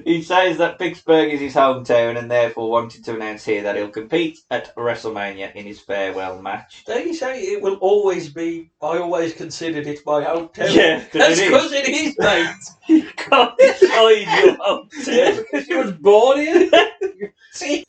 He says that Pittsburgh is his hometown and therefore wanted to announce here that he'll compete at WrestleMania in his farewell match. Don't you say it will always be, I always considered it my hometown? Yeah, that's because it is, mate. You can't decide your hometown. Yeah, because you was born here. See?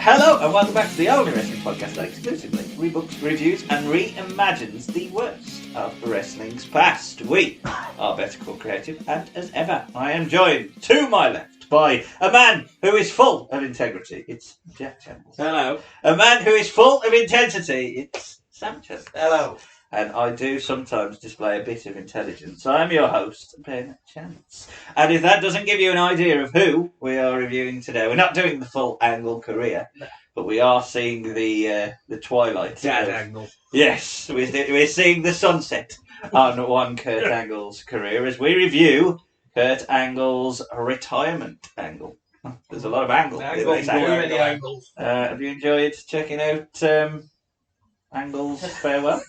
Hello and welcome back to the only wrestling podcast that exclusively rebooks, reviews and reimagines the worst of wrestling's past. We are Better Call Creative, and as ever I am joined to my left by a man who is full of integrity. It's Jack Chandler. Hello. A man who is full of intensity. It's Sam Chandler. Hello. And I do sometimes display a bit of intelligence. I am your host, Ben Chance. And if that doesn't give you an idea of who we are reviewing today, we're not doing the full Angle career, but we are seeing the twilight. Dad Angle. Yes, we're seeing the sunset on one Kurt Angle's career as we review Kurt Angle's retirement angle. There's a lot of angles. Angles. Have you enjoyed checking out Angle's farewell?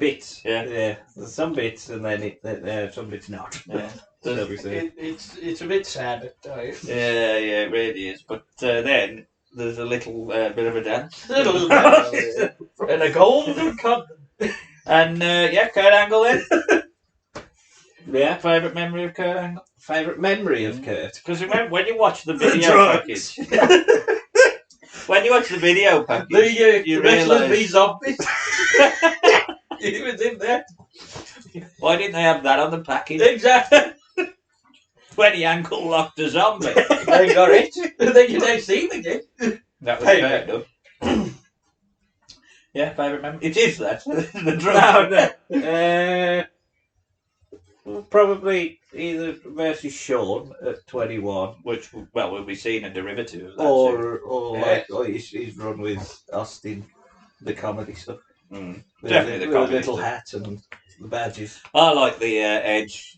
Bits. Yeah. There's some bits, and then some bits not. Yeah. It's a bit sad at times. Yeah, it really is. But then there's a little bit of a dance. A little bit. And a golden cup. And Kurt Angle then. Yeah. Favourite memory of Kurt Angle? Favourite memory of Kurt? Because remember when you watch the video package. When you watch the video package, you wrestlers be realise. zombies. He was in there. Why didn't they have that on the package? Exactly. When he ankle locked a zombie. They got it. Then you don't see him again. That was fair enough. Yeah, favourite memory. It is that. The drug. No. Probably either versus Sean at 21, Which, well, we'll be seeing a derivative of that. or Yeah. like his run with Austin, the comedy stuff. Mm. With Definitely the with comedy a little stuff. hat and the badges. I like the Edge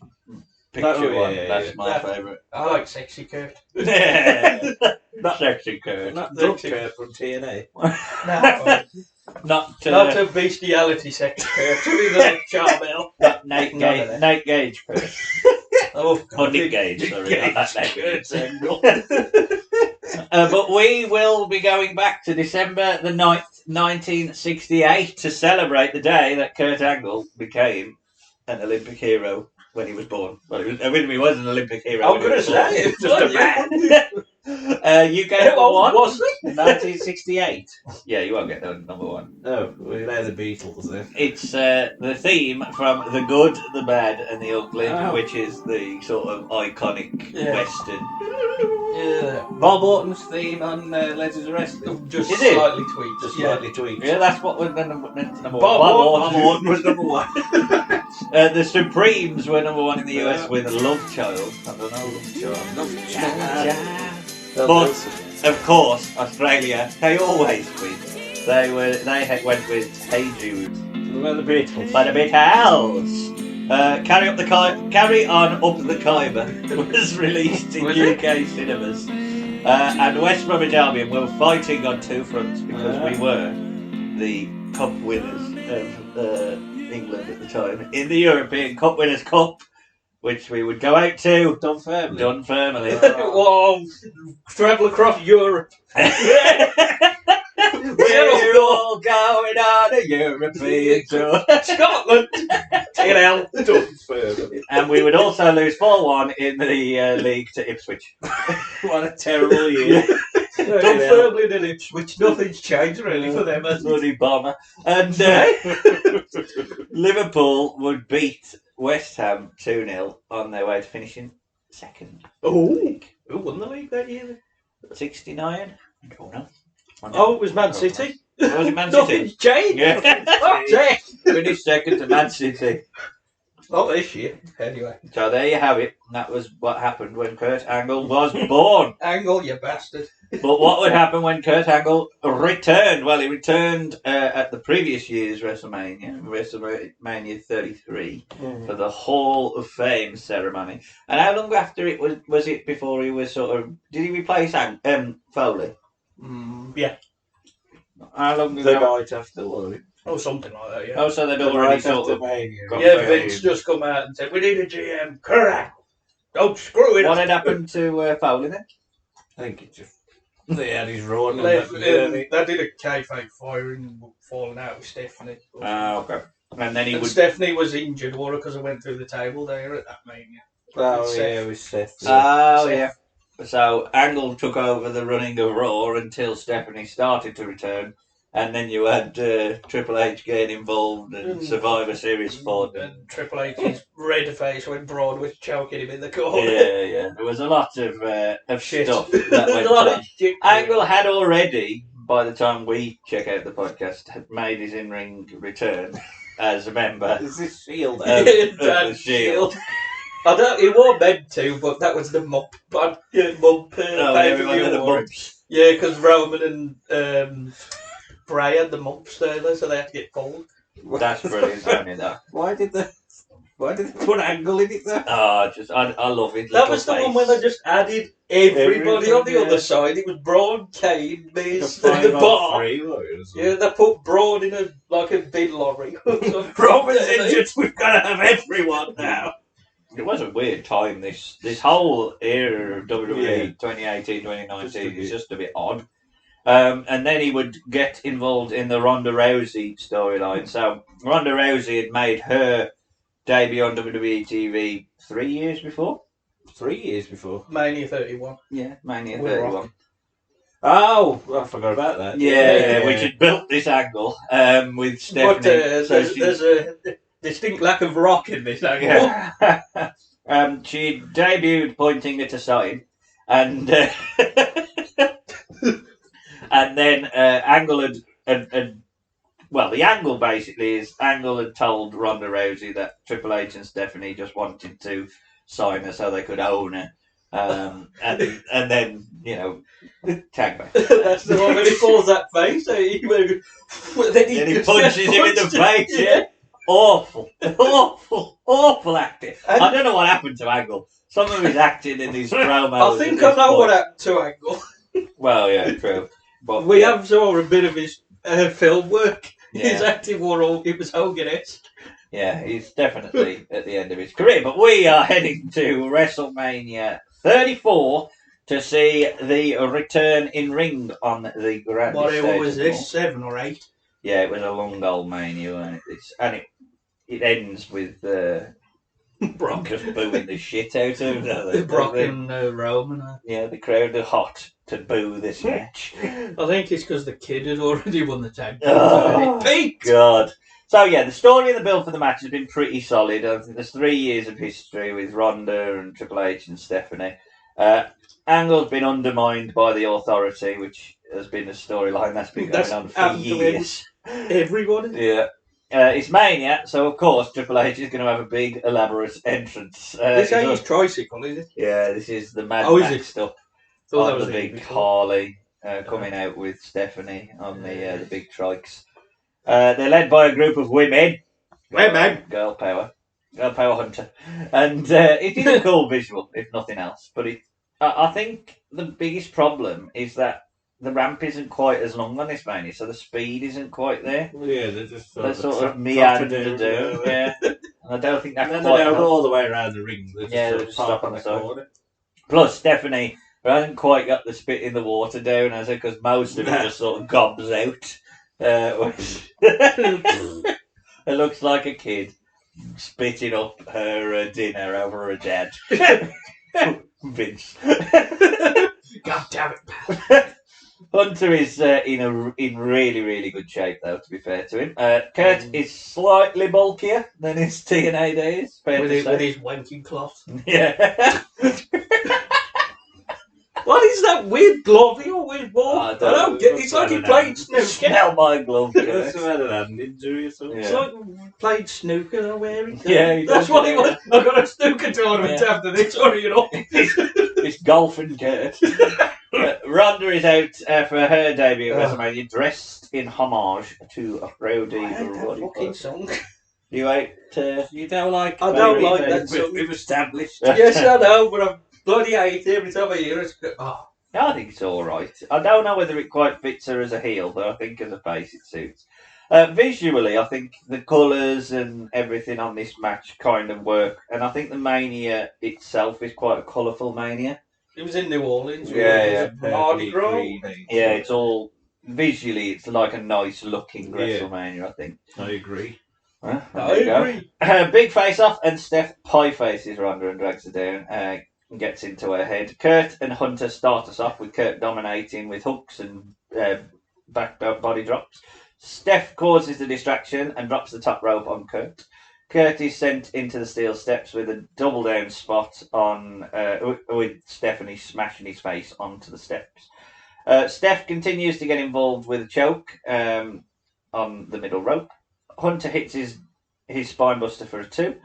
picture Oh, one. yeah, That's yeah. my favourite. I like Sexy Kurt. Yeah. Not sexy Kurt. Not Drunk Kurt from TNA. Not Not a bestiality Sexy Kurt. With a Charbel. not Nate None of Gage. that. Nate Gage Kurt. Oh, Or Nick Gage, sorry. Not that Nate Kurt's Gage. angle. But we will be going back to December the 9th, 1968 to celebrate the day that Kurt Angle became an Olympic hero when he was born. Well, he was an Olympic hero. I'm when he going to was born. say it. Just a man. You get How number old one. was he? 1968. Yeah, you won't get number one. No, they're the Beatles then. It's the theme from The Good, the Bad, and the Ugly, Oh. which is the sort of iconic Yeah. Western. Yeah. Bob Orton's theme on Legends of Wrestling. Just Is it? slightly tweaked. Just slightly tweaked. Yeah, that's what was number one. Bob Orton was number one. The Supremes were number one in the US with Love Child. I don't know, Love Child. But of course, Australia, they always win. They went with Hey Jude. What about the Beatles? But a bit else. Carry On Up the Khyber was released in Was UK cinemas. And West Bromwich Albion were fighting on two fronts because we were the cup winners of England at the time in the European Cup Winners' Cup, which we would go out to. Done firmly. Whoa. Travel across Europe. We're all going on a European tour. Scotland. TNL. Done firmly. And we would also lose 4-1 in the league to Ipswich. What a terrible year. Done firmly in Ipswich. Nothing's changed really for them. Bloody bomber. And Liverpool would beat West Ham 2-0 on their way to finishing second. Oh, who won the league that year? 69? Oh no. Oh, it was Man City. Was it Man City? Nothing's changed. Yeah. Okay. Finished second to Man City. Not this year, anyway. So there you have it. That was what happened when Kurt Angle was born. Angle, you bastard. But what would happen when Kurt Angle returned? Well, he returned at the previous year's WrestleMania 33, for the Hall of Fame ceremony. And how long after it was it before he was sort of... Did he replace Foley? Yeah. How long The ago? night after, wasn't it? Oh, something like that, yeah. Oh, so they'd The already night sort after of... Mania. got Yeah, back. Vince just come out and said, we need a GM. Correct. Don't screw it What up. had happened to Foley then? I think it just... They had his run. They And that, did a kayfabe firing, falling out with Stephanie. Okay. And then he And would... Stephanie was injured, or because I went through the table there at that Mania. oh, Seth. yeah, it was Seth. Oh, Seth. yeah. So Angle took over the running of Raw until Stephanie started to return, and then you had Triple H getting involved and Survivor Series fought. And Triple H's red face when Braun was choking him in the corner. Yeah. There was a lot of Shit. stuff that went A lot on. of shit. Angle had already, by the time we check out the podcast, had made his in-ring return as a member Is this Shield? of the Shield. I don't. He wore meant to, but that was the mop. Mop. Oh, yeah, we went to the bumps. Yeah, because Roman and Bray had the mops there, so they had to get pulled. That's brilliant, isn't it, that? Why did they put Angle in it though? Oh, I love it. That was the one where they just added everybody on the Everybody, other side. It was Braun, Kane, Miz, Five and the on bar. three, what it was. Yeah, they put Braun in a bin lorry. Roman's injured, we've got to have everyone now. It was a weird time, this whole era of WWE 2018, 2019 is just a bit odd. And then he would get involved in the Ronda Rousey storyline. So Ronda Rousey had made her debut on WWE TV 3 years before. 3 years before. Mania 31. Yeah, Mania With 31. Rock. Oh, I forgot about that. Yeah, which had built this angle with Stephanie. But So there's a distinct lack of rock in this angle. yeah. She debuted pointing at a sign, and and then Angle had well, the angle basically is Angle had told Ronda Rousey that Triple H and Stephanie just wanted to sign her so they could own her. And then, tag back. That's the one when he pulls that face. Then he punches him in the face. Yeah. Awful acting. I don't know what happened to Angle. Some of his acting in these promos. I think I know what happened to Angle. Well, yeah, true. But We have saw a bit of his film work. Yeah. His acting it was Hogan-esque. Yeah, he's definitely at the end of his career. But we are heading to WrestleMania 34 to see the return in ring on the grand Whatever stage was of this, Raw. 7 or 8? Yeah, it was a long old mania, and it ends with Brock just booing the shit out of him. Brock and Roman. Yeah, the crowd are hot to boo this match. I think it's because the kid had already won the tag. Oh, Peaked. God. So, yeah, the story and the build for the match has been pretty solid. I think there's 3 years of history with Ronda and Triple H and Stephanie. Angle's been undermined by the Authority, which has been a storyline that's been going on for years. Everybody. Yeah. It's Mania, so of course Triple H is going to have a big, elaborate entrance. This ain't his tricycle, is it? Yeah, this is the Mad Oh, is Max it? stuff. Thought that On was the it big before. Harley coming out with Stephanie on the big trikes. They're led by a group of women. Girl power hunter. And it is a cool visual, if nothing else. But I think the biggest problem is that the ramp isn't quite as long on this Mania, so the speed isn't quite there. Yeah, they're just They're sort of meander down, yeah. And I don't think that's And then quite they don't go helpful. all the way around the ring. They just Yeah, sort they of just park stop on on the the side. corner. Plus, Stephanie hasn't quite got the spit in the water down, has it? Because most of it just sort of gobs out. It looks like a kid spitting up her dinner over her dad. Vince. God damn it, pal. Hunter is in really, really good shape, though, to be fair to him. Kurt is slightly bulkier than his TNA days, fair with to say. his wanking cloth. Yeah. What is that weird glove he always wore? I I don't don't get. know. It's like he I don't know. played snooker. Smell my glove, Must Kurt. have had an hand injury or something. It's like he played snooker. I wear it. Yeah, he That's does, what he yeah. was. I got a snooker tournament Yeah. after this. Sorry, you know. It's golfing Kurt. Ronda is out for her debut at WrestleMania, dressed in homage to Rowdy I hate that Roddy fucking Piper. song. You out? You don't like? I don't Baby, like that song. We've established. Yes, I know, but I bloody hate it every time I hear it. Oh. I think it's all right. I don't know whether it quite fits her as a heel, but I think as a face it suits. Visually, I think the colours and everything on this match kind of work, and I think the Mania itself is quite a colourful Mania. It was in New Orleans. Yeah, Mardi Gras. Yeah, it's all visually, it's like a nice looking WrestleMania, I think. I agree. Well, I there you go. agree. Big face off, and Steph pie faces Ronda and drags her down. Gets into her head. Kurt and Hunter start us off with Kurt dominating with hooks and back body drops. Steph causes the distraction and drops the top rope on Kurt. Kurt is sent into the steel steps with a double down spot on with Stephanie smashing his face onto the steps. Steph continues to get involved with a choke on the middle rope. Hunter hits his spinebuster for a 2.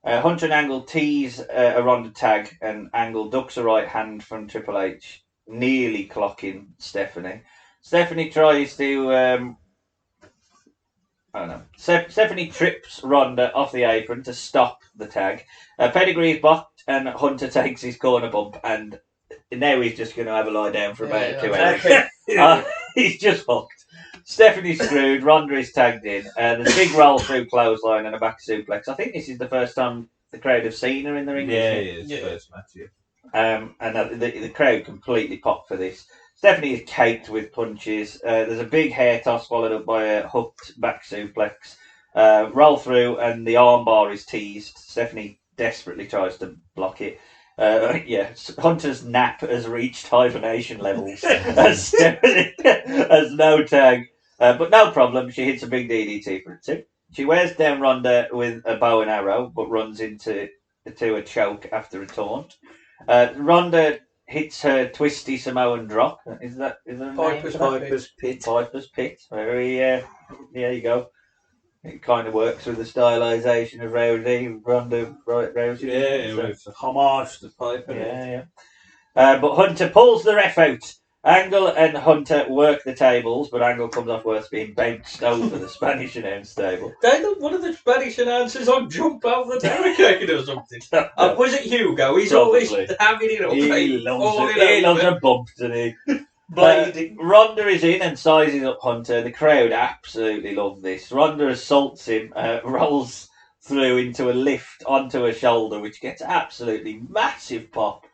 Hunter and Angle tease a Ronda tag, and Angle ducks a right hand from Triple H, nearly clocking Stephanie. Stephanie tries to... Stephanie trips Ronda off the apron to stop the tag. Pedigree is blocked, and Hunter takes his corner bump, and now he's just going to have a lie down for about 2 hours. He's just hooked. Stephanie's screwed. Ronda is tagged in. There's a big roll through clothesline and a back suplex. I think this is the first time the crowd have seen her in the ring. Yeah, it is. First match, yeah. And the crowd completely popped for this. Stephanie is caked with punches. There's a big hair toss followed up by a hooked back suplex. Roll through, and the armbar is teased. Stephanie desperately tries to block it. Hunter's nap has reached hibernation levels as Stephanie has no tag. But no problem, she hits a big DDT for a 2. She wears down Ronda with a bow and arrow, but runs into a choke after a taunt. Ronda hits her twisty Samoan drop. Is there a name for that? Piper's Pit. Very, there you go. It kind of works with the stylisation of Ronda Rousey. Yeah, it's a homage to Piper. Yeah. But Hunter pulls the ref out. Angle and Hunter work the tables, but Angle comes off worse being bounced over the Spanish announce table. One of the Spanish announcers on jump over the barricade or something. Was it Hugo? He's Probably. always having it up. He loves a bump, doesn't he? Blading. Ronda is in and sizing up Hunter. The crowd absolutely love this. Ronda assaults him, rolls through into a lift onto her shoulder, which gets absolutely massive pop.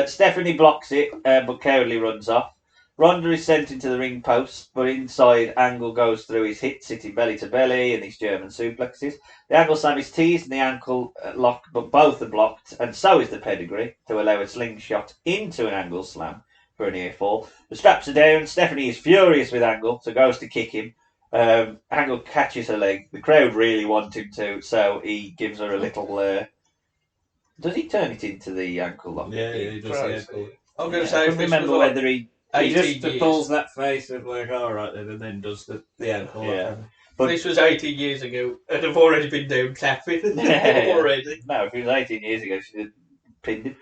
Stephanie blocks it, but cowardly runs off. Ronda is sent into the ring post, but inside Angle goes through his hits, hitting belly to belly and his German suplexes. The Angle slam is teased and the ankle lock, but both are blocked, and so is the pedigree to allow a slingshot into an Angle slam for a near fall. The straps are down. Stephanie is furious with Angle, so goes to kick him. Angle catches her leg. The crowd really want him to, so he gives her a little... Does he turn it into the ankle lock? Yeah, he does. Yeah. I'm going to I say, can't remember whether he... He just 18 pulls that face of like, all right, and then does the ankle. Yeah. But this was 18 years ago, and I've already been down tapping already. No, if it was 18 years ago, she'd have pinned him.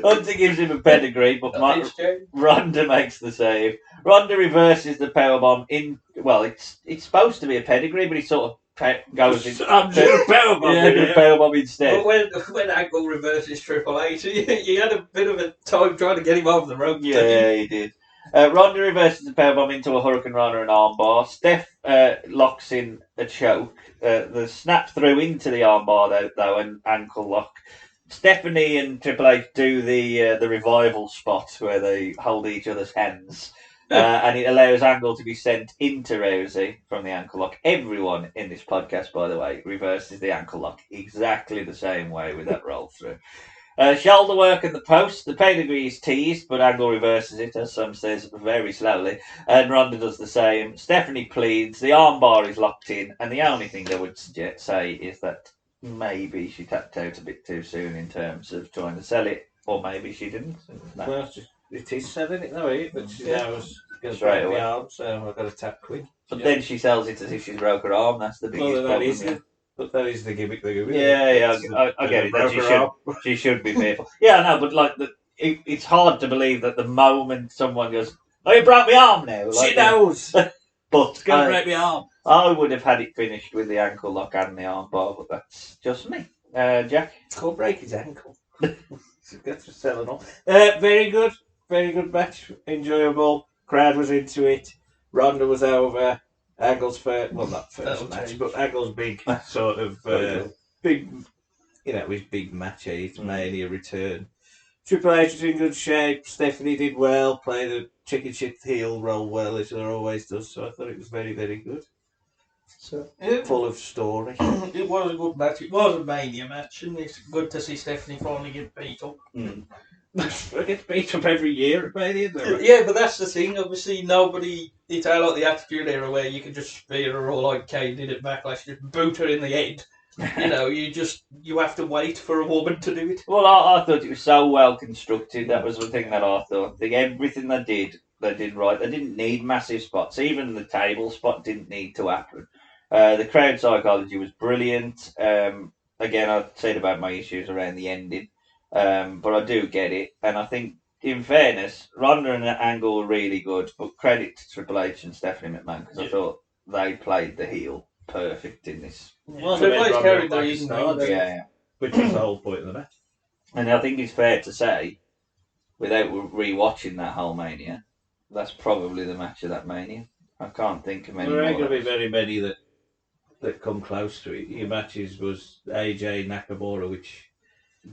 Hunter gives him a pedigree, but Ronda makes the save. Ronda reverses the powerbomb in. Well, it's supposed to be a pedigree, but he sort of goes in. I'm doing a powerbomb. Powerbomb instead. But when Angle reverses Triple H, he had a bit of a time trying to get him over the rope. Yeah, he did. Ronda reverses the powerbomb into a Hurricane Rana and armbar. Steph locks in a choke. The snap through into the armbar though, and ankle lock. Stephanie and Triple H do the revival spot where they hold each other's hands. And it allows Angle to be sent into Rousey from the ankle lock. Everyone in this podcast, by the way, reverses the ankle lock exactly the same way with that roll through. Shoulder work and the post. The pedigree is teased, but Angle reverses it, as some says, very slowly. And Ronda does the same. Stephanie pleads. The armbar is locked in. And the only thing I would say is that maybe she tapped out a bit too soon in terms of trying to sell it. Or maybe she didn't. No. Well, it is selling it though, eh? But she now was going to Straight break away. my arm, so I've got to tap quick. But then she sells it as if she's broke her arm. That's the biggest problem. But that is the gimmick. I get it. That she should be fearful. Yeah, I know, but like it's hard to believe that the moment someone goes, "Oh, you broke my arm now," like, she knows. But It's going to break my arm. I would have had it finished with the ankle lock and the arm bar, but that's just me. Jack, Can't break his ankle. He's got to sell it all. Very good match. Enjoyable. Crowd was into it. Ronda was over. Angle's first, well, not first match, but Angle's big sort of big, his big match. His Mania return. Triple H was in good shape. Stephanie did well. Played the chicken shit heel role well, as she always does. So I thought it was very, very good. So full of story. It was a good match. It was a Mania match, and it's good to see Stephanie finally get beat up. I get beat up every year at Mania. Yeah, but that's the thing. Obviously, it's out like the Attitude Era where you can just spear her, or like Kane did at Backlash, just boot her in the head. You have to wait for a woman to do it. well, I thought it was so well constructed. That was the thing that I thought. Everything they did right. They didn't need massive spots. Even the table spot didn't need to happen. The crowd psychology was brilliant. Again, I said about my issues around the ending. But I do get it, and I think, in fairness, Ronda and Angle were really good. But credit to Triple H and Stephanie McMahon, because I thought they played the heel perfect in this. Well, Triple H carried the reason, which was the whole point of the match. And I think it's fair to say, without rewatching that whole Mania, that's probably the match of that Mania. I can't think of any. There ain't going to be very many that come close to it. Your matches was AJ Nakamura, which.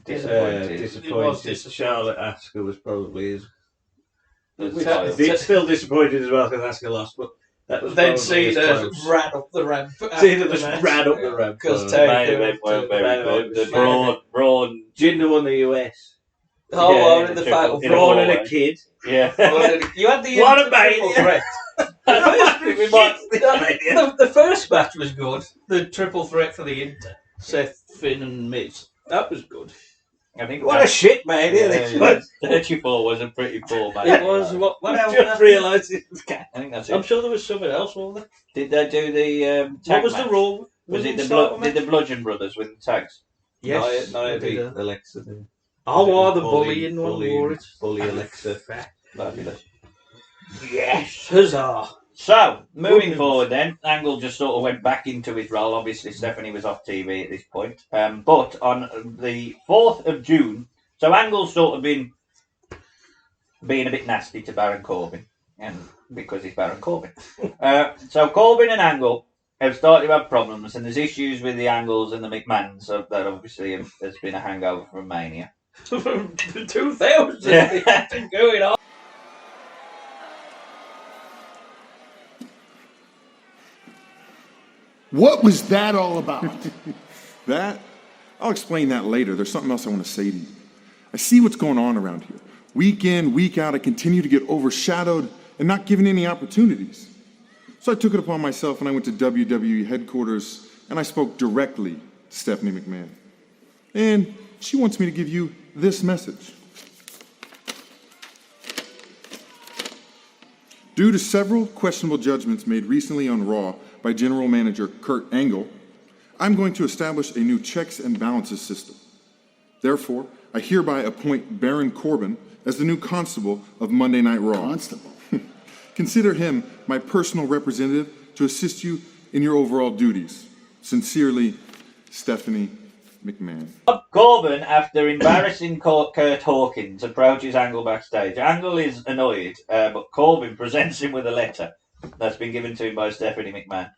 Disappointed. Charlotte Asuka was probably still disappointed as well because Asuka lost, but that was then Cena ran up the ramp. Cena just ran up the ramp because Taylor weren't very good. The Braun, Jinder won the US. In the Fatal Braun and a kid. Yeah, you had the what a triple threat. The first match was good. The triple threat for the Inter, Seth, Finn, and Miz. That was good. I think what a shit, man! 34 was a pretty poor match. It was. What I just realised it was. I think that's it. I'm sure there was something else, wasn't there? Did they do the what was match? the rule? Was it did the Bludgeon Brothers with the tags? Yes, Nia beat did Alexa. the bullying one wore it. Bully Alexa. Fabulous. Yes, huzzah! So, moving forward then, Angle just sort of went back into his role. Obviously, Stephanie was off TV at this point. But on the 4th of June, so Angle's sort of been being a bit nasty to Baron Corbin, and because he's Baron Corbin. So Corbin and Angle have started to have problems, and there's issues with the Angles and the McMahons. So that obviously has been a hangover from Mania. From 2000, it's been going on. What was that all about? That? I'll explain that later. There's something else I want to say to you. I see what's going on around here. Week in, week out, I continue to get overshadowed and not given any opportunities. So I took it upon myself and I went to WWE headquarters and I spoke directly to Stephanie McMahon. And she wants me to give you this message. Due to several questionable judgments made recently on Raw by General Manager Kurt Angle, I'm going to establish a new checks and balances system. Therefore, I hereby appoint Baron Corbin as the new constable of Monday Night Raw. Constable? Consider him my personal representative to assist you in your overall duties. Sincerely, Stephanie McMahon. Corbin, after embarrassing Kurt Hawkins, approaches Angle backstage. Angle is annoyed, but Corbin presents him with a letter that's been given to him by Stephanie McMahon,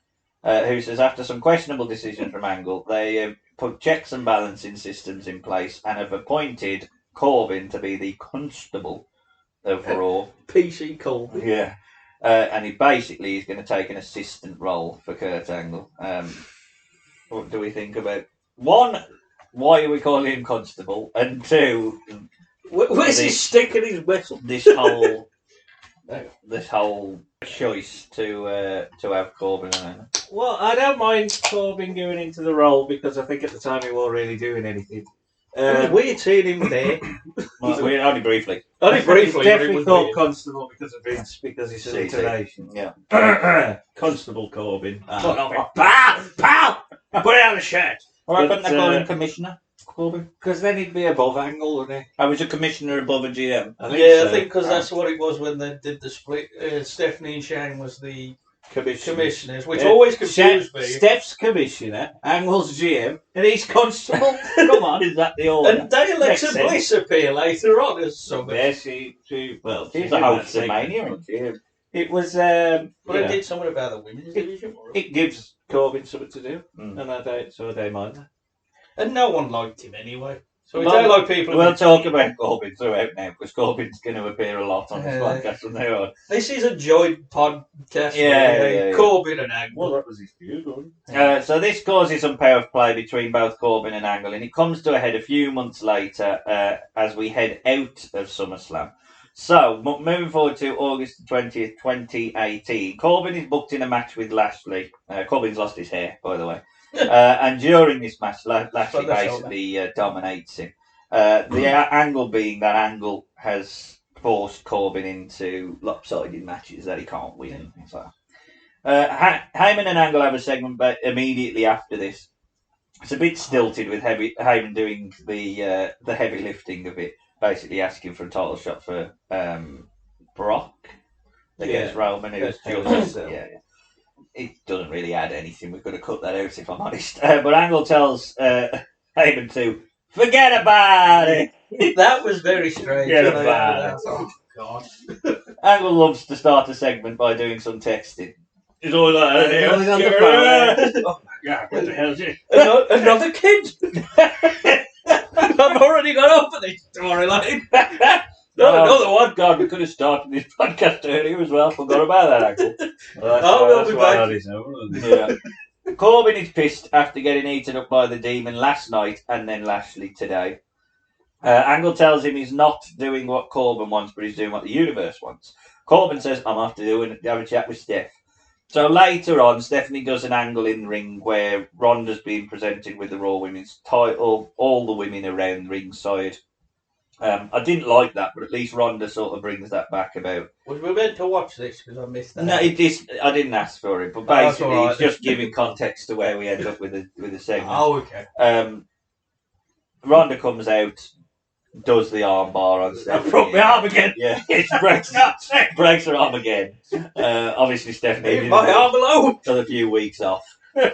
who says after some questionable decisions from Angle, they have put checks and balancing systems in place and have appointed Corbin to be the constable of Raw. PC Corbin. Yeah. And he basically is going to take an assistant role for Kurt Angle. What do we think about one? why are we calling him Constable? And two, Where's his stick and his whistle? this whole choice to have Corbin in it. Well, I don't mind Corbin going into the role because I think at the time he wasn't really doing anything. It was weird seeing him there. Only briefly. Only briefly. He's but it definitely was called weird. Constable because of Vince, because he's See. alliteration. Yeah. Constable Corbin. Pal! Put it on the shirt. Why But, couldn't they call him Commissioner Corbin? Because then he'd be above Angle, wouldn't he? I was a commissioner above a GM. I I think because that's what it was when they did the split. Stephanie and Shane was the commissioners, which always confused me. Steph's commissioner, Angle's GM, and he's constable. Come on. Is that the order? And Day Alexa Makes sense. Bliss appear later on as something. Yeah, well, She's the host of Mania, isn't she? It was, But you it know, did something about the women's division. it gives Corbin something to do, Mm. and I don't mind that. And no one liked him anyway. So we Well, don't like people. We'll talk about Corbin throughout now, because Corbin's going to appear a lot on this Yeah. podcast from now on. This is a joint podcast. Yeah, really. yeah. Corbin and Angle. Well, that was his feud, wasn't it? So this causes some power play between both Corbin and Angle, and it comes to a head a few months later as we head out of SummerSlam. So, moving forward to August 20th, 2018, Corbin is booked in a match with Lashley. Corbin's lost his hair, by the way. And during this match, Lashley basically dominates him. The angle being that Angle has forced Corbin into lopsided matches that he can't win. So, Heyman and Angle have a segment immediately after this. It's a bit stilted with Heyman doing the heavy lifting of it, basically asking for a title shot for Brock against Roman. Who's just, it doesn't really add anything. We've got to cut that out if I'm honest. But Angle tells Heyman to forget about it. That was very strange. Forget when I about heard it. that. Oh, God. Angle loves to start a segment by doing some texting. He's always like, He's on the phone. oh my God, what the hell is it? Another kid. I've already got over this storyline. Another one. God, we could have started this podcast earlier as well. Forgot about that, Angle. We'll be back. Yeah. Corbin is pissed after getting eaten up by the Demon last night and then Lashley today. Angle tells him he's not doing what Corbin wants, but he's doing what the universe wants. Corbin says, I'm off to have a chat with Steph. So later on, Stephanie does an angle in the ring where Ronda's being presented with the Raw Women's title, all the women around ringside. I didn't like that, but at least Ronda sort of brings that back about. Was we meant to watch this because I missed that? No, I didn't ask for it, but basically it's just giving context to where we end up with the segment. Oh, okay. Ronda comes out, does the arm bar on Stephanie. I broke my arm again. Yeah, it breaks her arm again. Obviously, Stephanie Leave my arm alone. got a few weeks off. I'm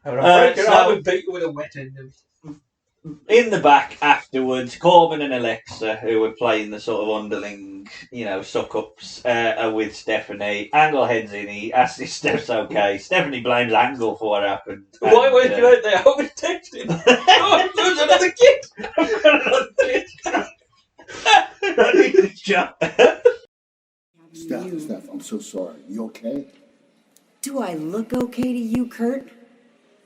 going to break your arm and beat you with a wet end. In the back afterwards, Corbin and Alexa, who were playing the sort of underling, suck-ups, are with Stephanie. Angle heads in, he asks if Steph's okay. Stephanie blames Angle for what happened. Why weren't you out there? I was texting. Oh, there's another kid. I need the job. Steph, I'm so sorry. You okay? Do I look okay to you, Kurt?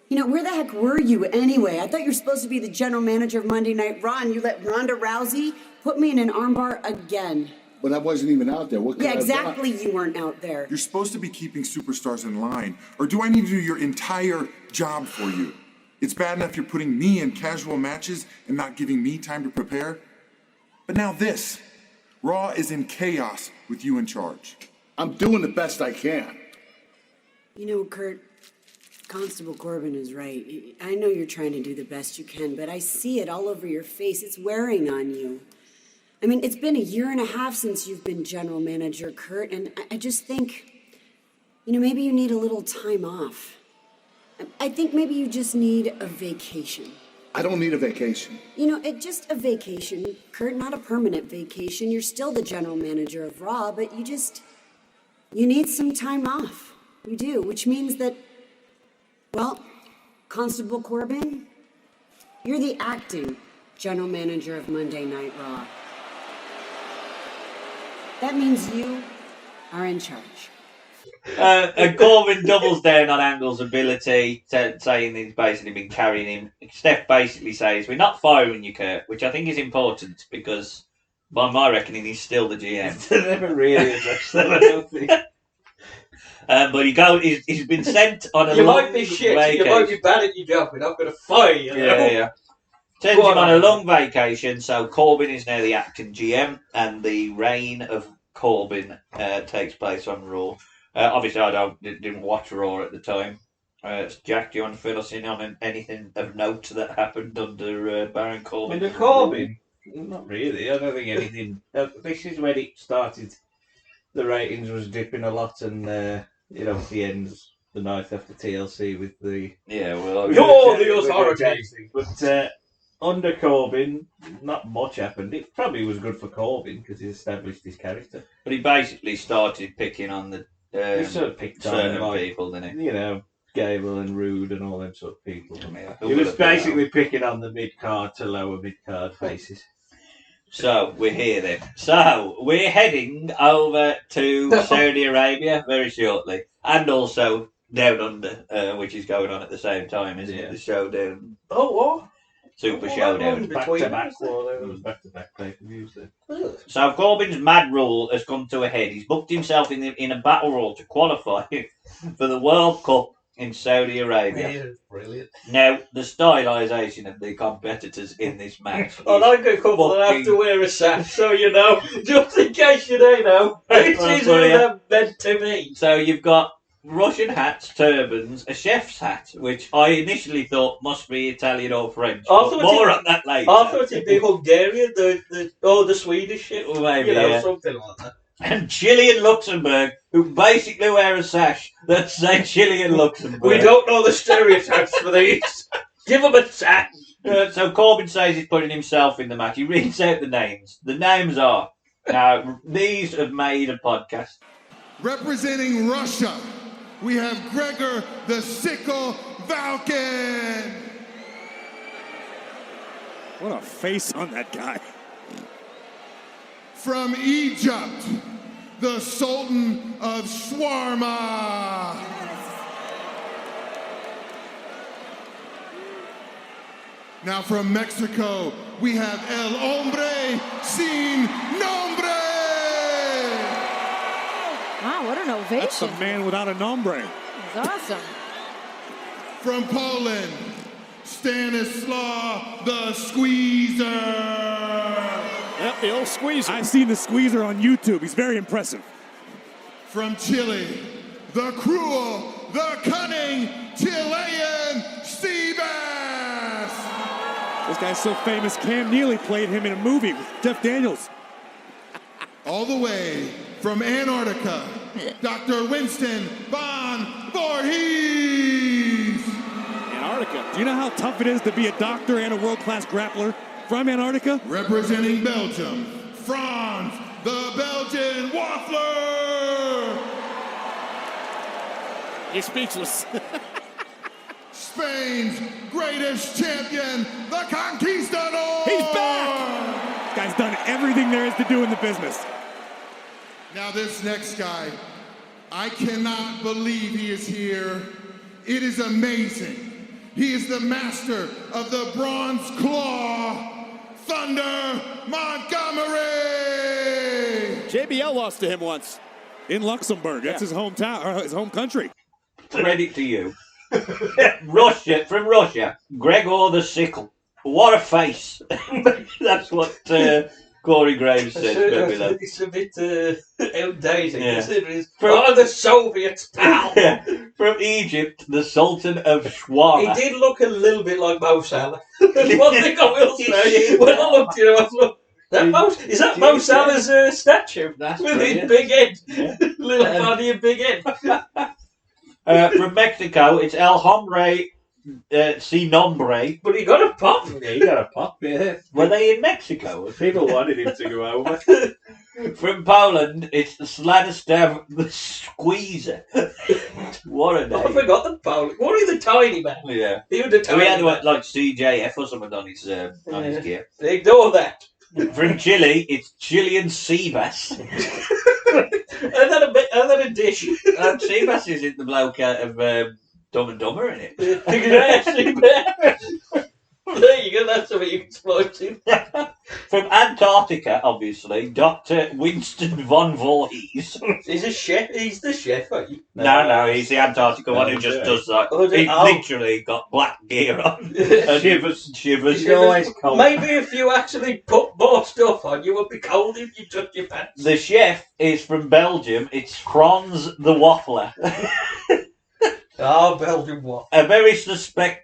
Where the heck were you anyway? I thought you were supposed to be the general manager of Monday Night Raw, and you let Ronda Rousey put me in an armbar again. But I wasn't even out there. What could I have done? Exactly, you weren't out there. You're supposed to be keeping superstars in line, or do I need to do your entire job for you? It's bad enough you're putting me in casual matches and not giving me time to prepare. But now this. Raw is in chaos with you in charge. I'm doing the best I can. Kurt, Constable Corbin is right. I know you're trying to do the best you can, but I see it all over your face. It's wearing on you. I mean, it's been a year and a half since you've been general manager, Kurt, and I just think, maybe you need a little time off. I think maybe you just need a vacation. I don't need a vacation. Just a vacation, Kurt, not a permanent vacation. You're still the general manager of Raw, but you need some time off. You do, which means that, Constable Corbin, you're the acting general manager of Monday Night Raw. That means you are in charge. And Corbin doubles down on Angle's ability, saying he's basically been carrying him. Steph basically says, "We're not firing you, Kurt," which I think is important because, by my reckoning, he's still the GM. They never really addressed that, I don't think. But he's been sent on a You long might be shit, vacation. you might be bad at your job, we're not going to fire you. Yeah. Sends him on a long vacation, so Corbin is now the acting GM, and the reign of Corbin takes place on Raw. Obviously, I didn't watch Raw at the time. Jack, do you want to fill us in on anything of note that happened under Baron Corbin? Under Corbin? Not really. I don't think anything. This is when it started. The ratings was dipping a lot, and the ends the night after TLC with the You're the authority. But under Corbin, not much happened. It probably was good for Corbin because he established his character. But he basically started picking on the He sort of picked on certain people, didn't he? Gable and Rude and all them sort of people. Yeah, He was basically picking on the mid-card to lower mid-card faces. So we're here then. So we're heading over to Saudi Arabia very shortly, and also Down Under, which is going on at the same time, isn't it? The showdown. Oh, what? Super Oh, showdown. Back-to-back pay-per-views then. So Corbin's mad rule has come to a head. He's booked himself in a battle royal to qualify for the World Cup in Saudi Arabia. Yeah, brilliant. Now, the stylisation of the competitors in this match. I like a couple that have to wear a sash, so you know, just in case you don't know, this is who they're meant to be. So you've got Russian hats, turbans, a chef's hat, which I initially thought must be Italian or French. But more on that later. I thought it'd be Hungarian, the Swedish shit, Well, maybe, something like that. And Chilean Luxembourg, who basically wear a sash that says Chilean Luxembourg. We don't know the stereotypes for these. Give them a sash. So Corbin says he's putting himself in the match. He reads out the names. The names are, now, these have made a podcast. Representing Russia, we have Gregor the Sickle Valken. What a face on that guy. From Egypt, the Sultan of Shawarma. Now from Mexico, we have El Hombre Sin Nombre. Wow, what an ovation. That's a man without a nombre. That's awesome. From Poland, Stanislaw the Squeezer. Yep, the old squeezer. I've seen the squeezer on YouTube. He's very impressive. From Chile, the cruel, the cunning Chilean Seabass. This guy's so famous, Cam Neely played him in a movie with Jeff Daniels. All the way from Antarctica, Dr. Winston Von Voorhees. Antarctica. Do you know how tough it is to be a doctor and a world-class grappler from Antarctica? Representing Belgium, Franz, the Belgian Waffler. He's speechless. Spain's greatest champion, the Conquistador. He's back. This guy's done everything there is to do in the business. Now this next guy, I cannot believe he is here. It is amazing. He is the master of the Bronze Claw, Thunder Montgomery. JBL lost to him once in Luxembourg. That's his hometown, or his home country. Credit to you. From Russia, Gregor the Sickle. What a face. That's what Corey Graves said. It's a bit outdated, Yeah. considering the Soviets, pal. From Egypt, the Sultan of Shawarma. He did look a little bit like Mo Salah. That's one thing I will say. When I looked at him, I thought, is that Mo Salah's statue? That's with brilliant. his big head. Little body and big head. From Mexico, it's El Hombre Sin Nombre. But he got a pop. Yeah, he got a pop, yeah. Were they in Mexico? People wanted him to go over. From Poland, it's the Slanistav the Squeezer. What a I name. forgot the Polish. What are the tiny man? Yeah. He was the So we tiny had man. like CJF or something on his gear. Ignore that. From Chile, it's Chilean sea bass. and then a dish. Seabass isn't the bloke out of Dumb and Dumber in it. There you go, that's something you can exploit. From Antarctica, obviously, Dr. Winston von Voorhees. He's a chef. He's the chef, aren't you? No, he's the Antarctica one who just does that. He's literally got black gear on. And shivers. He's always cold. Maybe if you actually put more stuff on, you would be cold if you took your pants. The chef is from Belgium. It's Franz the Waffler. Belgium what? A very suspect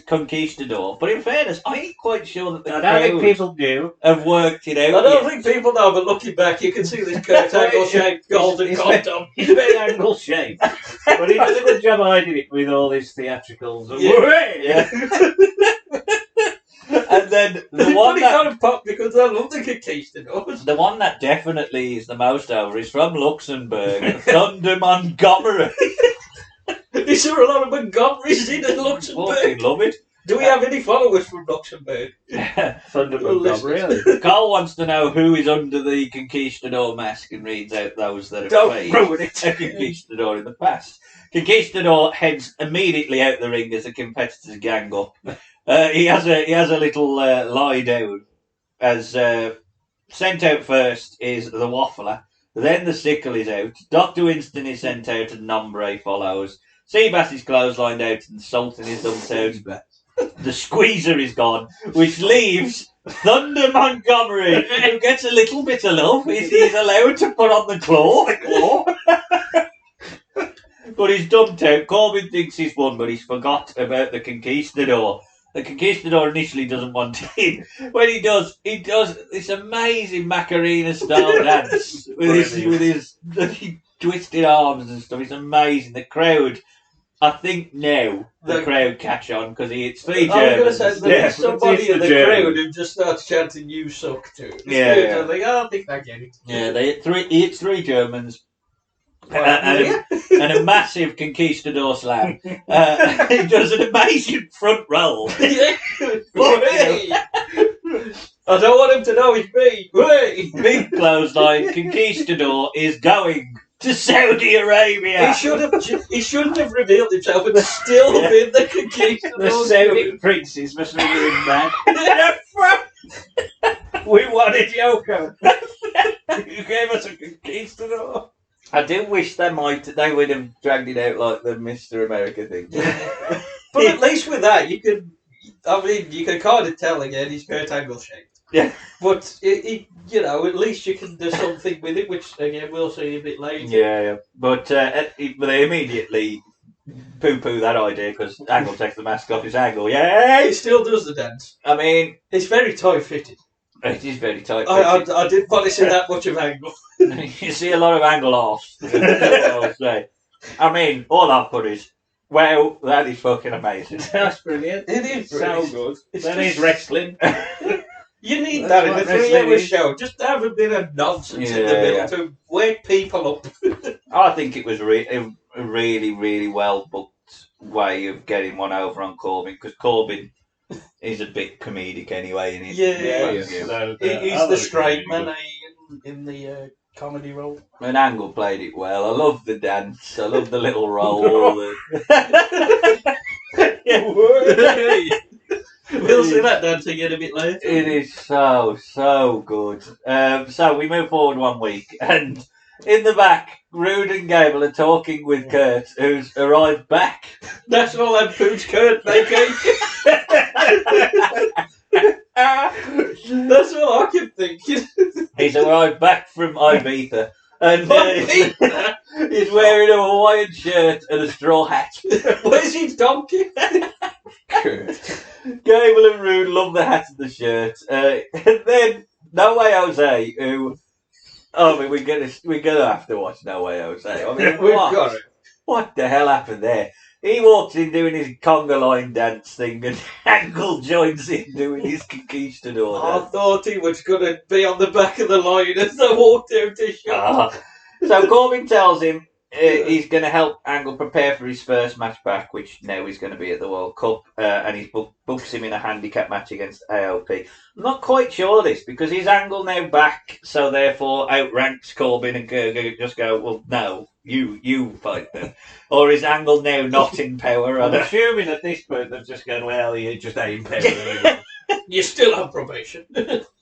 conquistador. But in fairness, I ain't quite sure that the I don't think people do. have worked it out. I don't think people know, but looking back, you can see this Kurt Angle-shaped golden condom. He's very angle-shaped. But he does a good job hiding it with all his theatricals. Yeah. And then the one that kind of popped because I love the conquistadors. The one that definitely is the most over is from Luxembourg, Thunder Montgomery. Is there a lot of Montgomerys in Luxembourg? Fucking love it. Do we have any followers from Luxembourg? Thunder Montgomery, really? Carl wants to know who is under the conquistador mask and reads out those that have Don't played ruin it. a conquistador in the past. Conquistador heads immediately out the ring as the competitors gang up. He has a little lie down. As sent out first is the Waffler. Then the Sickle is out. Dr. Winston is sent out and Nombre follows. Seabass is clotheslined out and Sultan is dumped out. The Squeezer is gone, which leaves Thunder Montgomery, who gets a little bit of love. He's allowed to put on the claw. But he's dumped out. Corbin thinks he's won, but he's forgot about the Conquistador. The Conquistador initially doesn't want in. When he does this amazing Macarena style dance with his twisted arms and stuff. It's amazing. The crowd, I think now the crowd catch on because it's 3 Germans. I was going to say there's somebody in the crowd who just starts chanting "You suck" too. Yeah. I think I get it. Yeah, it's 3 Germans. And a massive conquistador slam. He does an amazing front roll. I don't want him to know it's me. Big clothesline. Conquistador is going to Saudi Arabia. He shouldn't have revealed himself and still been the conquistador. The Saudi princes must have been mad. We wanted Yoko. You gave us a conquistador. I do wish they would have dragged it out like the Mr. America thing. But at least with that, you can kind of tell again he's Kurt Angle shaped. Yeah. But at least you can do something with it, which again we'll see a bit later. Yeah. But they immediately poo-poo that idea because Angle takes the mask off his Angle. Yeah. He still does the dance. I mean, it's very tight fitted. It is very tight. I didn't want to see that much of Angle. You see a lot of Angle offs. I mean, all I've put is, wow, that is fucking amazing. That's brilliant. It is so good. That is wrestling. You need that in a 3-hour show. Just have a bit of nonsense in the middle to wake people up. I think it was a really, really well booked way of getting one over on Corbin because Corbin is a bit comedic anyway. He's the straight man in the comedy role. And Angle played it well. I love the dance. I love the little roll. We'll see that dance again a bit later. It is so good. So we move forward 1 week, and in the back, Rude and Gable are talking with Kurt, who's arrived back. National Lampoon's Kurt vacation. That's what I can think. He's arrived back from Ibiza. And he's wearing a Hawaiian shirt and a straw hat. Where's his donkey? Gable and Rude love the hat and the shirt. And then No Way Jose, who... I mean, we're gonna have to watch No Way Jose. I mean, what the hell happened there? He walks in doing his conga line dance thing, and Angle joins in doing his conquistador dance. I thought he was going to be on the back of the line as I walked out to shot. So Corbin tells him he's going to help Angle prepare for his first match back, which now he's going to be at the World Cup, and he's books him in a handicap match against AOP. I'm not quite sure of this, because is Angle now back, so therefore outranks Corbin and just go, well, no, you fight them. Or is Angle now not in power? I'm assuming at this point they've just gone, well, you just ain't in power. You're still on probation.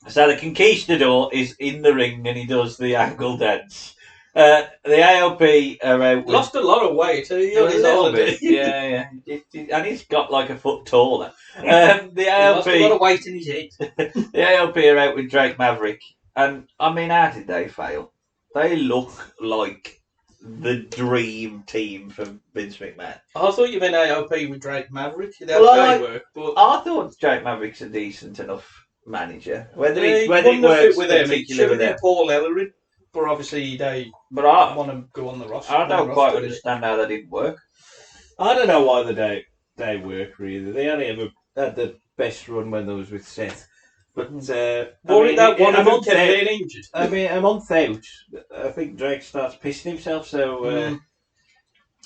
So the Conquistador is in the ring and he does the Angle dance. The AOP are out. Lost a lot of weight. He on his holiday. Yeah. And he's got like a foot taller. The AOP lost a lot of weight in his head. The AOP are out with Drake Maverick, and I mean, how did they fail? They look like the dream team for Vince McMahon. I thought you meant AOP with Drake Maverick. Work, but I thought Drake Maverick's a decent enough manager. Whether he it works with them, it particularly should have with been them. Paul Ellering. But obviously they I want to go on the roster. I don't quite understand how that didn't work. I don't know why they work really. They only ever had the best run when they was with Seth. But worried that one of them kept getting injured. I mean, a month out, I think Drake starts pissing himself. So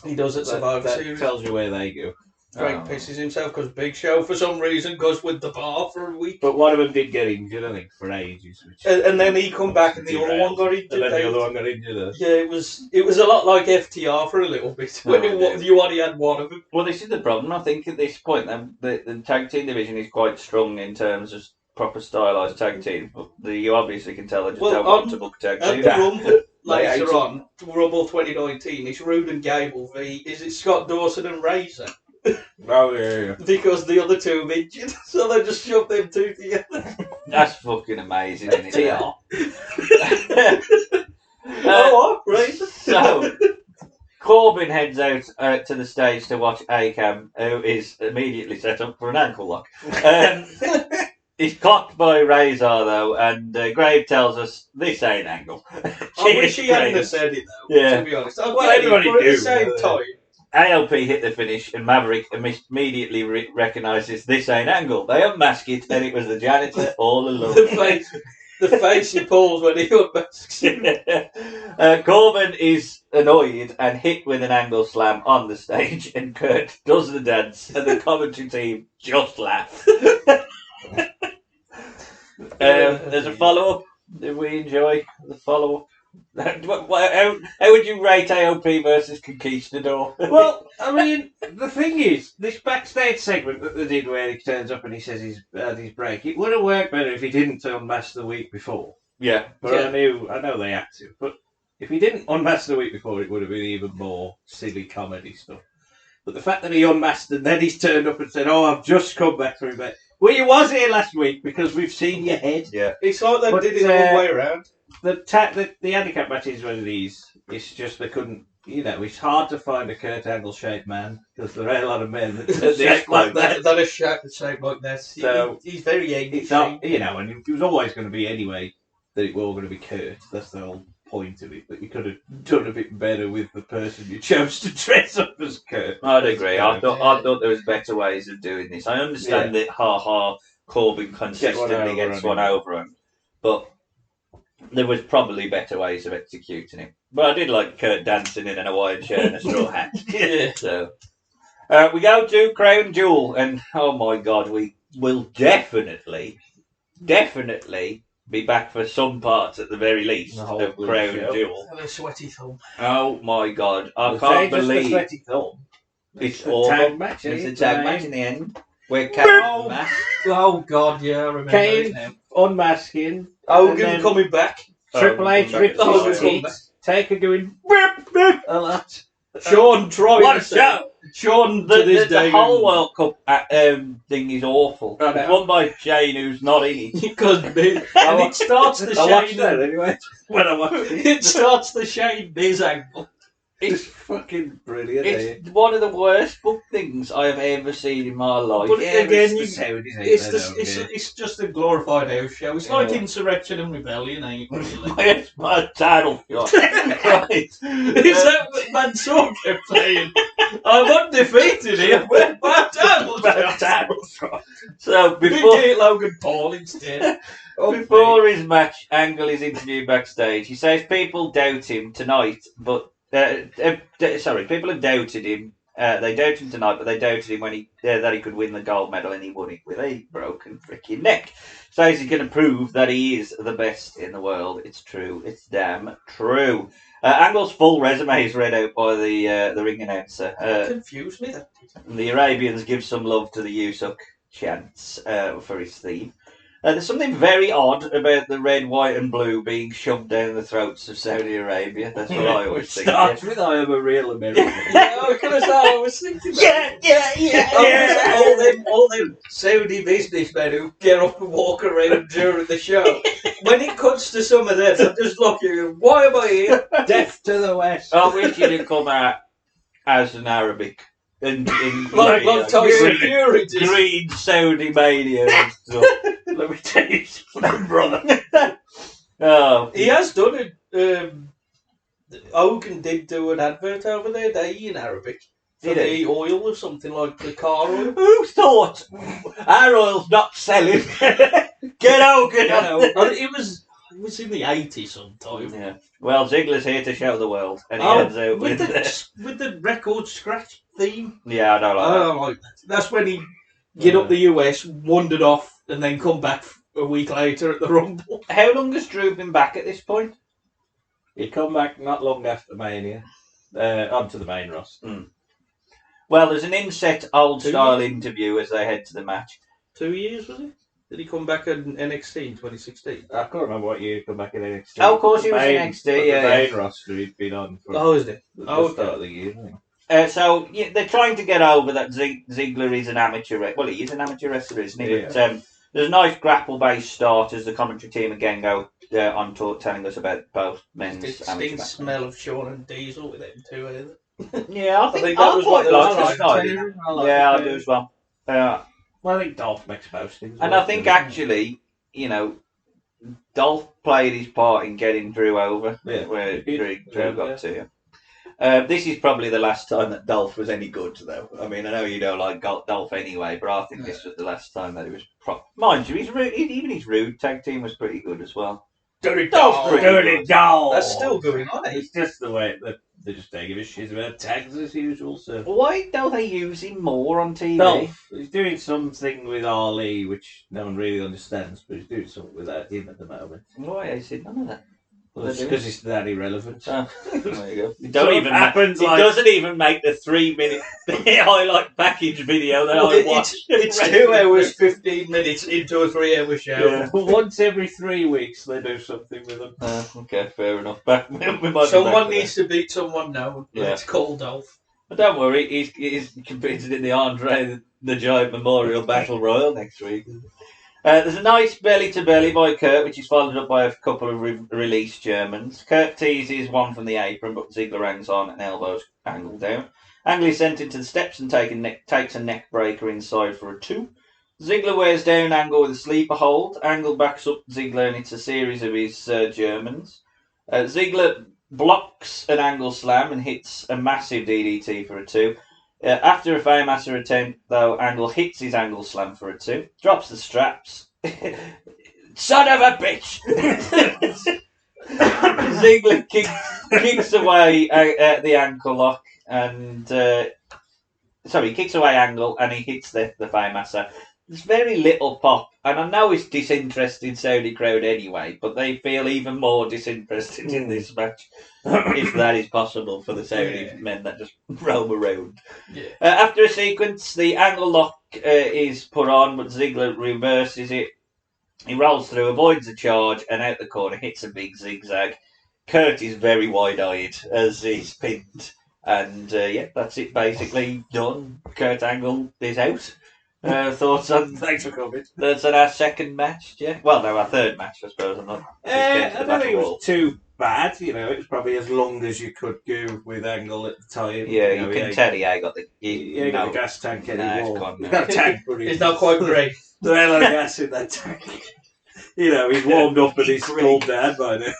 he does at Survivor Series. Tells you where they go. Drake pisses himself because Big Show, for some reason, goes with the bar for a week. But one of them did get injured, I think, for ages. And then he come back and the other one got injured. And then the other one got injured. Yeah, it was a lot like FTR for a little bit. You only had one of them. Well, this is the problem. I think at this point, the tag team division is quite strong in terms of proper stylised tag team. You obviously can tell they just don't want to book tag team. At the Rumble later on, Rumble 2019, it's Rude and Gable v. Is it Scott Dawson and Razor? Oh, yeah. Because the other two are injured, so they just shoved them two together. That's fucking amazing, isn't it? Razor. So, Corbin heads out to the stage to watch Akam, who is immediately set up for an ankle lock. He's clocked by Razor, though, and Grave tells us this ain't Angle. I wish he hadn't have said it, though, to be honest. Well, everybody but at do. the same time... ALP hit the finish, and Maverick immediately recognises this ain't Angle. They unmask it, and it was the janitor all along. The face he pulls when he unmasks it. Corbin is annoyed and hit with an Angle slam on the stage, and Kurt does the dance, and the commentary team just laugh. There's a follow-up. Did we enjoy the follow-up? How would you rate AOP versus Conquistador? Well, I mean, the thing is, this backstage segment that they did where he turns up and he says he's had his break, it would have worked better if he didn't unmask the week before. Yeah. But I know they had to. But if he didn't unmask the week before, it would have been even more silly comedy stuff. But the fact that he unmasked and then he's turned up and said, "Oh, I've just come back from it." Well, you was here last week because we've seen your head. Yeah. It's like they did it the wrong way around. The handicap matches where these, it's just they couldn't, it's hard to find a Kurt Angle shaped man because there are a lot of men that shape like that. That are shaped like that. So he's very angry. It's not, and it was always going to be anyway that it was all going to be Kurt. That's the whole point of it. But you could have done a bit better with the person you chose to dress up as Kurt. I'd agree. I thought there was better ways of doing this. I understand that Corbin consistently gets one over him, but there was probably better ways of executing it. But I did like Kurt dancing in an Hawaiian shirt and a straw hat. Yeah. So we go to Crown Jewel, and oh my God, we will definitely be back for some parts at the very least of Crown Jewel. Have a sweaty thumb. Oh my God, I can't believe sweaty thumb. it's a awful. tag match. It's a tag match in the end. Where Kane Oh God, yeah, I remember it now. Unmasking. Hogan coming back. Triple H ripped his teeth. Taker doing a lot. Sean trying what a to show! Sean to this day. The whole World Cup thing is awful. It's won by Shane, who's not in it. And it starts the I watched Shane. that anyway. When I watched It starts the Shane Biz angle. It's fucking brilliant. It's one of the worst book things I have ever seen in my life. But again, it's it's just a glorified house show. It's like Insurrection and Rebellion, ain't it? Really? It's my title shot. Right. Is that what Mansoor kept saying? I'm undefeated here. We're bad title shot. So Big before Logan Paul instead. his match, Angle is interviewed backstage. He says people doubt him tonight, but People have doubted him. They doubted him tonight, but they doubted him when that he could win the gold medal, and he won it with a broken freaking neck. Says he's going to prove that he is the best in the world. It's true. It's damn true. Angle's full resume is read out by the ring announcer. Confused me. The Arabians give some love to the Yusuk chants for his theme. There's something very odd about the red, white, and blue being shoved down the throats of Saudi Arabia. That's what I always think. Starts with "I am a real American." I was thinking that. All them Saudi businessmen who get up and walk around during the show. When it cuts to some of them, I'm just looking, why am I here? Death to the West. I wish you'd come out as an Arabic. Like Tyson Fury. Green Saudi mania and stuff. Let me tell you something, brother. Oh, he has done it. Hogan did do an advert over there, in Arabic. For the oil or something like the car oil. Who thought our oil's not selling? Get Hogan on. It was in the 80s sometime. Yeah. Well, Ziggler's here to show the world, and he heads out with the record scratch theme. Yeah, I don't like that. I don't like that. That's when he get up the US, wandered off, and then come back a week later at the Rumble. How long has Drew been back at this point? He'd come back not long after Mania, onto the main roster. Mm. Well, there's an inset old-style interview as they head to the match. 2 years, was it? Did he come back in NXT in 2016? I can't remember what year he come back in NXT. Oh, of course he was in NXT, yeah. The main roster he'd been on for is it? the start of the year. So they're trying to get over that Ziggler is an amateur. Well, he is an amateur wrestler, isn't he? Yeah. But, there's a nice grapple-based start as the commentary team again go on tour telling us about both men's amateur matches. Smell of Shawn and Diesel with them two, either. Yeah, I think that was what they like liked. Yeah, I do as well. Well, I think Dolph makes most things. And I think actually, Dolph played his part in getting Drew over, where Drew got to him. This is probably the last time that Dolph was any good, though. I mean, I know you don't like Dolph anyway, but I think this was the last time that he was Mind you, even his Rude tag team was pretty good as well. Dirty Dolph! That's still going on. It's just the way that they just don't give a shit about tags as usual. So why don't they use him more on TV? Dolph, he's doing something with Ali, which no one really understands, but he's doing something without him at the moment. Why? I said none of that. Well, it's because it's that irrelevant. Oh, there you go. It doesn't even make the 3-minute highlight package video that I watched. It's 2 hours, 15 minutes into a 3-hour show. Yeah. Once every 3 weeks, they do something with them. Okay, fair enough. Someone needs to beat someone now. Yeah. It's called Dolph. But don't worry, he's competing in the Andre the Giant Memorial Battle Royal next week. There's a nice belly-to-belly by Kurt, which is followed up by a couple of released Germans. Kurt teases one from the apron, but Ziggler hangs on and elbows Angle down. Angle is sent into the steps and takes a neck breaker inside for a 2. Ziggler wears down Angle with a sleeper hold. Angle backs up Ziggler and it's a series of his Germans. Ziggler blocks an Angle slam and hits a massive DDT for a 2. After a Fairmaster attempt, though, Angle hits his Angle slam for a 2. Drops the straps. Son of a bitch! Ziggler kicks away the ankle lock and... he kicks away Angle and he hits the Fairmaster. There's very little pop, and I know it's disinterested Saudi crowd anyway, but they feel even more disinterested in this match, if that is possible for the Saudi men that just roam around. Yeah. After a sequence, the Angle lock is put on, but Ziggler reverses it. He rolls through, avoids the charge, and out the corner hits a big zigzag. Kurt is very wide-eyed as he's pinned, and that's it basically done. Kurt Angle is out. Thoughts on? Thanks for coming. That's our second match, yeah. Well, no, our third match, I suppose. I don't think it was too bad. It was probably as long as you could go with Angle at the time. Yeah, you can tell he got the got the gas tank anymore. He's got a tank, but it's not quite great. The hell of gas in that tank. He's warmed up and he's cooled down by now.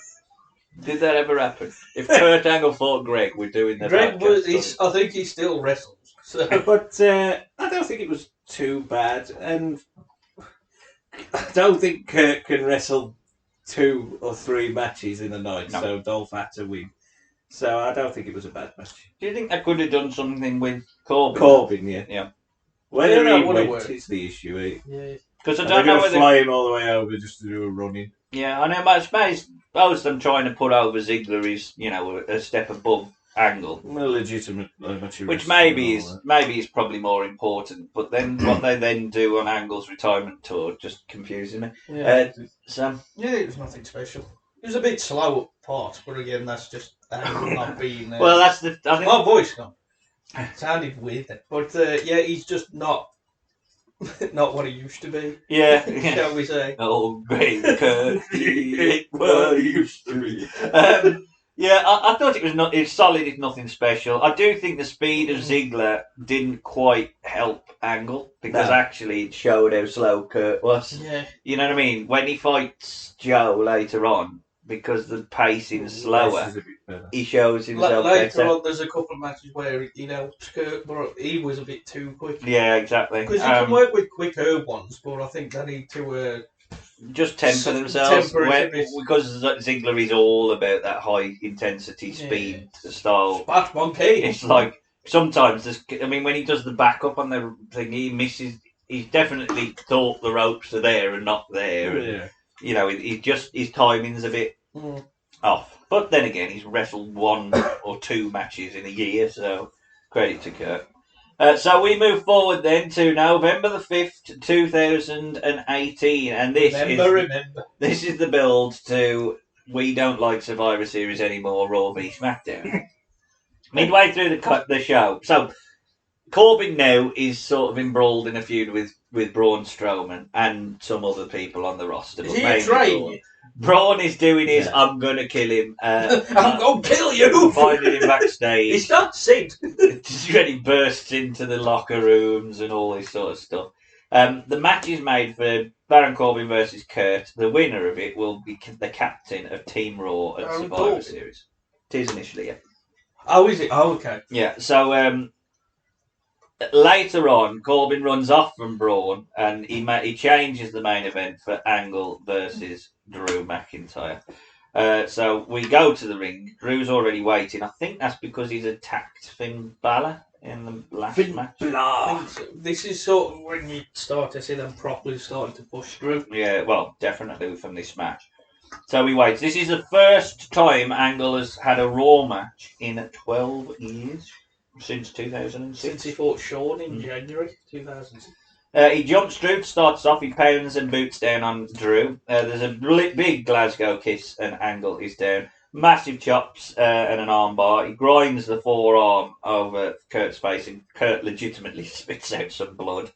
Did that ever happen? If Kurt Angle fought Greg, we're doing the Greg I think he still wrestles. So. But I don't think it was too bad, and I don't think Kurt can wrestle 2 or 3 matches in a night, so Dolph had to win. So I don't think it was a bad match. Do you think they could have done something with Corbin? Corbin, yeah. Yeah. Whether Yeah, he that would've went worked. is the issue. Eh? Yeah. Because I Are don't they know going to whether. fly him all the way over just to do a run-in? Yeah, I know. I suppose them trying to put over Ziggler is, a step above Angle. Well, legitimate. Which maybe is probably more important. But then what they then do on Angle's retirement tour just confuses me. Yeah. So Yeah, it was nothing special. It was a bit slow at parts, but again, that's just Angle not being. well, that's the. I think my voice gone. Sounded weird then, but yeah, he's just not what he used to be. yeah. Shall we say? Oh, great Kurt, it what he used to be. Yeah, I thought it was it's solid. It's nothing special. I do think the speed of Ziggler didn't quite help Angle because actually it showed how slow Kurt was. Yeah. You know what I mean? When he fights Joe later on, because the pacing is slower, he shows himself later better. on, there's a couple of matches where he helps Kurt, but he was a bit too quick. Yeah, exactly. Because you can work with quicker ones, but I think they need to just temper themselves temper it because Ziggler is all about that high intensity speed style. Spat monkey. It's like sometimes when he does the backup on the thing, he misses. He's definitely thought the ropes are there and not there. Yeah. And, his timing's a bit off. But then again, he's wrestled 1 or 2 matches in a year, so credit to Kurt. So we move forward then to November the 5th, 2018, and this is the build to we don't like Survivor Series anymore, Raw v SmackDown. Midway through the show, so Corbin now is sort of embroiled in a feud with Braun Strowman and some other people on the roster. Is he a train? Braun is doing his I'm gonna kill him. I'm gonna kill you! Finding him backstage. He's not Sid. When he bursts into the locker rooms and all this sort of stuff. The match is made for Baron Corbin versus Kurt. The winner of it will be the captain of Team Raw at Survivor Series. It is initially, yeah. Oh, is it? Oh, okay. Yeah, so later on, Corbin runs off from Braun and he changes the main event for Angle versus Drew McIntyre. So we go to the ring. Drew's already waiting. I think that's because he's attacked Finn Balor in the last match. I think so. This is sort of when you start to see them properly starting to push Drew. Yeah, well, definitely from this match. So we wait. This is the first time Angle has had a Raw match in 12 years. Since 2006. Since he fought Shawn in January 2006. He jumps Drew, starts off, he pounds and boots down on Drew. There's a big Glasgow kiss and Angle is down. Massive chops and an arm bar. He grinds the forearm over Kurt's face and Kurt legitimately spits out some blood.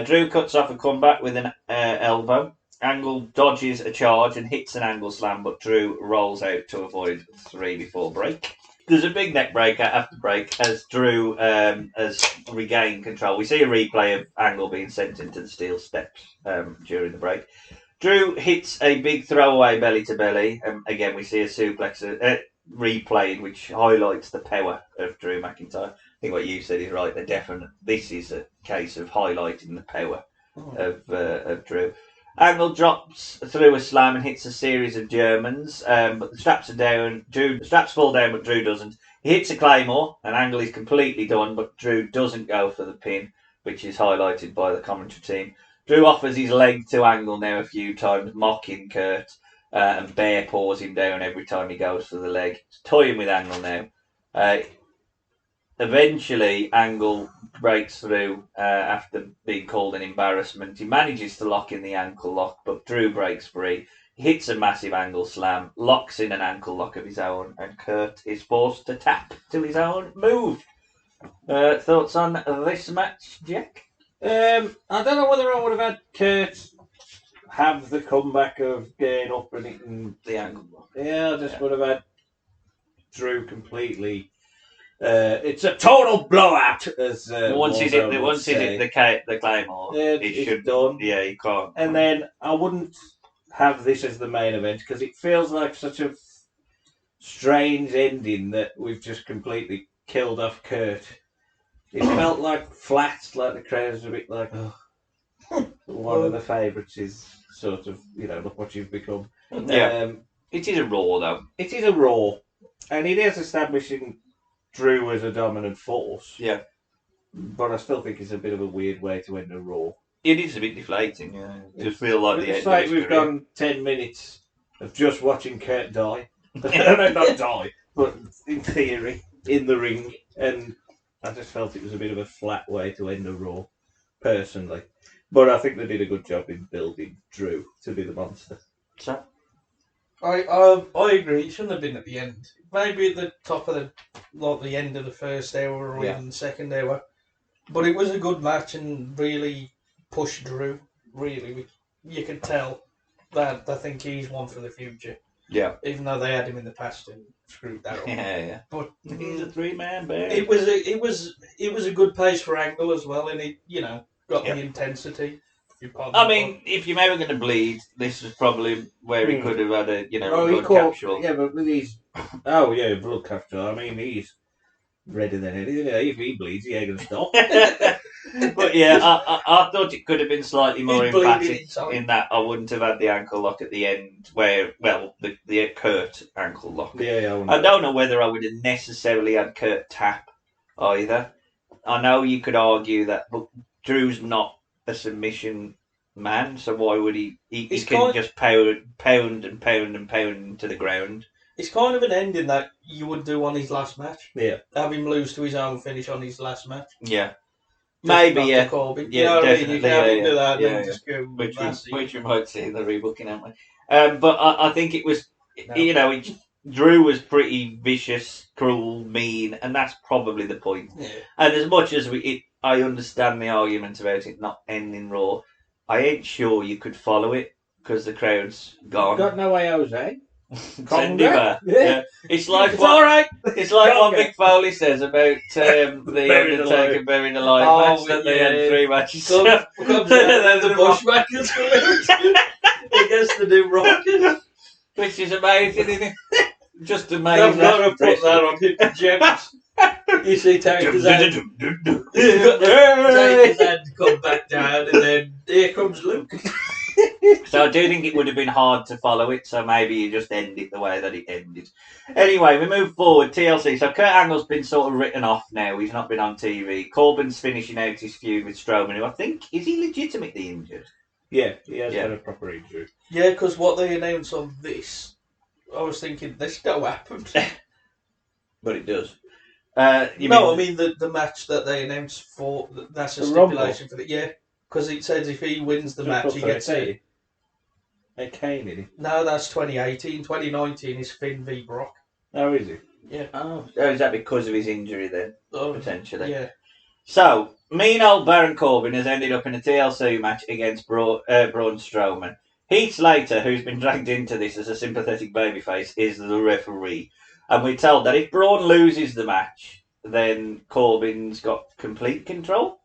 Drew cuts off a comeback with an elbow. Angle dodges a charge and hits an Angle slam, but Drew rolls out to avoid 3 before break. There's a big neck breaker after break as Drew has regained control. We see a replay of Angle being sent into the steel steps during the break. Drew hits a big throwaway belly to belly. Again, we see a suplex replayed, which highlights the power of Drew McIntyre. I think what you said is right. This is a case of highlighting the power of Drew. Angle drops through a slam and hits a series of Germans, but the straps are down. The straps fall down, but Drew doesn't. He hits a Claymore, and Angle is completely done, but Drew doesn't go for the pin, which is highlighted by the commentary team. Drew offers his leg to Angle now a few times, mocking Kurt, and bear paws him down every time he goes for the leg. He's toying with Angle now. Eventually, Angle breaks through after being called an embarrassment. He manages to lock in the ankle lock, but Drew breaks free. He hits a massive Angle slam, locks in an ankle lock of his own, and Kurt is forced to tap to his own move. Thoughts on this match, Jack? I don't know whether I would have had Kurt have the comeback of getting up and hitting the ankle lock. Yeah, I just would have had Drew completely. It's a total blowout, as once he's hit the Claymore, it should done. Yeah, you can't. And then I wouldn't have this as the main event because it feels like such a strange ending that we've just completely killed off Kurt. It felt like flat, like the crowd's a bit like, one of the favourites is sort of, look what you've become. Yeah. It is a Raw, though. It is a Raw. And it is establishing Drew as a dominant force. Yeah. But I still think it's a bit of a weird way to end a Raw. It is a bit deflating, yeah. To feel like the end It's like of his we've career. gone 10 minutes of just watching Kurt die. No, not die, but in theory, in the ring. And I just felt it was a bit of a flat way to end a Raw, personally. But I think they did a good job in building Drew to be the monster. So, I agree. It shouldn't have been at the end. Maybe at the top of the end of the first hour or even the second hour. But it was a good match and really pushed Drew. Really, you could tell that I think he's one for the future. yeah. Even though they had him in the past and screwed that up. Yeah. But He's a 3-man band. it was a good pace for Angle as well, and it got the intensity. I mean, if you're ever going to bleed, this was probably where he could have had a blood capsule. Yeah, but with his blood capsule. I mean, he's redder than anything. If he bleeds, he ain't gonna stop. But yeah, I thought it could have been slightly more He's bleeding emphatic inside. in that I wouldn't have had the ankle lock at the end, the Kurt ankle lock. Yeah, I don't know whether I would have necessarily had Kurt tap either. I know you could argue that, but Drew's not a submission man, so why would he can just pound to the ground. It's kind of an ending that you would do on his last match. Yeah. Have him lose to his own finish on his last match. Yeah. Just Maybe, not yeah. to Corbin. Yeah, You know what I mean? definitely, You can have him yeah, do that yeah, and yeah. just go Which we might see in the rebooking, haven't we? But I think it was, Drew was pretty vicious, cruel, mean, and that's probably the point. Yeah. And as much as I understand the argument about it not ending Raw, I ain't sure you could follow it because the crowd's gone. Got no way, Jose. Send him back. Yeah. It's like It's all right. It's like what Conga. Mick Foley says about the Undertaker buried alive match that they had 3 matches. Comes out the Bushwhackers against the New Rockers. Which is amazing, isn't it? Just amazing. I've got to put that on Hidden Gems. You see Taker's hand. Taker's hand come back down, and then here comes Luke. So I do think it would have been hard to follow it, so maybe you just end it the way that it ended. Anyway, we move forward. TLC. So Kurt Angle's been sort of written off now. He's not been on TV. Corbin's finishing out his feud with Strowman, who I think, is he legitimately injured? Yeah, he has got a proper injury. Yeah, because what they announced on this, I was thinking this don't happen. But it does. I mean the match that they announced for, that's a The stipulation for the, yeah. Because it says if he wins the match, he gets it. Hey, Kane, is he? No, that's 2018. 2019 is Finn v Brock. Oh, is he? Yeah. Oh, is that because of his injury then? Potentially. Yeah. So, mean old Baron Corbin has ended up in a TLC match against Braun Strowman. Heath Slater, who's been dragged into this as a sympathetic babyface, is the referee. And we're told that if Braun loses the match, then Corbin's got complete control.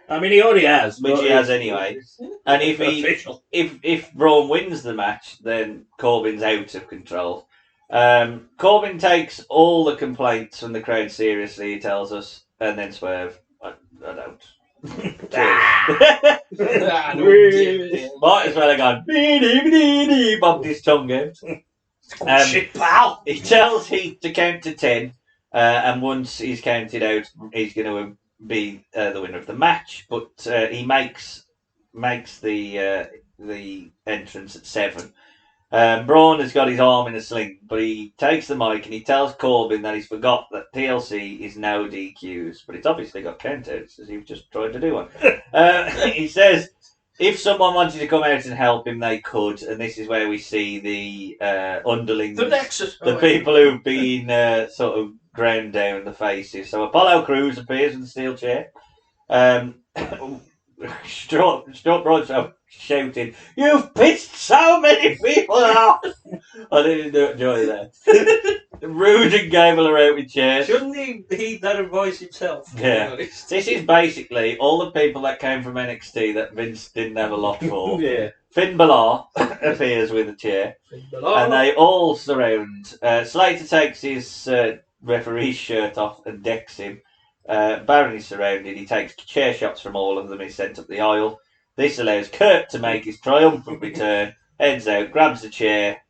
I mean, he already has. Which he has anyway. And if Braun wins the match, then Corbin's out of control. Corbin takes all the complaints from the crowd seriously, he tells us, and then Swerve. I don't. Might as well have gone, bobbed his tongue out. Shit, pal! He tells Heath to count to 10, and once he's counted out, he's going to be the winner of the match. But he makes the entrance at 7. Braun has got his arm in a sling, but he takes the mic and he tells Corbin that he's forgot that TLC is no DQs, but it's obviously got countouts, as you've just tried to do one. He says if someone wanted to come out and help him, they could, and this is where we see the underlings, The Nexus. the people who've been sort of ground down, the faces. So Apollo Crews appears in the steel chair. Stuart Bradshaw shouting, "You've pissed so many people off!" I didn't enjoy that. Rude and Gable are out with chairs. Shouldn't he heed that advice himself? Yeah. This is basically all the people that came from NXT that Vince didn't have a lot for. Yeah. Finn Balor appears with a chair, and they all surround. Slater takes his referee's shirt off and decks him. Baron is surrounded. He takes chair shots from all of them. He's sent up the aisle. This allows Kurt to make his triumphant return. Heads out, grabs the chair.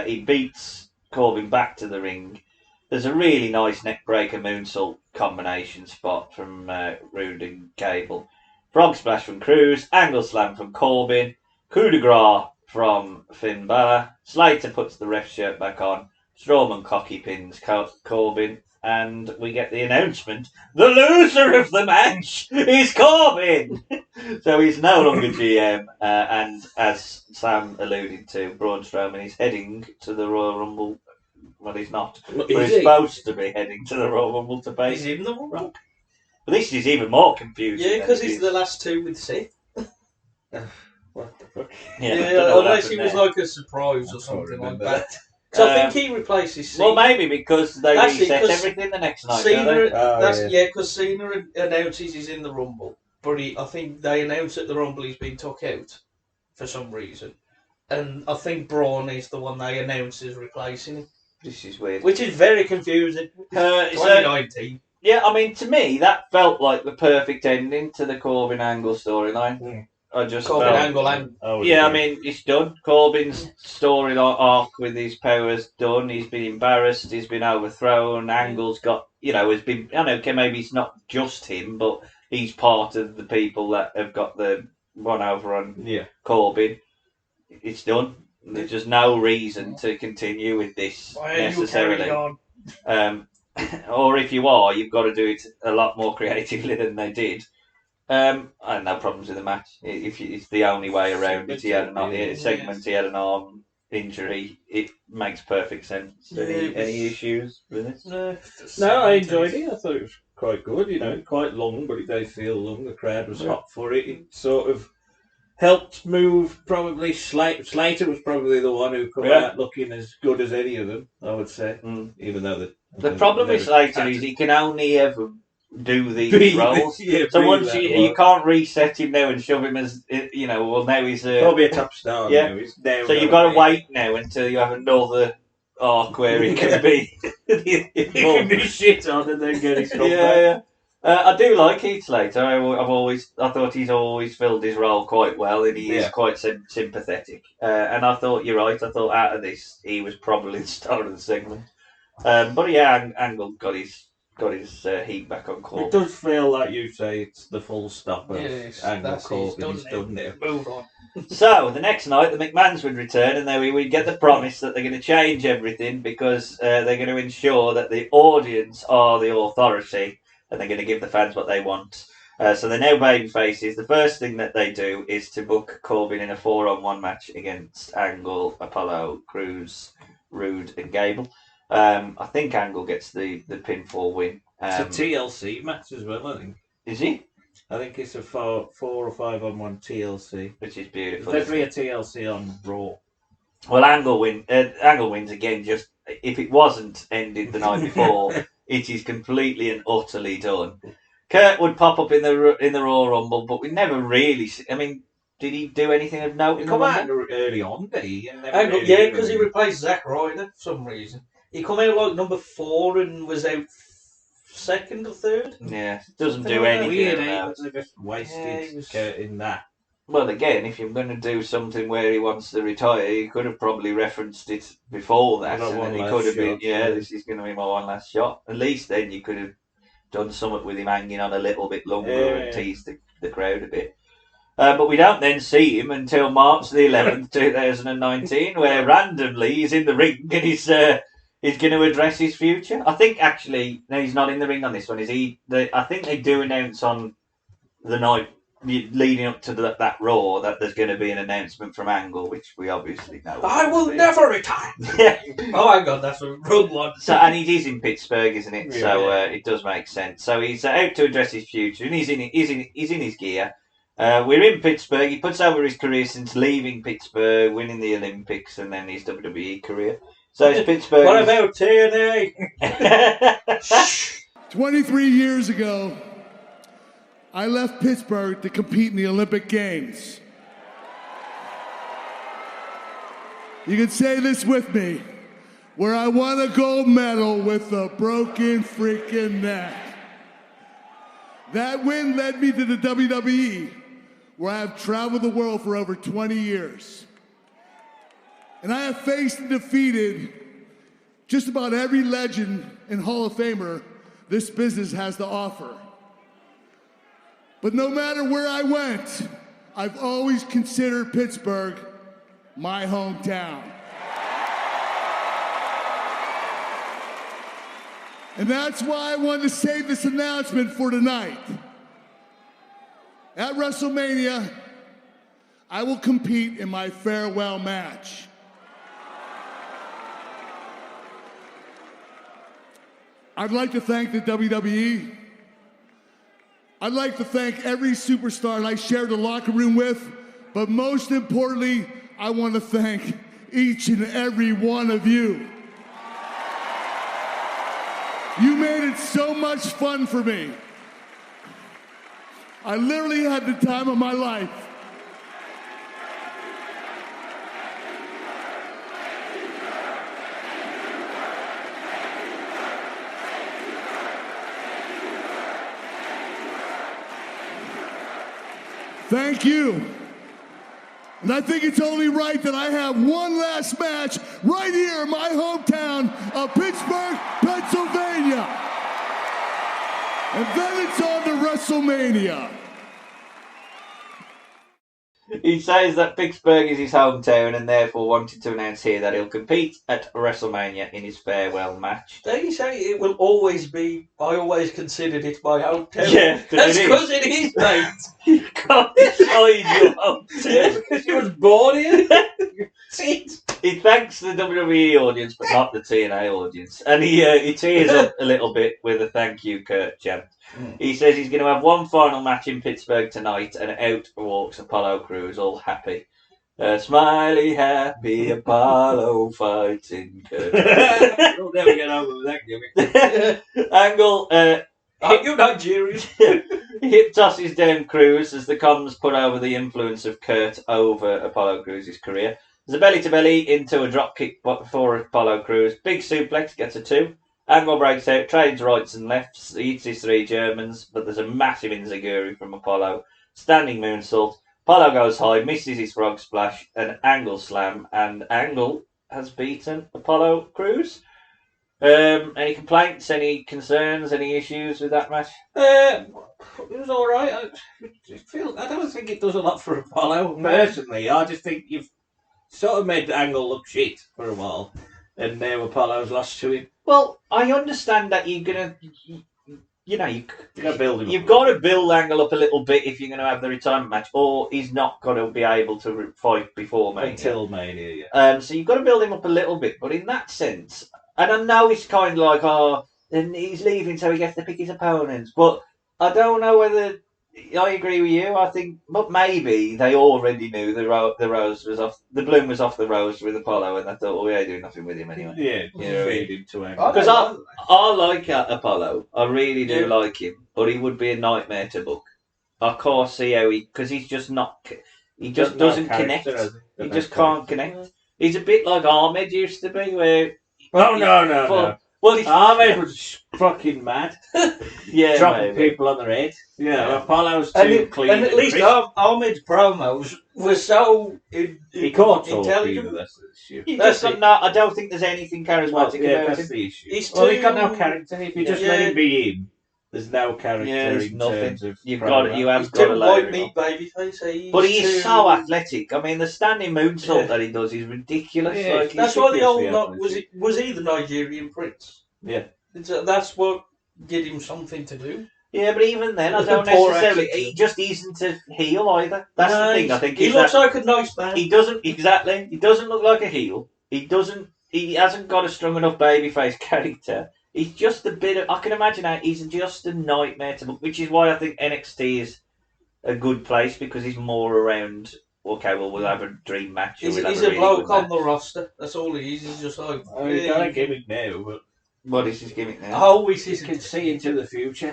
He beats Corbin back to the ring. There's a really nice neckbreaker moonsault combination spot from Rude and Gable. Frog splash from Cruz, angle slam from Corbin, coup de grace from Finn Balor. Slater puts the ref shirt back on. Strowman cocky pins Corbin, and we get the announcement: the loser of the match is Corbin. So he's no longer GM, and as Sam alluded to, Braun Strowman is heading to the Royal Rumble. Well, he's not. But he's supposed to be heading to the Royal Rumble to face. He's in the Rumble. But this is even more confusing. Yeah, because he's the last two with Seth. What the fuck? Yeah, unless it was like a surprise or something like that. So I think he replaces Cena. Well, maybe because they reset everything the next night. Because Cena announces he's in the Rumble, but I think they announce at the Rumble he's been took out for some reason, and I think Braun is the one they announce is replacing him. This is weird. Which is very confusing. 2019. Yeah, I mean, to me, that felt like the perfect ending to the Corbin Angle storyline. I just Corbin Angle I mean, it's done. Corbin's story arc with his powers done. He's been embarrassed. He's been overthrown. Angle's got, has been. I know, okay, maybe it's not just him, but he's part of the people that have got the one over on Corbin. It's done. There's just no reason to continue with this necessarily. Or if you are, you've got to do it a lot more creatively than they did. I had no problems with the match. If it's the only way around it, he had an arm injury. It makes perfect sense. Any issues with it? No, I enjoyed it. I thought it was quite good. Quite long, but it did feel long. The crowd was hot for it. It sort of helped move. Probably Slater was probably the one who come out looking as good as any of them, I would say. Even though the problem with Slater is he can only ever do these roles. So once you can't reset him now and shove him as well, now he's probably a top star. Yeah. Now so you've got to wait now until you have another arc where he can be he can be shit on and then get his stuff back. I do like Heath Slater. I thought he's always filled his role quite well, and he is quite sympathetic. And I thought you're right. I thought out of this, he was probably the star of the segment. But Angle got his heat back on Corbin. It does feel like you say it's the full stop of Angle Corbin. He's done now. Move on. So the next night, the McMahons would return, and then we would get the promise that they're going to change everything because they're going to ensure that the audience are the authority, and they're going to give the fans what they want. So they're now baby faces. The first thing that they do is to book Corbin in a 4-on-1 match against Angle, Apollo, Cruz, Rude, and Gable. I think Angle gets the pinfall win. It's a TLC match as well, I think. Is he? I think it's a 4 or 5-on-1 TLC. Which is beautiful. There's definitely a TLC on Raw. Well, Angle wins again. Just if it wasn't ended the night before, it is completely and utterly done. Kurt would pop up in the Royal Rumble, but we never really. I mean, did he do anything of note? He come out early on, did he? Because he replaced Zack Ryder for some reason. He come out like number 4 and was out second or third. Yeah, doesn't do anything. They just wasted Kurt in that. Well, again, if you're going to do something where he wants to retire, he could have probably referenced it before that, and then he could have been, this is going to be my one last shot. At least then you could have done something with him hanging on a little bit longer and teased the crowd a bit. But we don't then see him until March the 11th, 2019, where randomly he's in the ring and he's going to address his future. I think actually, no, he's not in the ring on this one, is he? I think they do announce on the night leading up to that Raw that there's going to be an announcement from Angle, which we obviously know. I will never retire. Oh my God, that's a wrong one. So, and it is in Pittsburgh, isn't it? Yeah, so it does make sense. So he's out to address his future, and he's in his gear. We're in Pittsburgh. He puts over his career since leaving Pittsburgh, winning the Olympics, and then his WWE career. So it's Pittsburgh. What about TNA? 23 years ago, I left Pittsburgh to compete in the Olympic Games. You can say this with me, where I won a gold medal with a broken freaking neck. That win led me to the WWE, where I have traveled the world for over 20 years. And I have faced and defeated just about every legend and Hall of Famer this business has to offer. But no matter where I went, I've always considered Pittsburgh my hometown. And that's why I wanted to save this announcement for tonight. At WrestleMania, I will compete in my farewell match. I'd like to thank the WWE. I'd like to thank every superstar I shared the locker room with, but most importantly, I want to thank each and every one of you. You made it so much fun for me. I literally had the time of my life. Thank you. And I think it's only right that I have one last match right here in my hometown of Pittsburgh, Pennsylvania. And then it's on to WrestleMania. He says that Pittsburgh is his hometown and therefore wanted to announce here that he'll compete at WrestleMania in his farewell match. Don't you say it will always be, I always considered it my hometown? Yeah, that's because it is, mate. You can't decide your hometown. Yeah, because you was born here. He thanks the WWE audience, but not the TNA audience. And he tears up a little bit with a thank you, Kurt chant. He says he's going to have one final match in Pittsburgh tonight, and out walks Apollo Crews, all happy. Smiley, happy Apollo fighting Kurt. We'll never get over with that gimmick. Angle, you Nigerian? hip tosses down Crews as the comms put over the influence of Kurt over Apollo Crews' career. There's a belly-to-belly into a dropkick for Apollo Crews. Big suplex, gets a 2. Angle breaks out, trades rights and lefts, eats his 3 Germans, but there's a massive enziguri from Apollo. Standing moonsault. Apollo goes high, misses his frog splash, an Angle slam, and Angle has beaten Apollo Crews. Any complaints, any concerns, any issues with that match? It was alright. I don't think it does a lot for Apollo, personally. I just think you've sort of made the Angle look shit for a while, and now Apollo's lost to him. Well, I understand that you're gonna, you've got to build him. You've got to build Angle up a little bit if you're going to have the retirement match, or he's not going to be able to fight before Mania. Until Mania, yeah. So you've got to build him up a little bit, but in that sense, and I know it's kind of like, and he's leaving, so he gets to pick his opponents. But I don't know whether I agree with you. I think, but maybe they already knew the rose was off, the bloom was off the rose with Apollo, and they thought, well, we ain't doing nothing with him anyway. Yeah, feed him to Angle. Because I like Apollo, I really do like him, but he would be a nightmare to book. I can't see how because he's just not, he just doesn't connect. He just can't connect. He's a bit like Ahmed used to be, where. Oh no. Well, Ahmed was fucking mad. Yeah, dropping people on their head. Yeah, Apollo's too clean. And at least Ahmed's promos were so he caught intelligent. That's the issue. I don't think there's anything charismatic about him. The issue. He's got no character. If you just let him be him, there's no character in terms of. You have got to white meat babyface. But he's so athletic. I mean, the standing moonsault that he does is ridiculous. Yeah, that's why the old was he the Nigerian prince? Yeah, that's what gave him something to do. Yeah, but even then, I don't necessarily. He just isn't a heel either. That's the thing. I think he looks like a nice man. He doesn't exactly. He doesn't look like a heel. He doesn't. He hasn't got a strong enough babyface character. He's just a bit of. I can imagine how he's just a nightmare to book, which is why I think NXT is a good place because he's more around. Okay, well, we'll have a dream match. He's a bloke on the roster. That's all he is. He's just like. He's got a gimmick now, but. What is his gimmick now? Oh, he can see into the future.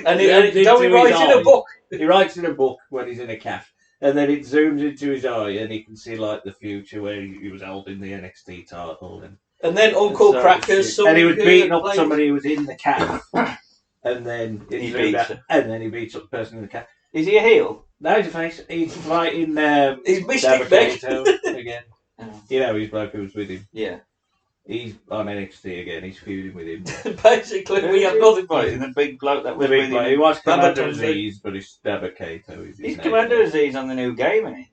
And he writes in a book. He writes in a book when he's in a calf. And then it zooms into his eye and he can see like the future where he was holding the NXT title. And then Uncle Crackers. And he was beating up somebody who was in the calf. And then he beats up the person in the calf. Is he a heel? No, he's a face. He's fighting he's Mystic Meg again. You know, his bloke who was with him. Yeah. He's on NXT again. He's feuding with him. Basically, we have nothing for Fighting him. the big bloke that was The big with bloke. him. He was Commander Babatunde. Aziz, but it's Dabakato. He's Commander Aziz on the new game, isn't he?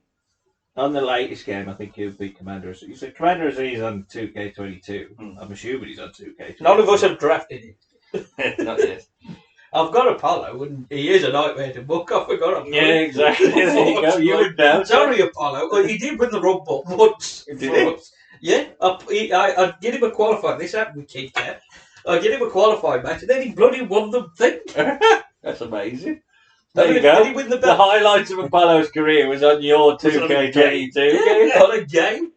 On the latest game, I think he'll be Commander Aziz. You said Commander Aziz on 2K22. I'm assuming he's on 2K22. None of us have drafted him. Not yet. I've got Apollo, and he is a nightmare to book. I forgot him. Yeah, exactly. There you go. You would know. Sorry, Apollo. Well, he did win the Rumble once. Did he? Yeah, I did him a qualifying. This happened with Kid Kat. I did him a qualifying match, and then he bloody won the thing. That's amazing. There you Did go. he win the The belt? highlights of Apollo's career was on your 2K22 game. Yeah, on a game.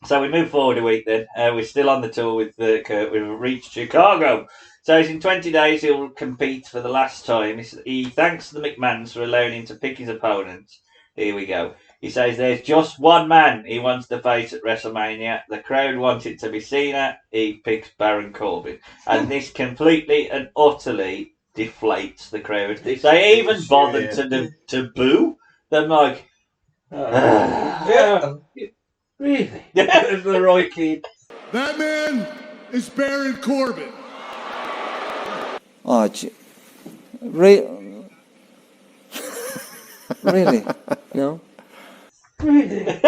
So we move forward a week then. We're still on the tour with Kurt. We've reached Chicago. So in 20 days he'll compete for the last time. He thanks the McMahons for allowing him to pick his opponents. Here we go. He says there's just one man he wants to face at WrestleMania. The crowd wants it to be Cena. He picks Baron Corbin. And this completely and utterly deflates the crowd. They even bothered to boo. They're like, Yeah. Really? There's the Roy Keane. That man is Baron Corbin. Oh, really? No? Living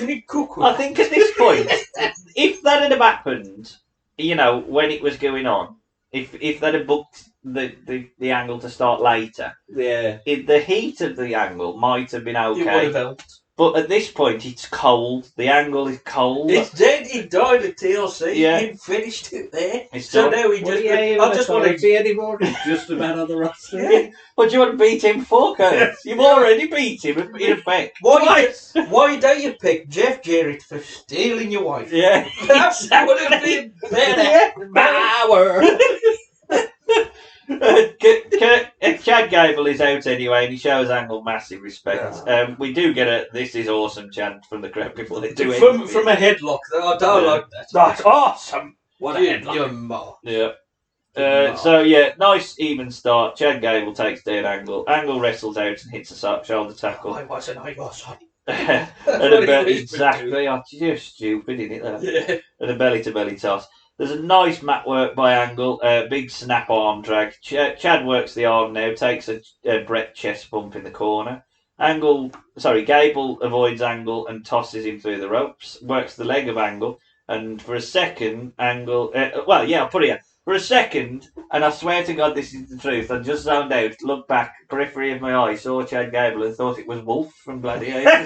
in Cookwood. I think at this point, if that had have happened, you know, when it was going on, if they'd have booked the angle to start later, Yeah. the heat of the angle might have been It would okay. have helped. But at this point, it's cold. The angle is cold. It's dead. He died at TLC. Yeah. He finished it there. It's So done. now he just. I just want to. anymore. He's just a man on the roster. Yeah. What do you want to beat him for, Kurt? You've already beat him, in effect. Why don't you pick Jeff Jarrett for stealing your wife? Yeah. That would have been better. Power. Chad Gable is out anyway, and he shows Angle massive respect. We do get a "This is awesome" chant from the crowd before they do anything. From a headlock. I don't like that. That's awesome. What a headlock. Your ma. Yeah. So yeah, nice even start. Chad Gable takes down Angle. Angle wrestles out and hits a shoulder tackle. I was. Exactly. Oh, just stupid, isn't it? That? Yeah. And a belly to belly toss. There's a nice mat work by Angle, big snap arm drag. Chad works the arm now, takes a Brett chest bump in the corner. Gable avoids Angle and tosses him through the ropes, works the leg of Angle, and for a second, Angle... I'll put it in. For a second, and I swear to God this is the truth, I just zoned out, looked back, periphery of my eye, saw Chad Gable and thought it was Wolf from Gladiator.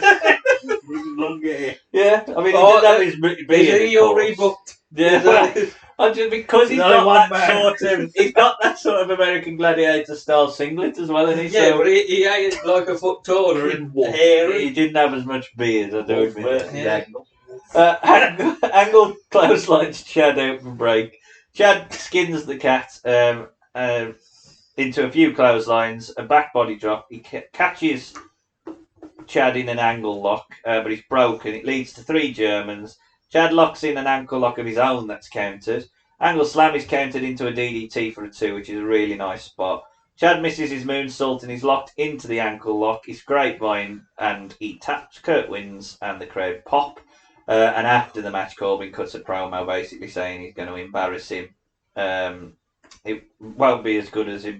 Yeah, I mean, he did have his beard. Is he all rebooked? Yeah, because he's only got one he's got that sort of American Gladiator style singlet as well, and Yeah, but he ain't like a foot taller and hairy. he didn't have as much beard. I do admit. Yeah. Angle clotheslines Chad out for break. Chad skins the cat into a few clotheslines, a back body drop. He catches Chad in an angle lock, but it's broken. It leads to 3 Germans. Chad locks in an ankle lock of his own that's countered. Angle slam is countered into a DDT for a 2, which is a really nice spot. Chad misses his moonsault and he's locked into the ankle lock. It's grapevine and he taps. Kurt wins and the crowd pop. And after the match, Corbin cuts a promo basically saying he's going to embarrass him. It won't be as good as he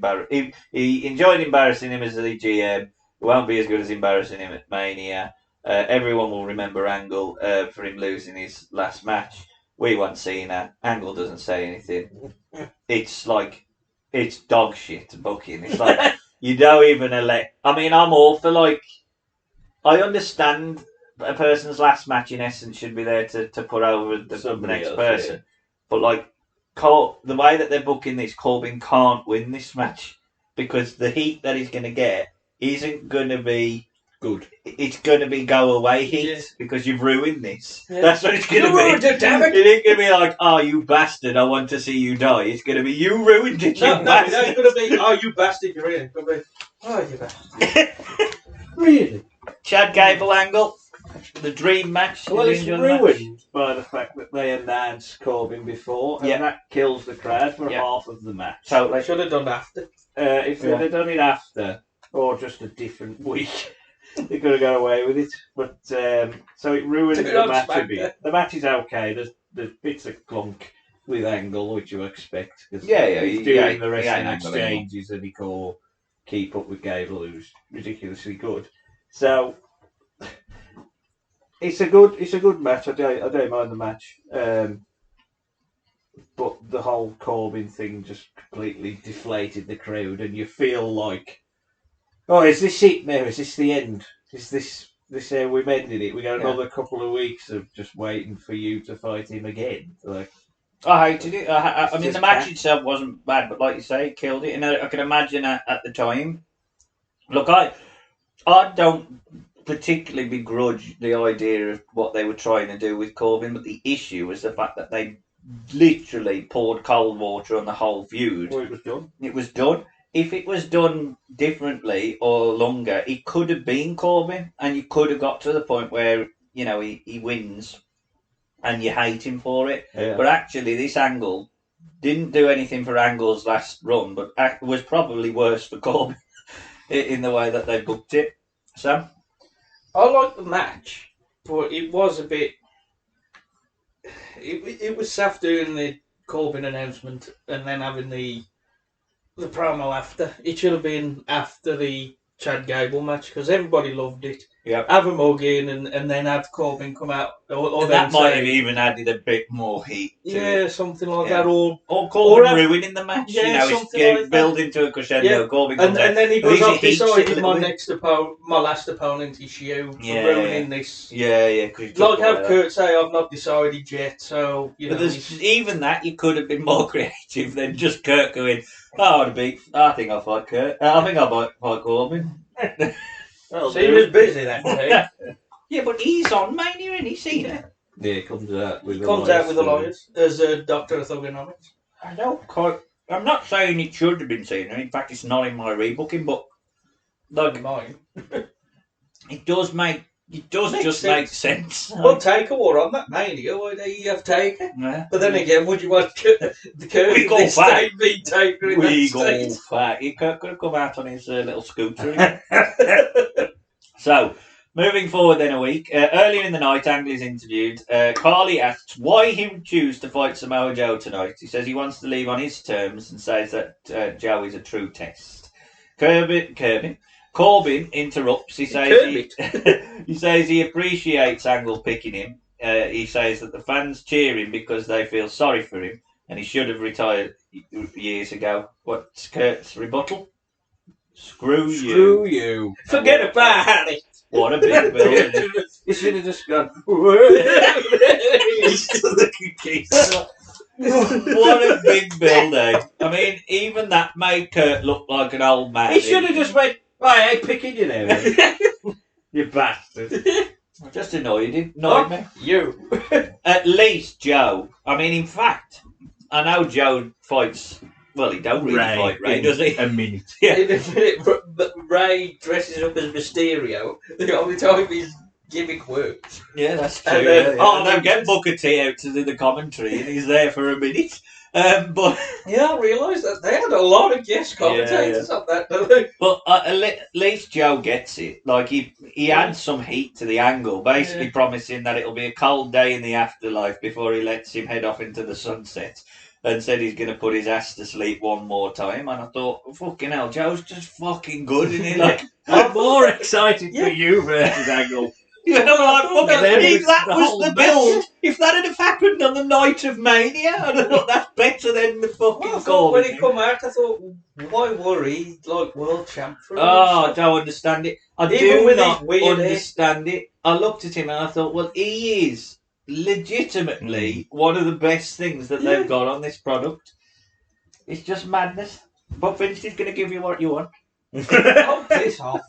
enjoyed embarrassing him as the GM. It won't be as good as embarrassing him at Mania. Everyone will remember Angle for him losing his last match. We want Cena. Angle doesn't say anything. It's dog shit booking. It's like you don't even elect. I mean, I'm all for I understand a person's last match in essence should be there to put over the next person, but the way that they're booking this, Corbin can't win this match because the heat that he's going to get isn't going to be good. It's going to be go away heat because you've ruined this. Yeah. That's what it's going to be. Ruined it, damn it! It ain't going to be like, oh, you bastard, I want to see you die. It's going to be, you ruined it, No, you bastard. it's going to be, oh, you bastard, you're in. It's going to be, oh, you bastard. Really? Chad Gable Angle, the dream match. Well, Did it's you enjoy the match? ruined by the fact that they announced Corbin before, and that kills the crowd for half of the match. Totally. They should have done after. If they'd done it after, or just a different week, He could have got away with it, but so it ruined Took it the on match a SmackDown. bit. The match is okay. There's bits of clunk with Angle, which you expect. Cause Yeah, he's he doing ain't- the he wrestling ain't Angle anymore. exchanges and he can't keep up with Gable, who's ridiculously good. So it's a good match. I don't mind the match. But the whole Corbin thing just completely deflated the crowd, and you feel like, oh, is this it now? Is this the end? Is this how we've ended it? We got another couple of weeks of just waiting for you to fight him again. Like, I hated it. I mean, just the match crap. itself wasn't bad, but like you say, it killed it. And I can imagine at the time. Look, I don't particularly begrudge the idea of what they were trying to do with Corbin, but the issue was the fact that they literally poured cold water on the whole feud. well, it was done. It was done. If it was done differently or longer, it could have been Corbin, and you could have got to the point where he wins, and you hate him for it. Yeah. But actually, this Angle didn't do anything for Angle's last run, but was probably worse for Corbin in the way that they booked it. Sam? I like the match, but it was a bit. It was Saf doing the Corbin announcement and then having the promo after. It should have been after the Chad Gable match because everybody loved it. Yep. Have a mug in and then have Corbin come out. Or And that them might say- have even added a bit more heat to Yeah, it. something like Yeah. that. Or Corbin have- ruining the match. Yeah, it's something like that. building to a crescendo. Yeah. Corbin and comes out. then he At goes, least I've it heats it a decided little bit. my last opponent is you for Yeah, ruining this. Yeah. 'Cause he took Like away have that. Kurt say, I've not decided yet, so, But there's even that you could have been more creative than just Kurt going, I think I'll fight Kurt. I think I'll fight Corbin. So he was busy that day. Yeah, but he's on Mania and he's seen it. Yeah, he comes out with He comes out with the lawyers as a Dr. Thugonomics. I don't quite. I'm not saying it should have been seen. In fact, it's not in my rebooking, but like Mine. it does make. It does Makes just sense. make sense. Well, Taker were on that Mania, why do you have Taker? Yeah. But then again, would you want the Kurt We in go this back. state beat Taker in We that go state? fat. He could have come out on his little scooter again. So, moving forward then a week. Earlier in the night, Angle is interviewed. Carly asks why he would choose to fight Samoa Joe tonight. He says he wants to leave on his terms and says that Joe is a true test. Corbin interrupts. He says he says he appreciates Angle picking him. He says that the fans cheer him because they feel sorry for him and he should have retired years ago. What's Kurt's rebuttal? Screw you. Forget about it. What a big bill. He should have just gone. He's to the cookies. What a big build, eh? I mean, even that made Kurt look like an old man. He should have just went, right, I ain't picking you now. You bastard. Just annoyed him. Annoyed me. You. At least Joe. I mean, in fact, I know Joe fights. Well, he don't really fight Ray, does he? A minute. Yeah. In a minute, Ray dresses up as Mysterio. The only time his gimmick works. Yeah, that's true. And then- Oh, they get Booker T out to do the commentary, and he's there for a minute. But Yeah, I realised that they had a lot of guest commentators on that, don't they? at least Joe gets it. Like he adds some heat to the angle, basically promising that it'll be a cold day in the afterlife before he lets him head off into the sunset. And said he's going to put his ass to sleep one more time. And I thought, fucking hell, Joe's just fucking good, isn't he? Like, I'm more excited for you versus Angle. you know, like, fucking, Then if that the was whole the build, if that had have happened on the night of Mania, I'd have thought that's better than the fucking Well, I thought when Corbin he come out, I thought, why worry? He's like world champ for Oh, I don't understand it. I Even do with not his weird hair. understand it. I looked at him and I thought, well, he is legitimately one of the best things that they've got on this product. It's just madness. But Vince is going to give you what you want. Oh, piss off.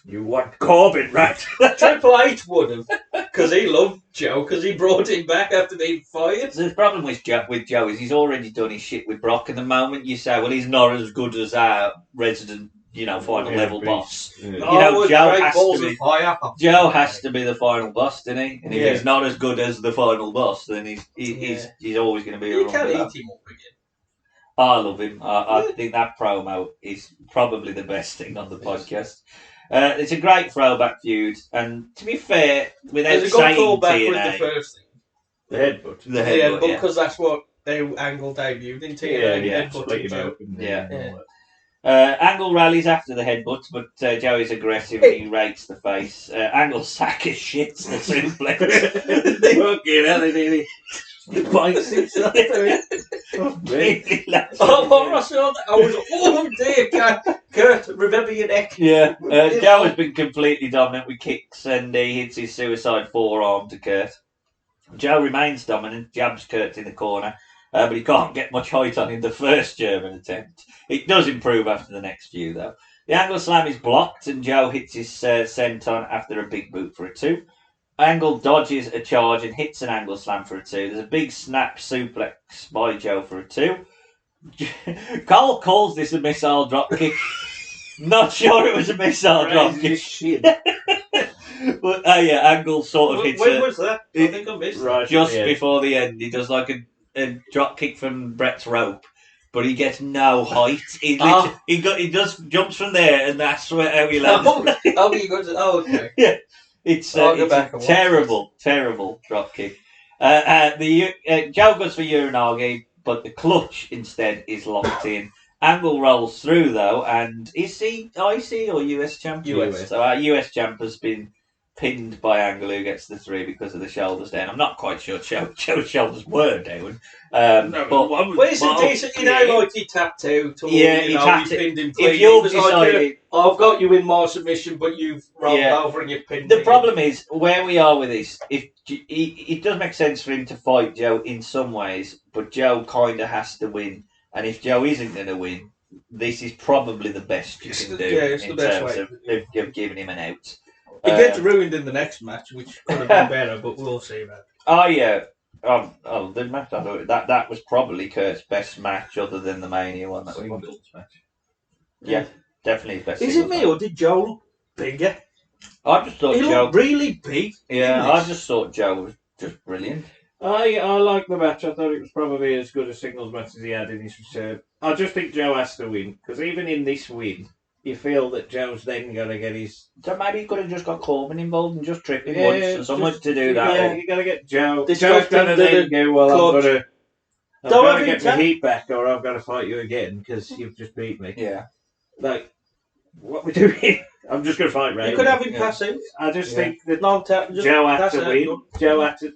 You want Corbin, right? Triple H would have, because he loved Joe, because he brought him back after being fired. The problem with Joe is he's already done his shit with Brock. And the moment you say, well, he's not as good as our resident, final level boss. Yeah. Joe has to be the final boss, doesn't he? And if Yeah. he's not as good as the final boss, then he's always going to be You around. can't for that. eat him up again. I love him. I think that promo is probably the best thing on the podcast. It's a great throwback feud, and to be fair, without There's a good saying callback with TNA, the first thing. The headbutt. the headbutt, Because that's what Angle debuted in TNA. Headbutt split to him Joe. open. Yeah. Angle rallies after the headbutt, but Joey's aggressive and he rakes the face. Angle sack of shits the suplex. Fucking hell, he bites himself. I saw that. I was, oh dear, Kurt, remember your neck. Yeah, Joe has been completely dominant with kicks and he hits his suicide forearm to Kurt. Joe remains dominant, jabs Kurt in the corner, but he can't get much height on in the first German attempt. It does improve after the next few, though. The angle slam is blocked and Joe hits his senton after a big boot for a 2. Angle dodges a charge and hits an angle slam for a 2. There's a big snap suplex by Joe for a 2. Cole calls this a missile dropkick. Not sure it was a missile dropkick. Shit. But Angle sort of hits When it. was that? I think I missed Right, Just yeah. before the end, he does like a drop kick from Brett's rope, but he gets no height. He just jumps from there, and that's how he lands. Okay. It's I'll go it's back a and watch terrible drop kick. Joe goes for Uranagi, but the clutch instead is locked in. Angle rolls through though, and is he IC or US champ? US. So our US champ has been pinned by Angle, who gets the 3 because of the shoulders down. I'm not quite sure Joe's shoulders were down. It's a decent, like he tapped out. Or, he tapped he pinned him. If He you've was like, decided, I've got you in my submission, but you've rolled over and you've pinned the me. problem is where we are with this. It does make sense for him to fight Joe in some ways, but Joe kind of has to win. And if Joe isn't going to win, this is probably the best you can do in terms of giving him an out. It gets ruined in the next match, which could have been better, but we'll see about it. Oh yeah. The match I thought that was probably Kurt's best match, other than the Mania one that we won. Yeah, definitely his best. Is it me or did Joe look bigger? I just thought He Joe looked really big. Yeah, I just thought Joe was just brilliant. I like the match. I thought it was probably as good a singles match as he had in his return. I just think Joe has to win, because even in this win, you feel that Joe's then going to get his... So maybe he could have just got Corbin involved and just tripped him once or someone to do that. Yeah, you got to get Joe. This Joe's going to then go, well, I'm going to get my heat back, or I've got to fight you again, because you've just beat me. Yeah. Like, what we're doing... I'm just going to fight Ray. You could have him pass out. I just think that Joe had to win. Joe had to...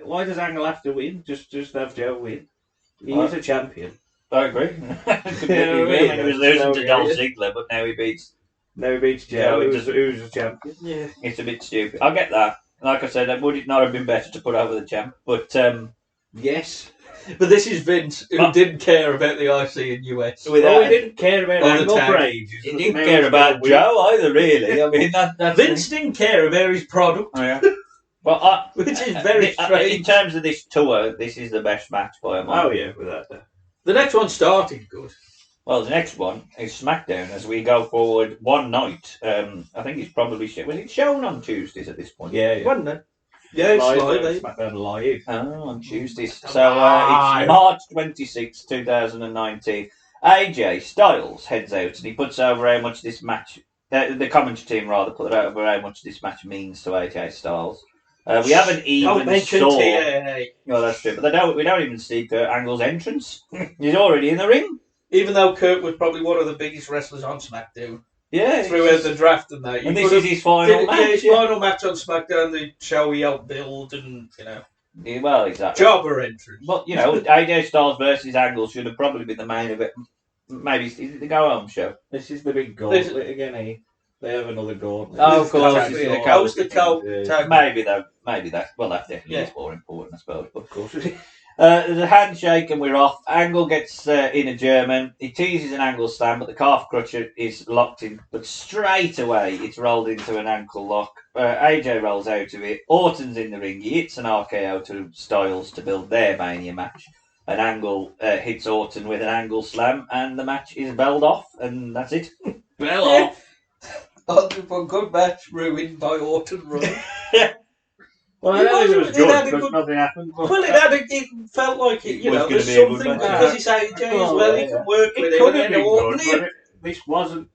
Why does Angle have to win? Just have Joe win. He's a champion. I agree. He was losing to Dolph Ziggler, but now he beats Joe, who's a champion. Yeah. It's a bit stupid. I get that. Like I said, would it not have been better to put over the champ? But yes. But this is Vince, who didn't care about the IC in US. He didn't care about Angle for ages. He didn't care about Joe either, really. I mean, that's Vince didn't care about his product. Oh, yeah. But which is very strange. In terms of this tour, this is the best match by a mile. Oh yeah, without that. The next one started good. Well, the next one is SmackDown as we go forward one night. I think it's probably was it shown on Tuesdays at this point? Yeah. Wasn't it? Yeah, it's live. SmackDown live. Oh, on Tuesdays. So it's March 26, 2019. AJ Styles heads out and he puts over how much this match. The commentary team rather put over how much this match means to AJ Styles. We haven't even saw. Well, that's true, but we don't even see Kurt Angle's entrance. He's already in the ring. Even though Kurt was probably one of the biggest wrestlers on SmackDown. Yeah, throughout the draft and that. And this is his final match. Yeah, his final match on SmackDown. The show he helped build, and Yeah, well, exactly. Jobber entrance. But AJ Styles versus Angle should have probably been the main event. Maybe is it the go home show? This is the big gauntlet again. They have another gauntlet. Oh, of course. Maybe that. Well, that definitely is more important, I suppose. But of course. There's a handshake and we're off. Angle gets in a German. He teases an Angle slam, but the calf crusher is locked in. But straight away, it's rolled into an ankle lock. AJ rolls out of it. Orton's in the ring. He hits an RKO to Styles to build their Mania match. An Angle hits Orton with an Angle slam, and the match is belled off, and that's it. Bell off. A good match ruined by Orton run. Well, Yeah, I think it was it good had a because good- nothing happened. But Well, it felt like it. You was know, gonna there's be a good something match. because it's AJ as Well, well. yeah, He can yeah. work with it him. could and have then been good, Orton- but this wasn't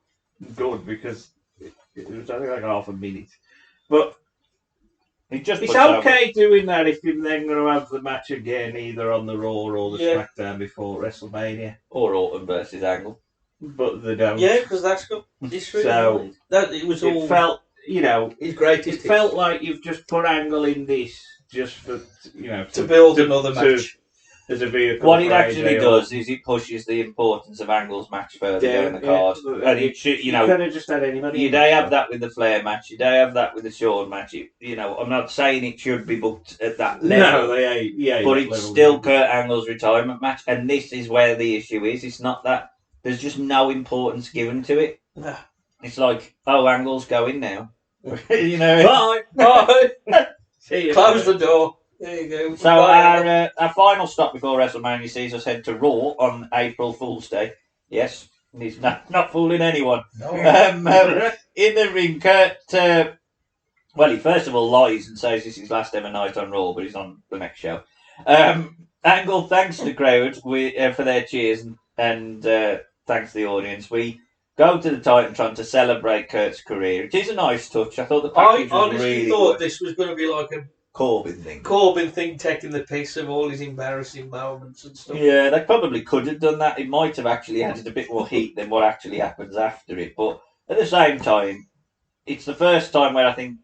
good because it was only like half a minute. But He just it's puts over. okay doing that if you're then going to have the match again, either on the Raw or the Yeah. SmackDown before WrestleMania. Or Orton versus Angle. But they don't. Yeah, because that's got history. So, that it was all. It felt, his greatest. it felt like you've just put Angle in this just for, to build another match. As a vehicle. What it for actually AJ does is it pushes the importance of Angle's match further down the card. And it should, you could have just had anybody. You day have that with the Flair match. You day have that with the Shawn match. I'm not saying it should be booked at that level. No, they ain't. Yeah, but it's still Kurt Angle's retirement match, and this is where the issue is. It's not that there's just no importance given to it. Nah. It's like, oh, Angle's going now. Bye. See you. Close the door. There you go. So our final stop before WrestleMania sees us head to Raw on April Fool's Day. Yes, he's not fooling anyone. No. In the ring, Kurt, he first of all lies and says this is his last ever night on Raw, but he's on the next show. Angle thanks the crowd for their cheers and thanks the audience. We go to the Titantron to celebrate Kurt's career. It is a nice touch. I thought the package I was honestly really thought good. this was going to be like a Corbin thing. taking the piss of all his embarrassing moments and stuff. Yeah, they probably could have done that. It might have actually added a bit more heat than what actually happens after it. But at the same time, it's the first time where I think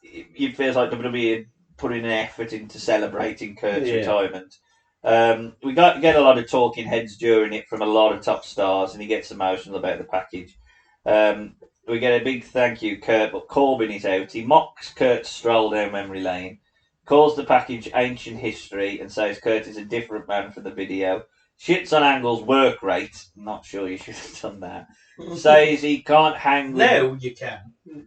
it feels like WWE putting an effort into celebrating Kurt's retirement. We get a lot of talking heads during it from a lot of top stars, and he gets emotional about the package. We get a big thank you, Kurt, but Corbin is out. He mocks Kurt's stroll down memory lane, calls the package ancient history, and says Kurt is a different man for the video. Shits on Angle's work rate. Not sure you should have done that. Says he can't hang with... Now you can.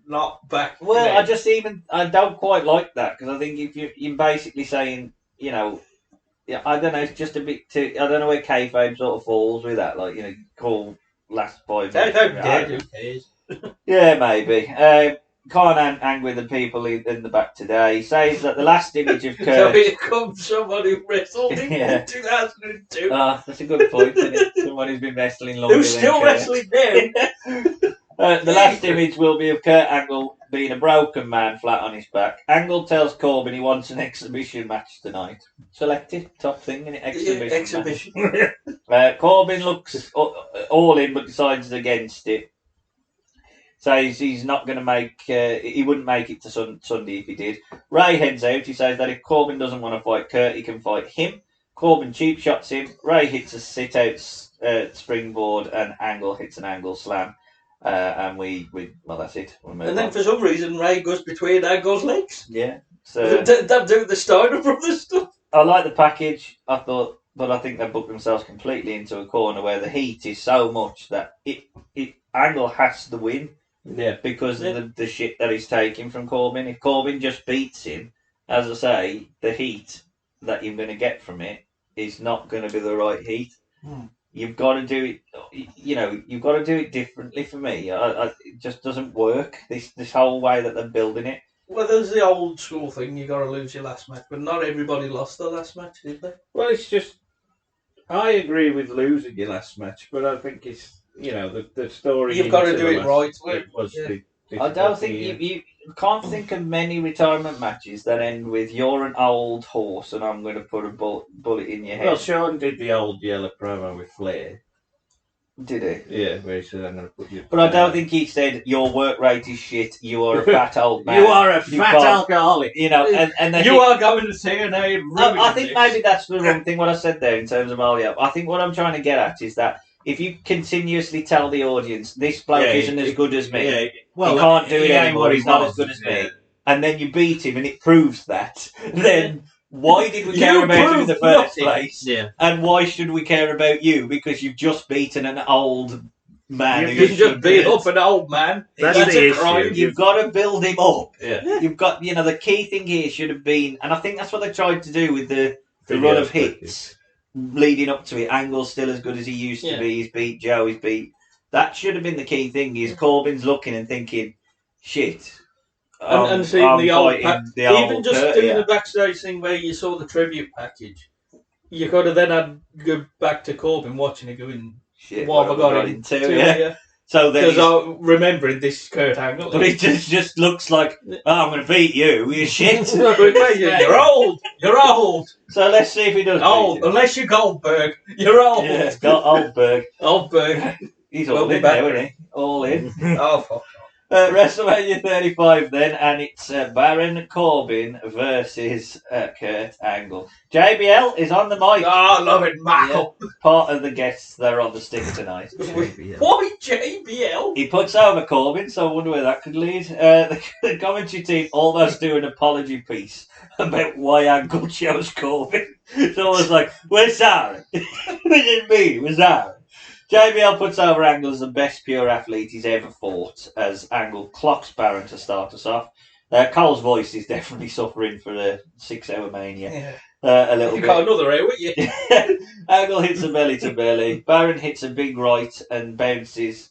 Not back Well, then. I don't quite like that, because I think if you're basically saying, I don't know, it's just a bit too... I don't know where kayfabe sort of falls with that, call last 5 minutes. Who cares? Yeah, maybe. Can't hang with the people in the back today. Says that the last image of So Kurt... here comes someone who wrestled in Yeah. 2002. That's a good point, isn't it? Someone who's been wrestling longer Who's than still Kurt. wrestling now. The last image will be of Kurt Angle being a broken man flat on his back. Angle tells Corbin he wants an exhibition match tonight. Selected, top thing, isn't it? Exhibition. Corbin looks all in but decides against it. Says he's not going to make... he wouldn't make it to Sunday if he did. Ray heads out. He says that if Corbin doesn't want to fight Kurt, he can fight him. Corbin cheap shots him. Ray hits a sit-out springboard and Angle hits an Angle slam. And that's it. And then for some reason, Ray goes between Angle's legs. Yeah. So That do the Steiner Brothers stuff. I like the package. I think they booked themselves completely into a corner where the heat is so much that Angle has to win. Yeah. Because of the shit that he's taking from Corbin. If Corbin just beats him, as I say, the heat that you're going to get from it is not going to be the right heat. You've got to do it. You've got to do it differently. For me, it just doesn't work. This whole way that they're building it. Well, there's the old school thing. You got to lose your last match, but not everybody lost their last match, did they? Well, it's just. I agree with losing your last match, but I think it's the story. You've got to do it right. I don't think you can't think of many retirement matches that end with "you're an old horse and I'm going to put a bullet in your head." Well, Sean did the old yellow promo with Flair. Did he? Yeah, where he said, "I'm going to put you." But I don't think he said your work rate is shit. You are a fat old man. You are a fat alcoholic. And you are going to say a name. I think maybe that's the wrong thing. What I said there in terms of Mario. I think what I'm trying to get at is that if you continuously tell the audience this bloke isn't as good as me, he can't do it anymore. He's not as good as me, and then you beat him, and it proves that. Then why did we care about him in the first place? Yeah. And why should we care about you? Because you've just beaten an old man. You just beat up an old man. That's a crime. You've got to build him up. Yeah. You've got, the key thing here should have been, and I think that's what they tried to do with the run of hits leading up to it. Angle's still as good as he used to be. He's beat Joe. He's beat. That should have been the key thing. Is Corbin's looking and thinking, shit. And seeing the old even just Kurt, doing yeah. the backstage thing where you saw the tribute package, you could have then had go back to Corbin watching it going, Shit, what have I got into? into Yeah. here? So then, Because I'm remembering this is Kurt Angle. but it just looks like, oh, I'm going to beat you. You shit. You're old. You're old. So let's see if he does. Old, unless you're Goldberg. You're old. Yeah, it's got Oldberg. Oldberg. He's all in now, isn't he? All in. Oh, fuck. WrestleMania 35 then, and it's Baron Corbin versus Kurt Angle. JBL is on the mic. Oh, I love it, Michael. Yeah, part of the guests that are on the stick tonight. Why JBL? He puts over Corbin, so I wonder where that could lead. The commentary team almost do an apology piece about why Angle chose Corbin. It's almost like, we're sorry. We didn't mean it, we're sorry. JBL puts over Angle as the best pure athlete he's ever fought, as Angle clocks Baron to start us off. Cole's voice is definitely suffering for a 6-hour mania. A little You bit. got another hour, you? Angle hits a belly to belly. Baron hits a big right and bounces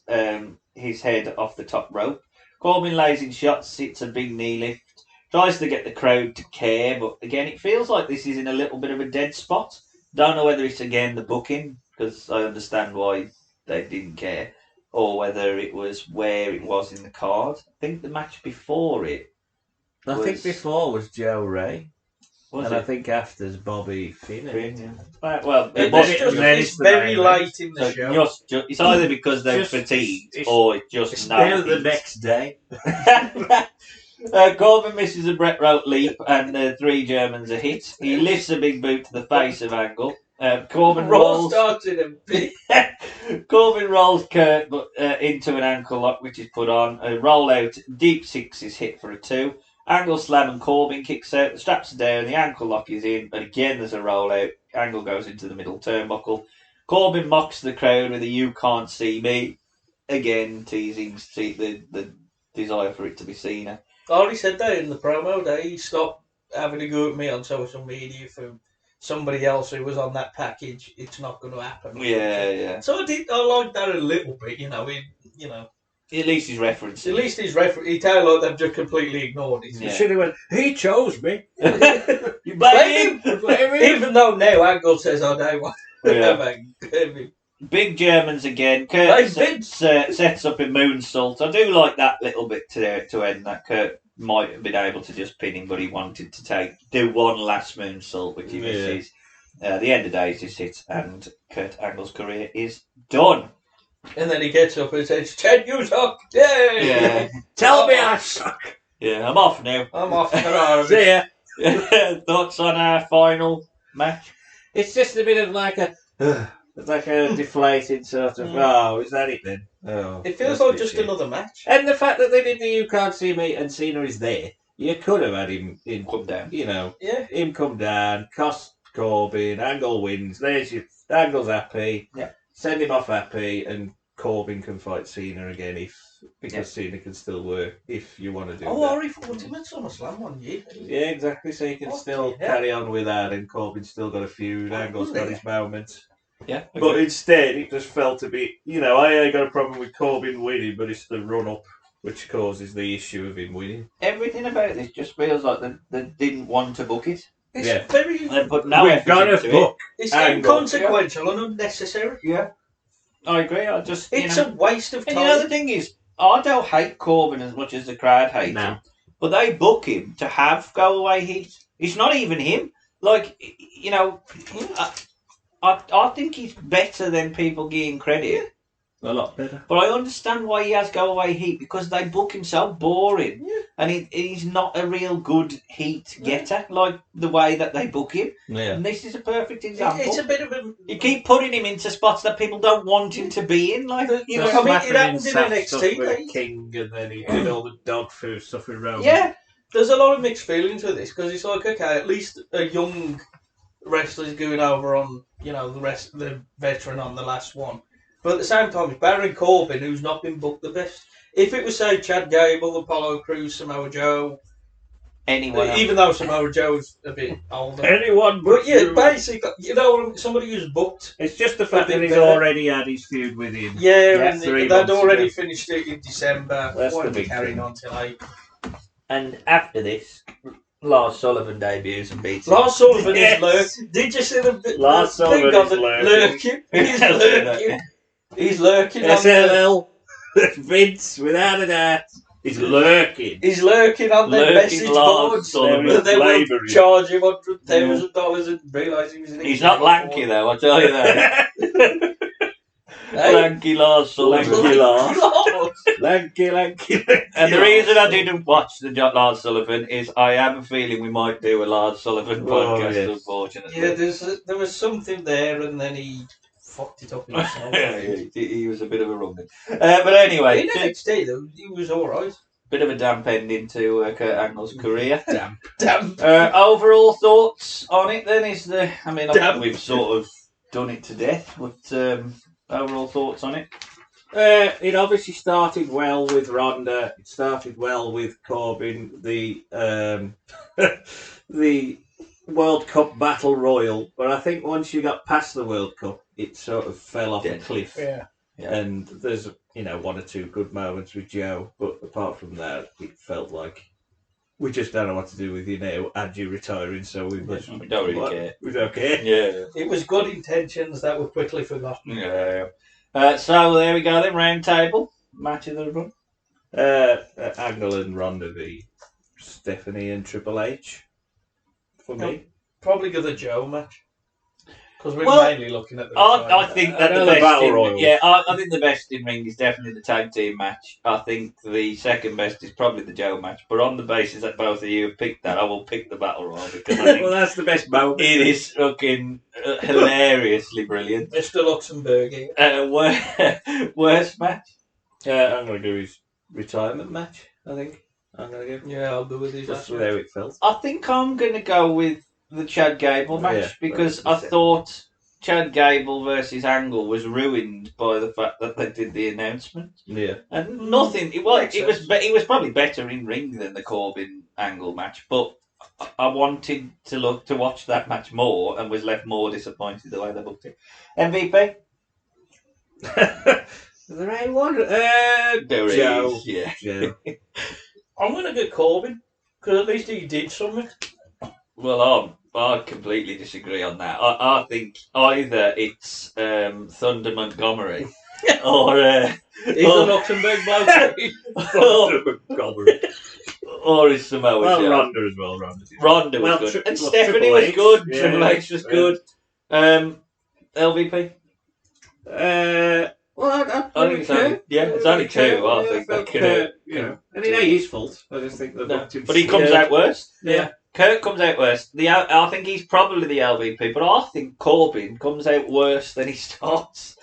his head off the top rope. Corbin lays in shots, hits a big knee lift, tries to get the crowd to care, but again, it feels like this is in a little bit of a dead spot. Don't know whether it's again the booking, because I understand why they didn't care, or whether it was where it was in the card. I think the match before it I think before was Joe Ray. was And it? I think after's Bobby Finn. Yeah. Right, well, It's very late in the show. It's either because they're fatigued or it's just It's no now the heat. next day. Corbin misses a Bret Rope leap and 3 Germans are hit. He lifts a big boot to the face of Angle. Corbin rolls. Corbin rolls Kurt into an ankle lock, which is put on. A roll out, deep 6 is hit for a 2. Angle slam and Corbin kicks out. The straps are down. The ankle lock is in, but again there's a roll out. Angle goes into the middle turnbuckle. Corbin mocks the crowd with a "You can't see me," again teasing the desire for it to be seen. I already said that in the promo that he stopped having a go at me on social media from somebody else who was on that package. It's not going to happen. Yeah. So I like that a little bit, you know. At least he's referencing. At least he's he tell like they've just completely ignored it. Yeah. Should have went, he chose me. You blame him. Even though now Angle says I don't want Big Germans again. Kurt sets up a moonsault. I do like that little bit to end that. Kurt might have been able to just pin him, but he wanted to do one last moonsault, which he misses. The end of days is hit, and Kurt Angle's career is done. And then he gets up and says, "Ted, you suck." Yay! Yeah. Tell me I suck. Yeah, I'm off now. I'm off for See ya. Thoughts on our final match? It's just a bit of like a deflated sort of, oh, is that it then? Oh, It feels that's like just shit. another match. And the fact that they did the "You Can't See Me" and Cena is there, you could have had him Come down. you know, Yeah. him come down, cost Corbin, Angle wins, there's your, Angle's happy, send him off happy, and Corbin can fight Cena again because Cena can still work if you want to do that. Oh, Harry fought him at SummerSlam one year. Yeah, exactly, so you can still carry on with that, and Corbin's still got a feud, Angle's got his moments. Yeah. But instead, it just felt a bit, I ain't got a problem with Corbin winning, but it's the run-up which causes the issue of him winning. Everything about this just feels like they didn't want to book it. It's very... They put no We've effort got into a book. It's Angle. inconsequential and unnecessary. Yeah. I agree. I just It's a waste of time. And the thing is, I don't hate Corbin as much as the crowd hate him, but they book him to have go away heat. It's not even him. Like, I think he's better than people give him credit. A lot better. But I understand why he has go away heat, because they book him so boring, and he's not a real good heat getter like the way that they book him. Yeah. And this is a perfect example. It's a bit of a... You keep putting him into spots that people don't want him to be in, like it happened in NXT. With King, and then he did all the dog food stuff around. Yeah, there's a lot of mixed feelings with this, because it's like, okay, at least a young wrestler's going over on, the veteran on the last one. But at the same time, it's Baron Corbin who's not been booked the best. If it was, say, Chad Gable, Apollo Crews, Samoa Joe, anyone, even though Samoa Joe's a bit older, anyone, but yeah, basically, somebody who's booked. It's just the fact that he's already had his feud with him. Yeah, and they'd already ago. finished it in December. That's Why the are they big carrying thing. on till April? And after this, Lars Sullivan debuts and beats him. Lars Sullivan Yes. is lurking. Did you see the Lars Sullivan thing on is the lurking. He's lurking. He's lurking on the, SLL. Vince, without a doubt, is lurking. he's lurking on the Lurking message Lars boards. Sullivan. But they will Labouring. charge him $100,000 and realise he was an He's not lanky though, I tell you that. Lanky Lars Sullivan. Lanky Lars. Lars. Lanky. And the reason I didn't watch the Lars Sullivan is I have a feeling we might do a Lars Sullivan podcast, yes. unfortunately. Yeah, there was something there, and then he fucked it up himself. he was a bit of a rugged. But anyway, In NXT, though, he was alright. bit of a damp ending to Kurt Angle's career. Damn. Overall thoughts on it then is I think Damn. we've sort of done it to death, but overall thoughts on it? It obviously started well with Ronda. It started well with Corbin. The the World Cup Battle Royal, but I think once you got past the World Cup, it sort of fell off a cliff. Yeah. And there's one or two good moments with Joe, but apart from that, it felt like we just don't know what to do with you now. And you retiring, so we don't really care. We don't care. Yeah. It was good intentions that were quickly forgotten. Yeah. So there we go then, round table. Match of the run. Angle and Ronda v Stephanie and Triple H. For me. Probably go the Joe match. Because we're Well, mainly looking at the I think that I know the the best Battle in, Royal. yeah, I think the best in ring is definitely the tag team match. I think the second best is probably the Joe match. But on the basis that both of you have picked that, I will pick the Battle Royal because I think Well, that's the best moment. it is fucking hilariously brilliant. Mr. Luxembourg here. Worst match? I'm going to do his retirement match, I think. I'm going to go. Yeah, I'll go with his Just last with how it felt. I think I'm going to go with the Chad Gable match Yeah, because right. I thought Chad Gable versus Angle was ruined by the fact that they did the announcement. Yeah. And nothing. It was. Makes It was. sense. It was probably better in ring than the Corbin Angle match, but I wanted to watch that match more, and was left more disappointed the way they booked it. MVP. There ain't one. There Joe. is, yeah. Joe. I'm going to go Corbin. Because at least he did something. Well, I completely disagree on that. I think either it's Thunder Montgomery or He's the Luxembourg bloke. or is Samoa Well, Joe. Ronda as well. Ronda was Well, good, and well, Stephanie Triple was H, good. yeah, Triple H was yeah. good. LVP. Well, I think it's only, it's only two. I think that could. And it ain't his fault. I just think that. No. But he comes out worst. Yeah. Kurt comes out worst. I think he's probably the LVP, but I think Corbin comes out worse than he starts.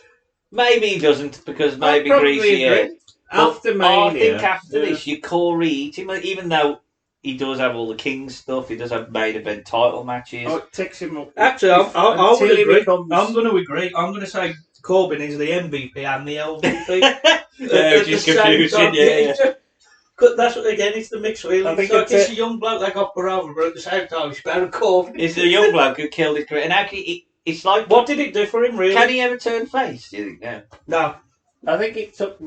Maybe he doesn't because maybe probably greasy agree. hair. After But I Mania, think after this, you Corey eat him, even though he does have all the King stuff. He does have main event title matches. it takes him up. Actually, I would Until he agree. becomes- I'm going to agree. I'm going to say Corbin is the MVP and the LVP. Which is confusing, yeah. Because that's what, again, it's the mixed feelings. I think So it's it's a young bloke that got over, but at the same time, he's Baron Corbin. It's the young bloke who killed his career, and actually, it's like, What did it do for him, really? can he ever turn face? Do you think? Yeah. No. I think it took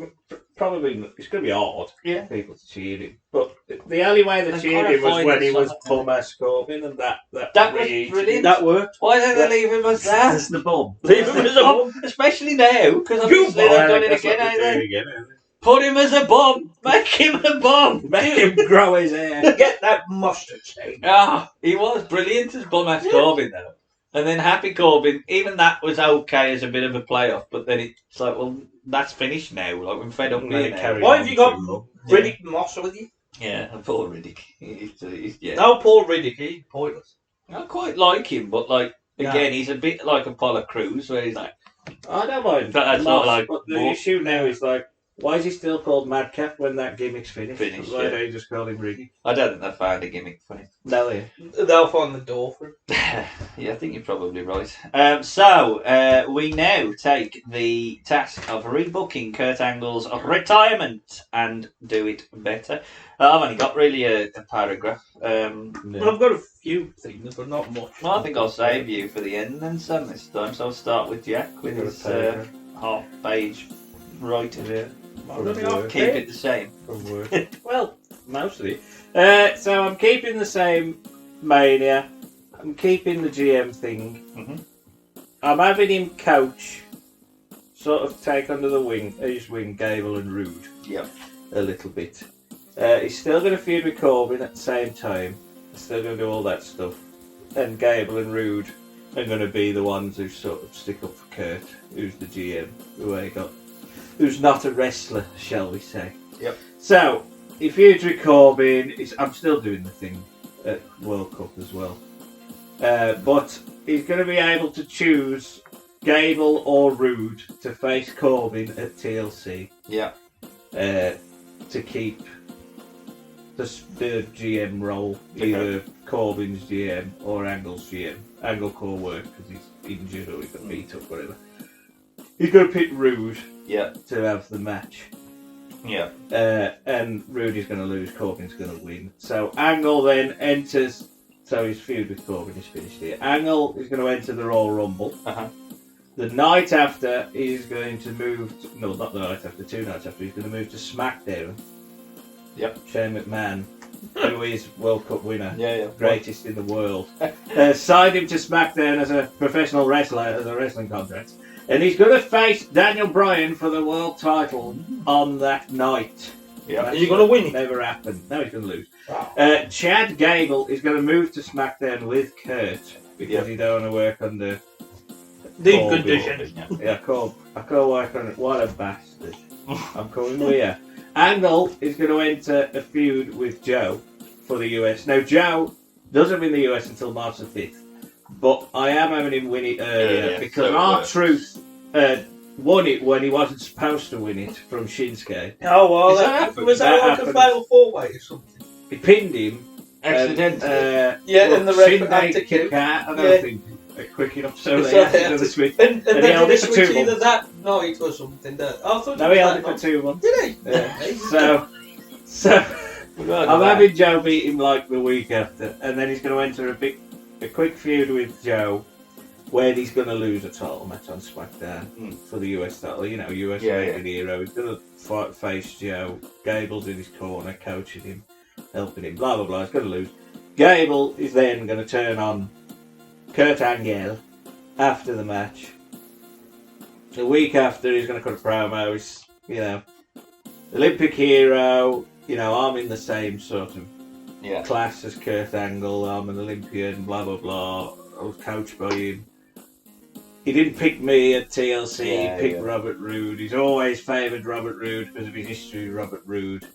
probably. It's going to be hard. Yeah. People to cheer him, but the only way they They cheered gotta him was find when he was something. bum ass Corbin, and that That was really- brilliant. That worked. Why don't they leave him as that? That's the bum. Leave him as a bum. Especially now, because obviously they've done it again, ain't they? Put him as a bum. Make him a bum. Make him grow his hair. Get that mustard stain. Ah, he was brilliant as bum-ass Corbin, though. And then Happy Corbin, even that was okay as a bit of a playoff, but then it's like, well, that's finished now. Like, we're fed up And with they it now. carry Why on have you got too long. Riddick Moss with you? Yeah, and Paul Riddick. Yeah. No, Paul Riddick, he's pointless. I quite like him, but, like, Yeah. again, he's a bit like Apollo Crews, where he's like, I don't mind. But that's not like But the more- issue now is like, why is he still called Madcap when that gimmick's finished? Finished, Why yeah. don't you just call him Riggy? I don't think they found a gimmick funny. No, yeah. They'll find the door for him. Yeah, I think you're probably right. So we now take the task of rebooking Kurt Angle's retirement and do it better. I've only got really a paragraph. Well, I've got a few things, but not much. Well, I think I'll save you for the end then, Sam, this time. So I'll start with Jack with his half-page writing. Yeah. I've only got Keep it the same. From work. Well, Mostly. So I'm keeping the same Mania. I'm keeping the GM thing. Mm-hmm. I'm having him coach, sort of take under the wing, his wing, Gable and Rude. Yep. A little bit. He's still going to feud with Corbin at the same time. He's still going to do all that stuff. And Gable and Rude are going to be the ones who sort of stick up for Kurt, who's the GM, who's not a wrestler, shall we say. Yep. So, he feuds with Corbin. I'm still doing the thing at World Cup as well. But he's going to be able to choose Gable or Rude to face Corbin at TLC. Yeah. To keep the GM role, either Corbin's GM or Angle's GM. Angle can't work because he's injured or he's got beat up, whatever. He's going to pick Rude to have the match. Yeah. And Rudy's going to lose, Corbin's going to win. So Angle then enters, so his feud with Corbin is finished here. Angle is going to enter the Royal Rumble. Uh-huh. The night after, he's going to move, not the night after, 2 nights after, he's going to move to SmackDown. Yep. Shane McMahon, who is World Cup winner, greatest in the world, signed him to SmackDown as a professional wrestler, as a wrestling contract. And he's going to face Daniel Bryan for the world title on that night. Yeah. Is he going to win it? Never happened. No, he's going to lose. Wow. Chad Gable is going to move to SmackDown with Kurt because he don't want to work on the Deep condition. Yeah, I can't work on it. What a bastard. I'm coming with you. Angle is going to enter a feud with Joe for the US. Now, Joe doesn't win the US until March the 5th, but I am having him win it earlier because R-Truth won it when he wasn't supposed to win it from Shinsuke. Oh, well, was that like a fatal 4-way or something? He pinned him. Accidentally. And the ref had to kick out. I don't think quick enough, so they had to do the switch. And he then held did it he for switch 2 either months. that night or something? No, he held it for 2 months. Did he? Yeah. So I'm having Joe beat him like the week after, and then he's going to enter a quick feud with Joe, where he's going to lose a title match on SmackDown for the US title. You know, US American hero. He's going to face Joe. Gable's in his corner, coaching him, helping him. Blah blah blah. He's going to lose. Gable is then going to turn on Kurt Angle after the match. The week after, he's going to cut a promo. He's, Olympic hero. I'm in the same sort of class as Kurt Angle. I'm an Olympian, blah, blah, blah. I was coached by him. He didn't pick me at TLC. He picked Robert Roode. He's always favoured Robert Roode because of his history with Robert Roode.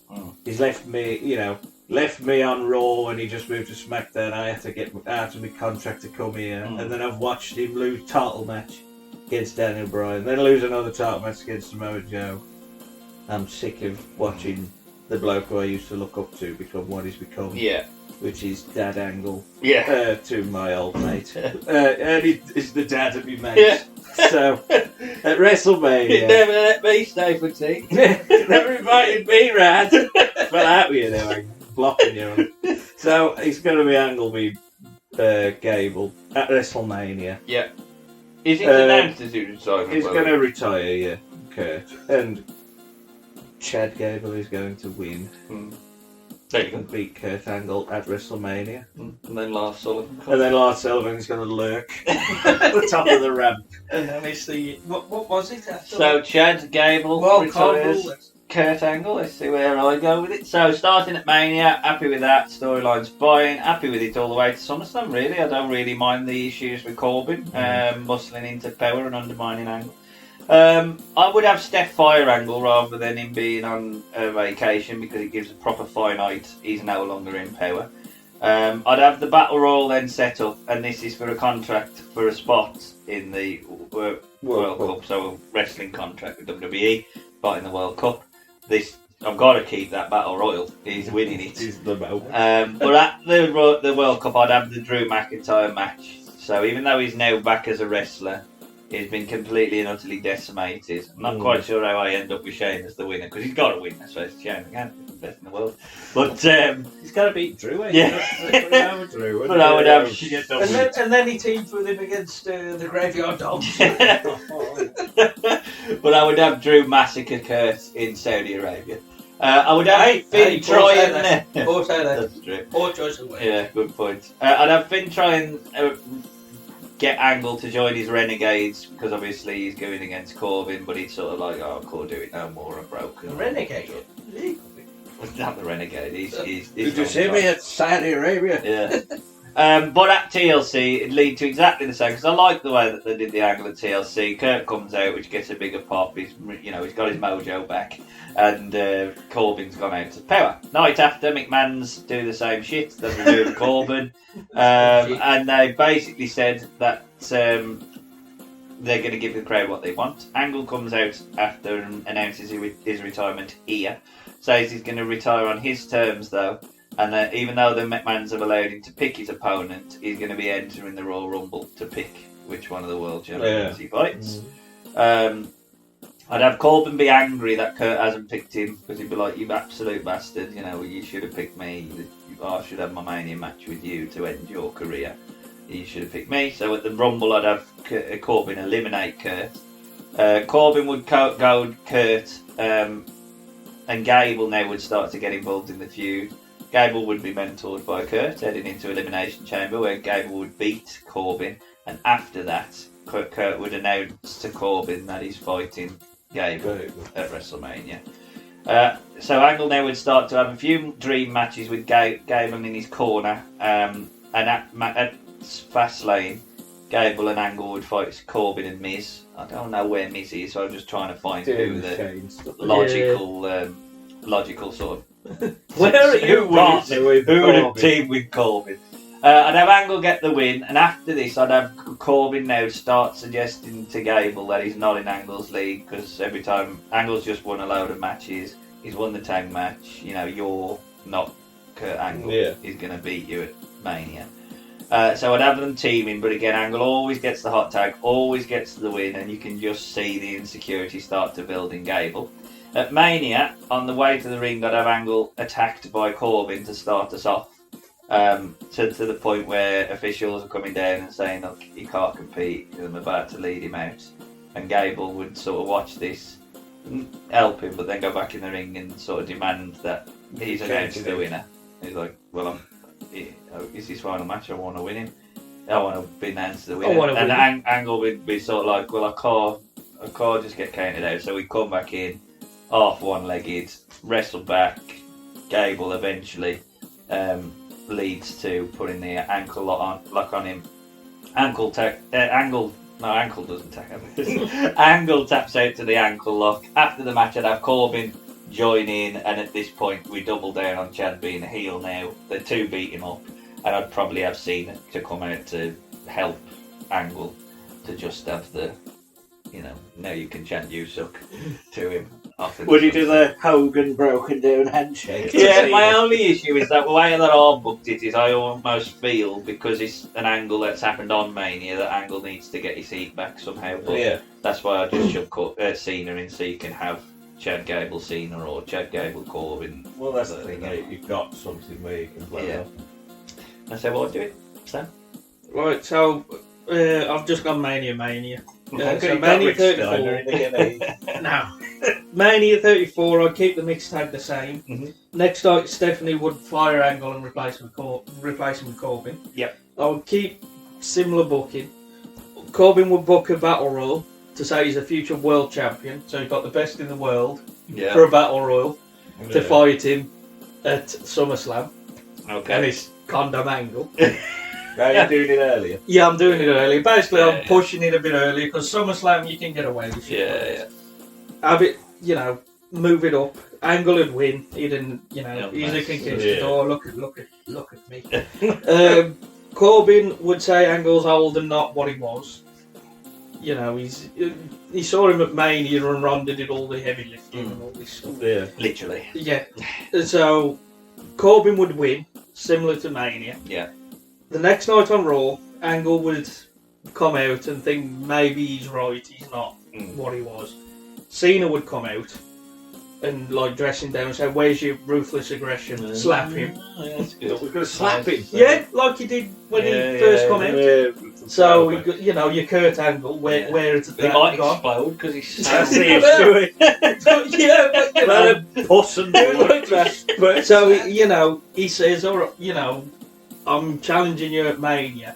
He's left me on Raw when he just moved to SmackDown. I had to get out of my contract to come here. And then I've watched him lose title match against Daniel Bryan. Then lose another title match against Samoa Joe. I'm sick of watching the bloke who I used to look up to become what he's become. Yeah. Which is Dad Angle. Yeah. To my old mate. And he's the dad of my mate. Yeah. So, at WrestleMania. He never let me stay for tea. Never invited me, Rad. Fell out with you there, I'm blocking you. So, he's going to be Angle with Gable at WrestleMania. Yeah. Is it announced as he retired? He's going to retire, Kurt. And Chad Gable is going to win. There you go. And beat Kurt Angle at WrestleMania. And then Lars Sullivan. And then Lars Sullivan is going to lurk at the top of the ramp. And then it's the... What was it after? So Chad Gable retires. Kurt Angle, let's see where I go with it. So starting at Mania, happy with that. Storyline's fine. Happy with it all the way to SummerSlam, really. I don't really mind the issues with Corbin. Muscling into power and undermining Angle. I would have Steph fire Angle rather than him being on vacation because it gives a proper finite. He's no longer in power. I'd have the Battle Royal then set up, and this is for a contract for a spot in the World Cup. So a wrestling contract with WWE, fighting the World Cup. I've got to keep that Battle Royal. He's winning it. He's the belt. But at the World Cup, I'd have the Drew McIntyre match. So even though he's now back as a wrestler, he's been completely and utterly decimated. I'm not quite sure how I end up with Shane as the winner, because he's got to win, I suppose. Shane again, he's the best in the world. But he's got to beat Drew, yeah. Drew, but I would have... And then he teamed with him against the Graveyard Dogs. But I would have Drew massacre Kurt in Saudi Arabia. I would have Finn try and... Or say that. That's true. Poor choice of words. Yeah, good point. I'd have Finn try and get Angle to join his Renegades, because obviously he's going against Corbin, but he's sort of like, oh, I can't do it no more, I'm broken. Renegade? Not the Renegade, he's Did you see me at Saudi Arabia? Yeah. But at TLC, it'd lead to exactly the same, because I like the way that they did the Angle at TLC. Kurt comes out, which gets a bigger pop. He's got his mojo back, and Corbin's gone out to power. Night after, McMahon's do the same shit that they do with Corbin, and they basically said that they're going to give the crowd what they want. Angle comes out after and announces his retirement here. Says he's going to retire on his terms, though. And even though the McMahons have allowed him to pick his opponent, he's going to be entering the Royal Rumble to pick which one of the world champions he fights. I'd have Corbin be angry that Kurt hasn't picked him, because he'd be like, you absolute bastard, you should have picked me. I should have my Mania match with you to end your career. You should have picked me. So at the Rumble, I'd have Corbin eliminate Kurt. Corbin would go Kurt, and Gable now would start to get involved in the feud. Gable would be mentored by Kurt, heading into Elimination Chamber, where Gable would beat Corbin, and after that, Kurt would announce to Corbin that he's fighting Gable at WrestleMania. So Angle now would start to have a few dream matches with Gable in his corner, and at Fastlane, Gable and Angle would fight Corbin and Miz. I don't know where Miz is, so I'm just trying to find who the logical sort of... Where are you? Who would have teamed with Corbin? I'd have Angle get the win, and after this, I'd have Corbin now start suggesting to Gable that he's not in Angle's league, because every time Angle's just won a load of matches, he's won the tag match. You're not Kurt Angle. Yeah. He's going to beat you at Mania. So I'd have them teaming, but again, Angle always gets the hot tag, always gets the win, and you can just see the insecurity start to build in Gable. At Mania, on the way to the ring, I'd have Angle attacked by Corbin to start us off, to the point where officials are coming down and saying, look, he can't compete, I'm about to lead him out. And Gable would sort of watch this, help him, but then go back in the ring and sort of demand that he's announced the winner. He's like, well, it's his final match, I want to win him. I want to be announced the winner. And Angle would be sort of like, well, I can't just get counted out. So we'd come back in, half one-legged, wrestle back. Gable eventually leads to putting the ankle lock on him. Angle doesn't tag him. Angle taps out to the ankle lock. After the match, I'd have Corbin join in, and at this point, we double down on Chad being a heel now. The two beat him up, and I'd probably have Cena to come out to help Angle to just have the, now you can chant you suck to him. Would you do the Hogan broken down handshake? Yeah, my only issue is that the way that I've booked it is I almost feel, because it's an angle that's happened on Mania, that Angle needs to get his heat back somehow. But that's why I just shove Cena in, so you can have Chad Gable Cena or Chad Gable Corbin. Well, that's the thing, you've got something where you can play off. That's how I do it, Sam. Right, so I've just gone Mania. So Mania 34. No. Mania 34, I'd keep the mixed tag the same. Mm-hmm. Next night, Stephanie would fire Angle and replace him with Corbin. Yep. I would keep similar booking. Corbin would book a battle royal to say he's a future world champion, so he's got the best in the world for a battle royal to fight him at SummerSlam. Okay. And it's Condom Angle. Are you doing it earlier? Yeah, I'm doing it earlier. Basically, I'm pushing it a bit earlier, because SummerSlam you can get away with it. Yeah. Have it, move it up. Angle would win. He didn't, he's a conquistador. Look at me. Corbin would say Angle's old and not what he was. He saw him at Mania and Ronda did all the heavy lifting and all this stuff. Yeah, literally. Yeah. So Corbin would win, similar to Mania. Yeah. The next night on Raw, Angle would come out and think maybe he's right, he's not what he was. Cena would come out and dress him down and say, "Where's your ruthless aggression?" Slap him. Yeah, that's good. We're going to slap him. Yeah, like he did when he first came out. So, you know, your Kurt Angle, where it's He might gone. explode because he's That's so... it. Yeah, but you know, Puss and like that. But so you know, he says, "All right, you know, I'm challenging you at Mania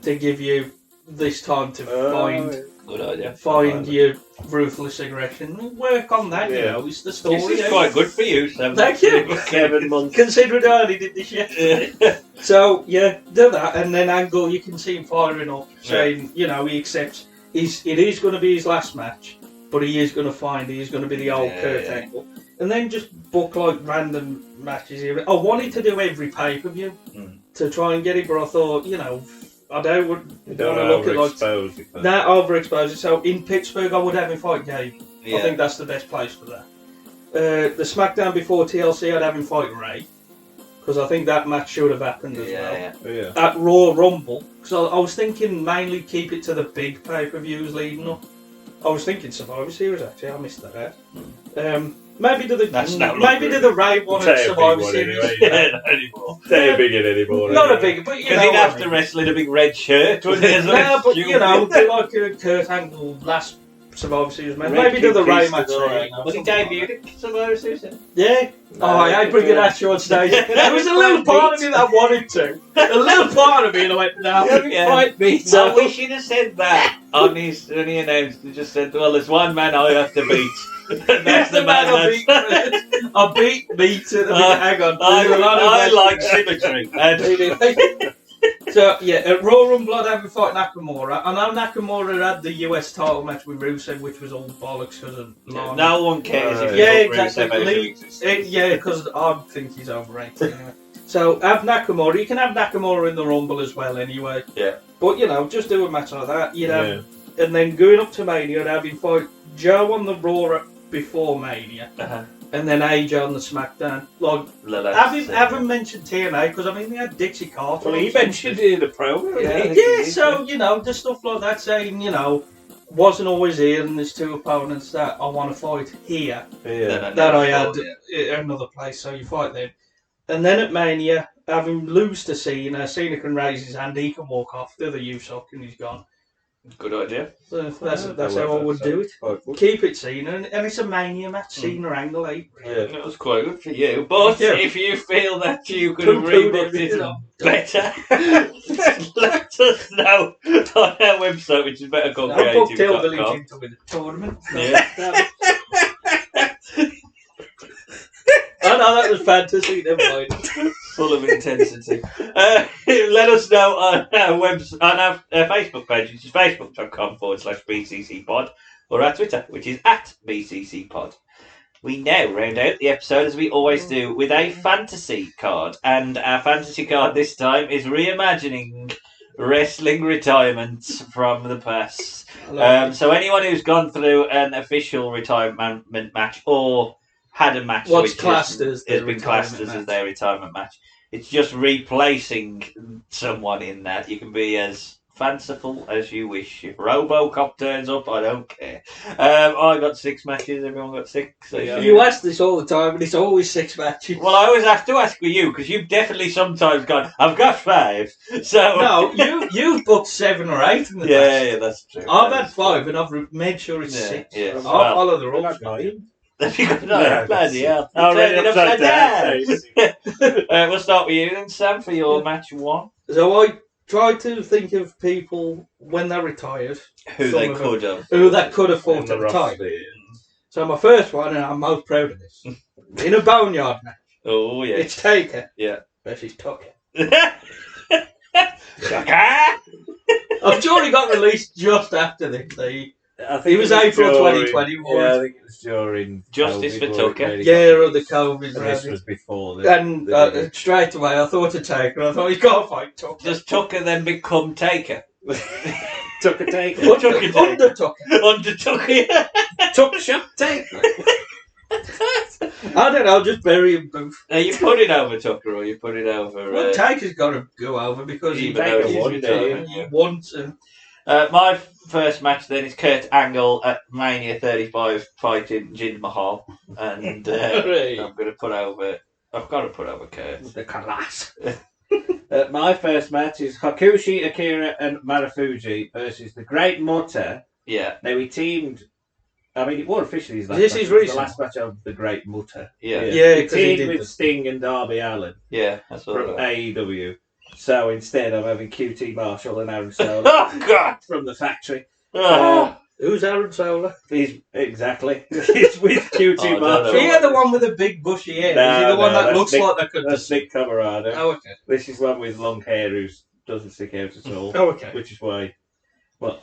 to give you this time to Good idea. find your ruthless aggression. Work on that, you know. It's the story. This is quite good for you, Sam. Thank you. 7 months. Considering I only did this yesterday. So yeah, do that, and then Angle, you can see him firing up, saying, you know, he accepts. It is going to be his last match, but he is going to find he's going to be the old Kurt Angle, and then just book like random matches here. I wanted to do every pay-per-view to try and get it, but I thought, you know, I don't want to look at like that overexposed. So in Pittsburgh, I would have him fight Gabe. I think that's the best place for that. The SmackDown before TLC, I'd have him fight Ray, because I think that match should have happened as well. At Raw Rumble, because I was thinking mainly keep it to the big pay-per-views leading up. I was thinking Survivor Series actually. I missed that out. Maybe do the Ray one at Survivor Series. Not anymore. They're big anymore. Not a big, but you Because know. he'd have to wrestle in a big red shirt, wouldn't he? No, but you know, do like Kurt Angle last Survivor Series, man. Maybe do the Ray match there. Was he debuted at Survivor Series? Yeah. I hate bringing that show on stage. There was a little part of me that wanted to. A little part of me, and I went, no, fight me. I wish he'd have said that when he announced. He just said, well, there's one man I have to beat. That's the man I beat Meat at the hang on. I like symmetry. So, yeah, at Raw Rumble, I'd have him fight Nakamura. I know Nakamura had the US title match with Rusev, which was all bollocks because of Lana. No one cares if you put Rusev out of existence. Yeah, because I think he's overrated anyway. So, have Nakamura. You can have Nakamura in the Rumble as well anyway. Yeah. But, you know, just do a match like that. You'd have, and then going up to Mania, I'd have him fight Joe on the Raw before Mania. And then AJ on the SmackDown. Like, have him mention TNA, because I mean, they had Dixie Carter. Well, he mentioned it in the promo. Yeah, so, you know, just stuff like that, saying, you know, wasn't always here, and there's two opponents that I want to fight here. That I had at another place, so you fight them. And then at Mania, have him lose to Cena. Cena can raise his hand, he can walk off, do the U-sock, and he's gone. Good idea. So that's how I would do it. Keep it Cena, and it's a Mania match, Cena Angle 8. Yeah, that was quite good for you. But if you feel that you could have rebooked it better, let us know on our website, which is bettercallcreative.com. I booked Hillbilly into with a tournament. Yeah. I know that was fantasy, never mind. Full of intensity. Let us know on our website, on our Facebook page, which is facebook.com/BCCpod, or our Twitter, which is @BCCpod. We now round out the episode, as we always do, with a fantasy card. And our fantasy card this time is reimagining wrestling retirements from the past. So anyone who's gone through an official retirement match or had a match what's which classed as has been classed as their retirement match. It's just replacing someone in that. You can be as fanciful as you wish. If RoboCop turns up, I don't care. I got 6 matches. Everyone got 6. So you ask this all the time, and it's always 6 matches. Well, I always have to ask for you, because you've definitely sometimes gone, I've got 5. So no, you've booked 7 or 8 in the past. Yeah, that's true. I've had 5, and I've made sure it's 6. Yeah. I'll follow the rules. Have you got 9? Bloody hell. I'll turn it upside down. We'll start with you then, Sam, for your match 1. So I tried to think of people when they're retired. Who they could have fought at the time. So my first one, and I'm most proud of this, in a boneyard match. Oh, yeah. It's Taker. Yeah. Versus Tucker. Tucker! I'm sure he got released just after this. I think it was April 2021. Yeah, I think it was during Justice for Tucker. Yeah, or the COVID. This was before. And straight away I thought of Taker. I thought he's got to fight Tucker. Does Tucker then become Taker? Tucker Taker. Under Tucker. Under Tucker. Tucker Shop Taker. I don't know, just bury him both. Are you putting over Tucker, or you putting over... Well, Taker's got to go over, because he wants him. My first match then is Kurt Angle at Mania 35 fighting Jinder Mahal, and I'm going to put over. I've got to put over Kurt. The class. My first match is Hakushi, Akira, and Marufuji versus the Great Muta. Yeah. Now we teamed. I mean, it wasn't officially his last This match. is It was recent. the last match of the Great Muta. Yeah. Yeah, we 'cause he teamed did with the- Sting and Darby Allin Yeah, that's what from AEW. So instead, I'm having QT Marshall and Aaron Solo Oh, God! from the factory. Who's Aaron Solar? He's exactly. He's with QT Oh, I don't Marshall. know. He had the one with the big bushy hair. No, Is he the one no, that that's looks Nick- like that could That's Nick Camarado. Oh, okay. This is one with long hair who doesn't stick out at all. Oh, okay. Which is why, well,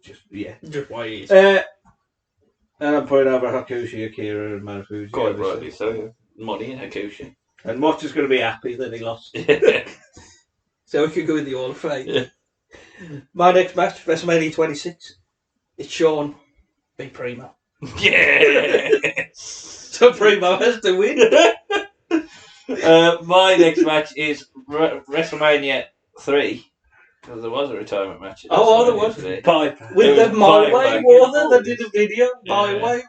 just yeah. Just why he is. And I'm putting over Hakushi, Akira, and Marufuji. Quite obviously. rightly so. Money in Hakushi. And Watch is going to be happy that he lost. So we could go with the Hall of Fame. Yeah. My next match, WrestleMania 26. It's Sean v Primo. Yeah! So Primo has to win. My next match is WrestleMania 3. Because there was a retirement match. at Oh, there WrestleMania was. 3. Piper. With It the was My Piper. Way Warner that did a video. Yeah. My Way.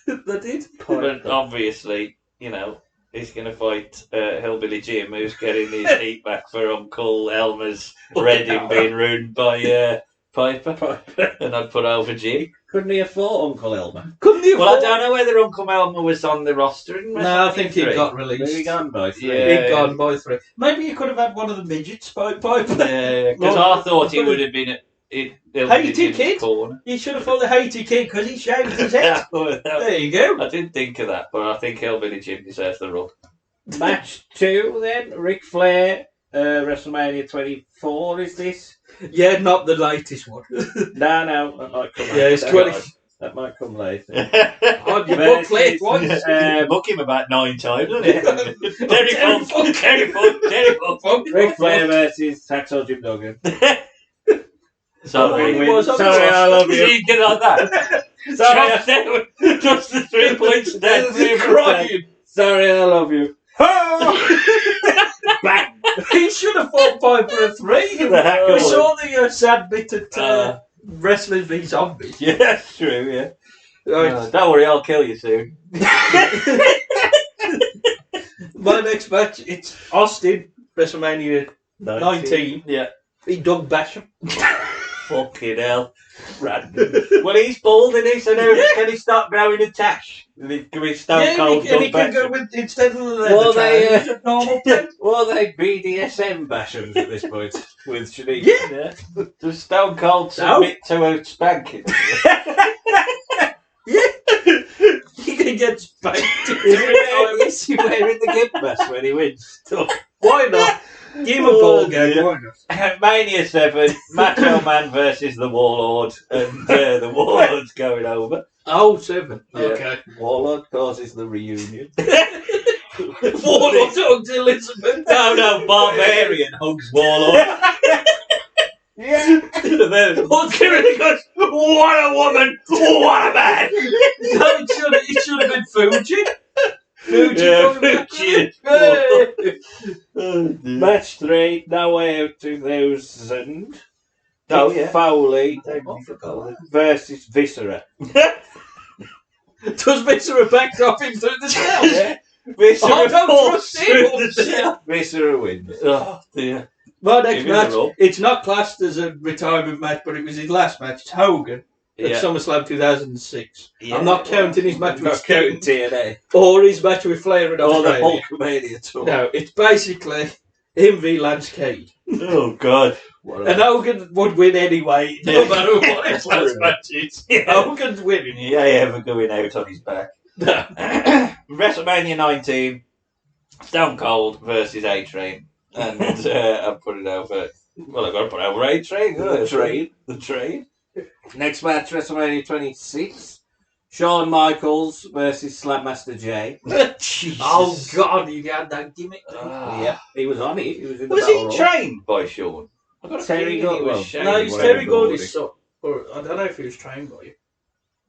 That did. But obviously, you know, he's going to fight Hillbilly Jim, who's getting his heat back for Uncle Elmer's wedding being ruined by Piper. And I'd put over Jim. Couldn't he have fought Uncle Elmer? Couldn't he? Well, I don't know whether Uncle Elmer was on the roster in No, I think he WrestleMania 3. got Maybe released. gone by three. Yeah. He'd gone by 3. Maybe you could have had one of the midgets fight Piper. Yeah, because I thought he would have been in Hillbilly Haiti Jim's kid? corner. You should have fought the Haiti kid because he shaved his head. There you go. I didn't think of that, but I think Hillbilly Jim deserves the rub. Match 2 then. Ric Flair, WrestleMania 24 is this? Yeah, not the latest one. No, that might come Yeah, it's later. 20. That might come later. Oh, you booked late once. Book him about 9 times, isn't it? Terry Funk. Ric Flair versus Hacksaw Jim Duggan. Sorry, He was on the Sorry, I love you. You get like that. Sorry, Just the 3 points dead. Crying. Sorry, I love you. Bang. He should have fought Piper at 3. The heck We of saw the sad bit at Wrestling v Zombies. Yeah, that's true, yeah. Right. Don't worry, I'll kill you soon. My next match, it's Austin, WrestleMania 19. Yeah. He Doug Basham. Fucking hell. Random. Well, he's bald, isn't he? So now can he start growing a tash? And he can be stone cold. and he can go with, instead of the leather Well, trousers, a normal pant. Well, they BDSM bashams at this point with Shanique. Yeah. Does Stone Cold submit to a spanking? He can get spanked. Is he wearing the gimp mask when he wins? Why not? Give him a ball game. dear. Why not? Mania 7, Macho Man versus the Warlord, and the Warlord's going over. Oh, 7. Yeah. Okay. Warlord causes the reunion. Warlord hugs Elizabeth. No, Barbarian hugs Warlord. Yeah. What's going on? What a woman! What a man! No, it should have been Fuji. Fuji. Yeah, Fuji. Hey. Match 3, No Way Out 2000. Oh, Mick yeah. Foley I forgot. versus Viscera. Does Viscera back off him through the cell? Yeah. I don't falls trust through him. the cell. Viscera wins. Oh dear. My next Give him match, the roll. it's not classed as a retirement match, but it was his last match. It's Hogan at Yeah. SummerSlam 2006. Yeah. I'm not counting his match with Not counting Sting TNA. or his match with Flair in Or the Australia. Hulkamania tour. No, it's basically him v Lance Cade. Oh God. And Hogan would win anyway, no matter what his last match is. Yeah. Hogan's winning. He ain't ever going out on his back. WrestleMania 19, Stone Cold versus A-Train. And I'm putting over. Well, I've got to put over A-Train. The Train. The Train. Next match, WrestleMania 26. Shawn Michaels versus Slapmaster J. Jesus. Oh God, he had that gimmick. Yeah, he was on it. He was in the Was battle he royal. trained by Sean? I got a Terry feeling he Gordy. was No, he's Whatever Terry Gordy. Gordy's son. Or I don't know if he was trained by you.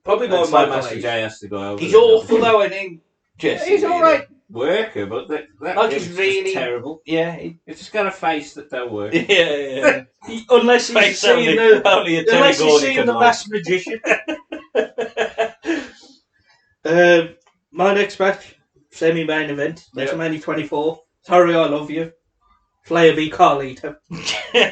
Probably by And Michael Slapmaster Hayes. J has to go over. He's there. awful though, isn't he? Jesse, He's really. all right worker, but that Like is he's really just terrible. Yeah, It's just got a face that don't work. yeah. Unless he's Face seen only a Terry unless he's Gordy seen can the like. Masked Magician. My next match, semi-main event, WrestleMania 24. Sorry, I love you. Flair v Carlito.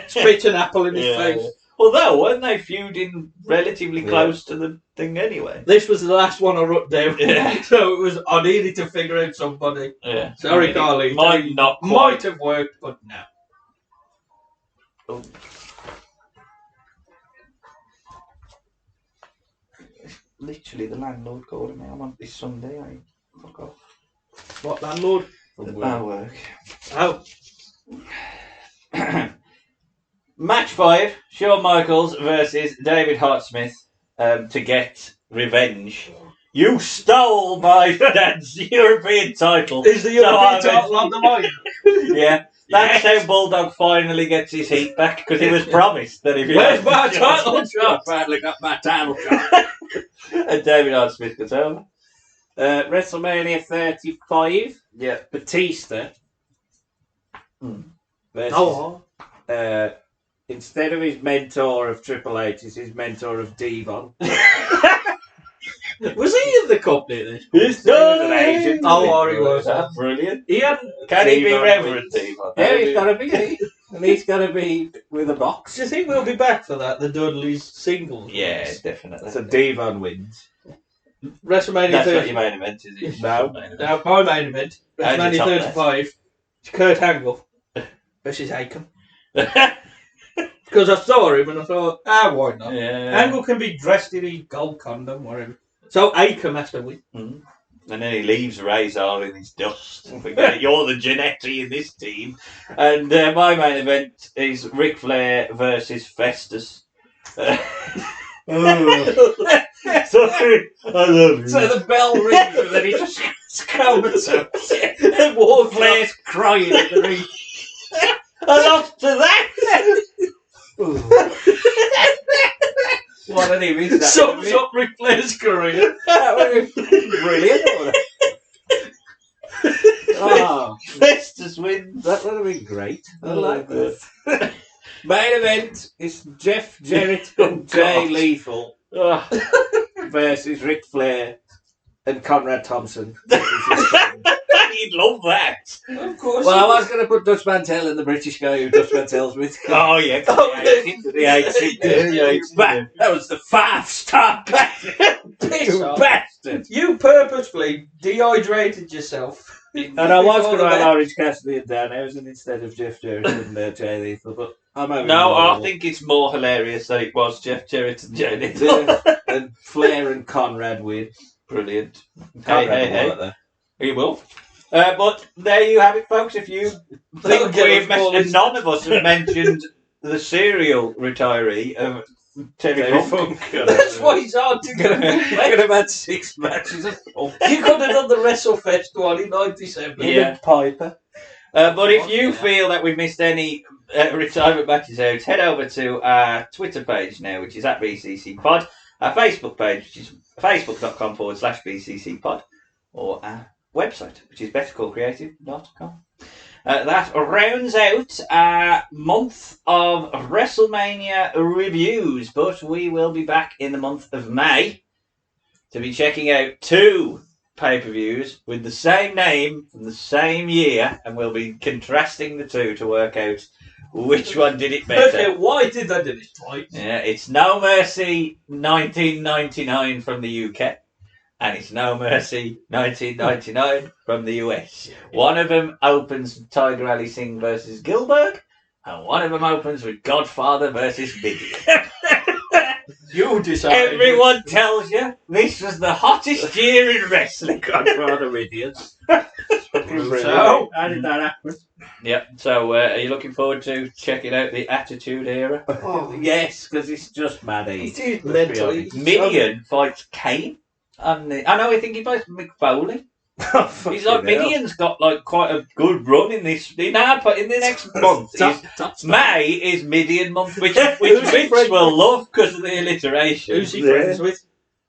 Spit an apple in his face. Although, weren't they feuding relatively close to the thing anyway? This was the last one I wrote down. So I needed to figure out somebody. Yeah. Sorry, Carlito. Might have worked, but no. Oh. Literally, the landlord calling me. I'm on this Sunday. Fuck off. What landlord? Work. Oh. Match 5, Shawn Michaels versus David Hartsmith to get revenge. You stole my dad's European title. Is the European title on the line? Yeah. That's how Bulldog finally gets his heat back, because he was promised that if he Where's my title shot? Finally got my title shot. And David Hartsmith gets over. WrestleMania 35. Yeah. Batista. Versus, instead of his mentor of Triple H, is his mentor of Devon. Was he in the company then? He was an agent. Oh, he was. That's brilliant. He had. Can he be Devon Reverend wins. Devon? Yeah, he's got to be. And he's got to be with a box. Do you think we'll be back for that? The Dudley's singles? Yeah, definitely. So Devon wins. WrestleMania That's 30. not your main event, is it? No. Now, my main event, How'd you WrestleMania top 35, it's Kurt Angle versus Aiken. Because I saw him and I thought, why not? Yeah. Angle can be dressed in a gold condom, whatever. So Aiken has to win. And then he leaves Razor in his dust. Forget it, you're the Genetti in this team. And my main event is Ric Flair versus Festus. Sorry, I love you. So the bell rings and then he just comatose. And War Flair's crying at the ring. I lost to that. What did he miss that? Sums up Ric Flair's career. That would be brilliant. Oh, Festus wins. that would have been great. I like this. Main event is Jeff Jarrett and Jay Lethal versus Ric Flair and Conrad Thompson. You'd love that. Of course. Well, I was going to put Dutch Mantel in the British guy who Dutch Mantel's with. Oh, yeah. That was the 5-star Piss off. bastard. You purposefully dehydrated yourself. And I was going to have Orange Cassidy and Danhausen instead of Jeff Jarrett and Jay Lethal, but I'm having I think it's more hilarious that it was Jeff Jarrett and Jay Lethal. and Flair and Conrad win. Brilliant. Conrad He will. But there you have it, folks. If you think and none of us have mentioned the serial retiree of Terry Funk. That's why he's hard to get. Could have had 6 matches of Funk. You could have done the WrestleFest one in '97. Yeah. Piper. But if you feel that we've missed any retirement matches out, head over to our Twitter page now, which is at BCC Pod, our Facebook page, which is facebook.com/BCC Pod, or our website, which is bettercallcreative.com. That rounds out our month of WrestleMania reviews, but we will be back in the month of May to be checking out 2 pay-per-views with the same name from the same year, and we'll be contrasting the 2 to work out which one did it better. Okay, why did they do this twice? Yeah, it's No Mercy 1999 from the UK. And it's No Mercy 1999 from the US. One of them opens with Tiger Ali Singh versus Gilbert, and one of them opens with Godfather versus Midian. You decide. Everyone tells you this was the hottest year in wrestling. Godfather Midian. So, how did that happen? Yep. So, are you looking forward to checking out the Attitude Era? Yes, because it's just mad. It is mentally. Midian fights Kane. I think he fights Mick Foley. He's like Midian's got like quite a good run in this. In the next month, May is Midian month, which Vince will love because of the alliteration. Who's he friends with?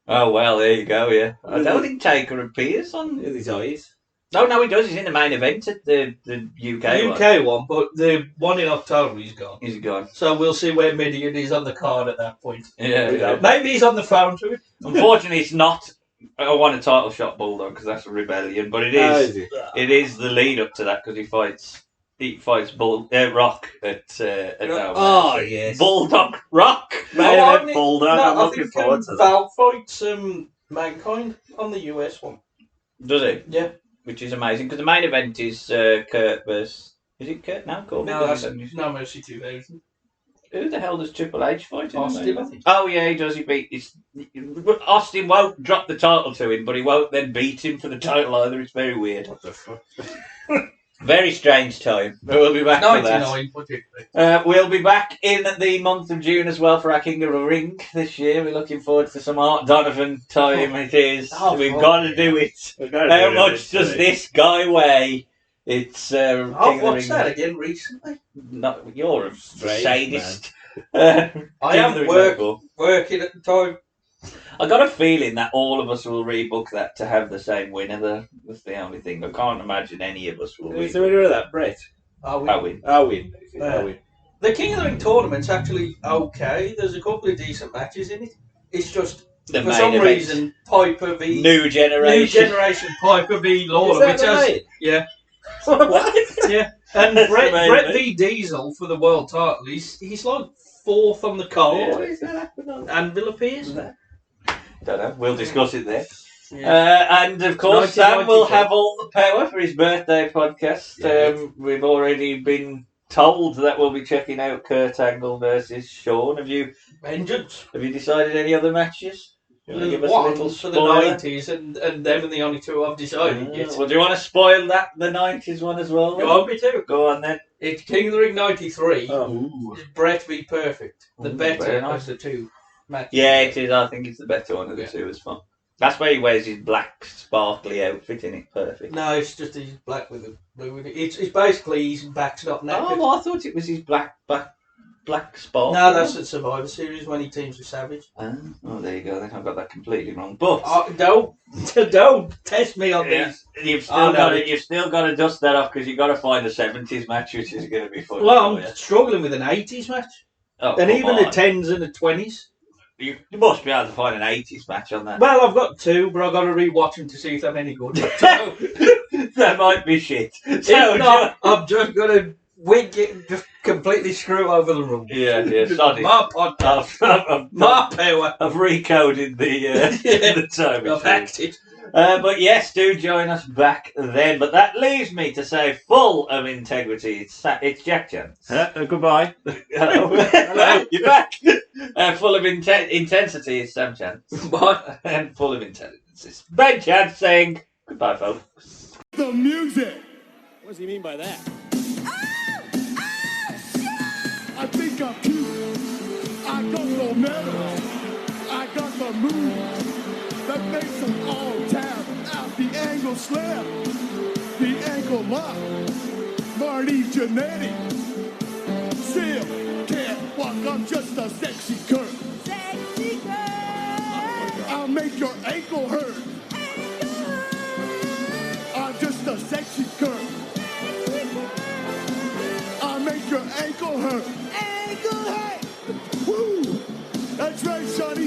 Oh well, there you go. Yeah, I don't think Taker appears on with his eyes. No, he does. He's in the main event at the UK one, but the one in October he's gone. He's gone. So we'll see where Midian is on the card at that point. Yeah. Maybe he's on the phone to it. Unfortunately, it's not. I won a title shot Bulldog because that's a rebellion, but it is the lead up to that because he fights he fights Rock at No Oh, Mercy. yes. Bulldog Rock. Main Oh, event Bulldog. I'm I looking think forward to that. Val fights Mankind on the US one. Does he? Yeah. Which is amazing because the main event is Kurt versus. Is it Kurt now? Corbin? No, that's No Mercy 2000. Who the hell does Triple H fight in the Austin, main I event? think. Oh yeah, he does. He beat. Austin won't drop the title to him, but he won't then beat him for the title either. It's very weird. What the fuck? Very strange time. But we'll be back for 99, that. We'll be back in the month of June as well for our King of the Ring this year. We're looking forward to some Art Donovan time. It is. We've got to do it. How much does this guy weigh? It's I've watched that again recently. No, you're a sadist. I am working at the time. I got a feeling that all of us will rebook that to have the same winner. That's the only thing. I can't imagine any of us will. Who's the winner of that, Brett? I win. The King of the Ring tournament's actually okay. There's a couple of decent matches in it. It's just for some reason Piper v New Generation Piper v Lawler, which has yeah, and Brett v Diesel for the world title. He's like fourth on the card. And Villa Pierce. Don't know. We'll discuss it there. Yeah. And of course, Sam will have all the power for his birthday podcast. Yeah. We've already been told that we'll be checking out Kurt Angle versus Sean. Have you decided any other matches? Give us a little for the 90s, and them are the only two I've decided yet. Well, do you want to spoil the 90s one as well? You want me to? Go on then. It's King of the Ring 93. It's Brett v Perfect. The better of the two matches. Yeah, it is. I think it's the better one of the two. It's fun. That's where he wears his black sparkly outfit in it. Perfect. No, it's just he's black with a blue in it. It's basically his back's not naked. Oh, well, I thought it was his black sparkle. No, that's at Survivor Series when he teams with Savage. Oh, there you go. Then I've got that completely wrong. But don't test me on this. You've still got to dust that off because you've got to find a 70s match, which is going to be fun. Well, I'm struggling with an 80s match. Oh, and even a 10s and a 20s. You must be able to find an 80s match on that. Well, I've got two, but I've got to rewatch them to see if they're any good. That might be shit. If not, I'm just going to wing it and just completely screw over the rules. Yeah, sorry. My podcast. My power. I've recoded the time. I've hacked it. But yes, do join us back then. But that leaves me to say, full of integrity, it's Jack Chance. Goodbye. Hello. You're back. Full of intensity, it's Sam Chance. Bye. And full of intelligence, it's Ben Chance saying goodbye, folks. The music. What does he mean by that? I think I'm cute. I got no metal. I got the move that makes them all tap out. The angle slap, the ankle lock, Marty Jannetty. Still can't walk. I'm just a sexy Kurt. Sexy Kurt. I'll make your ankle hurt. I'm just a sexy Kurt. I'll make your ankle hurt. Ankle hurt. Woo! That's right, Sonny.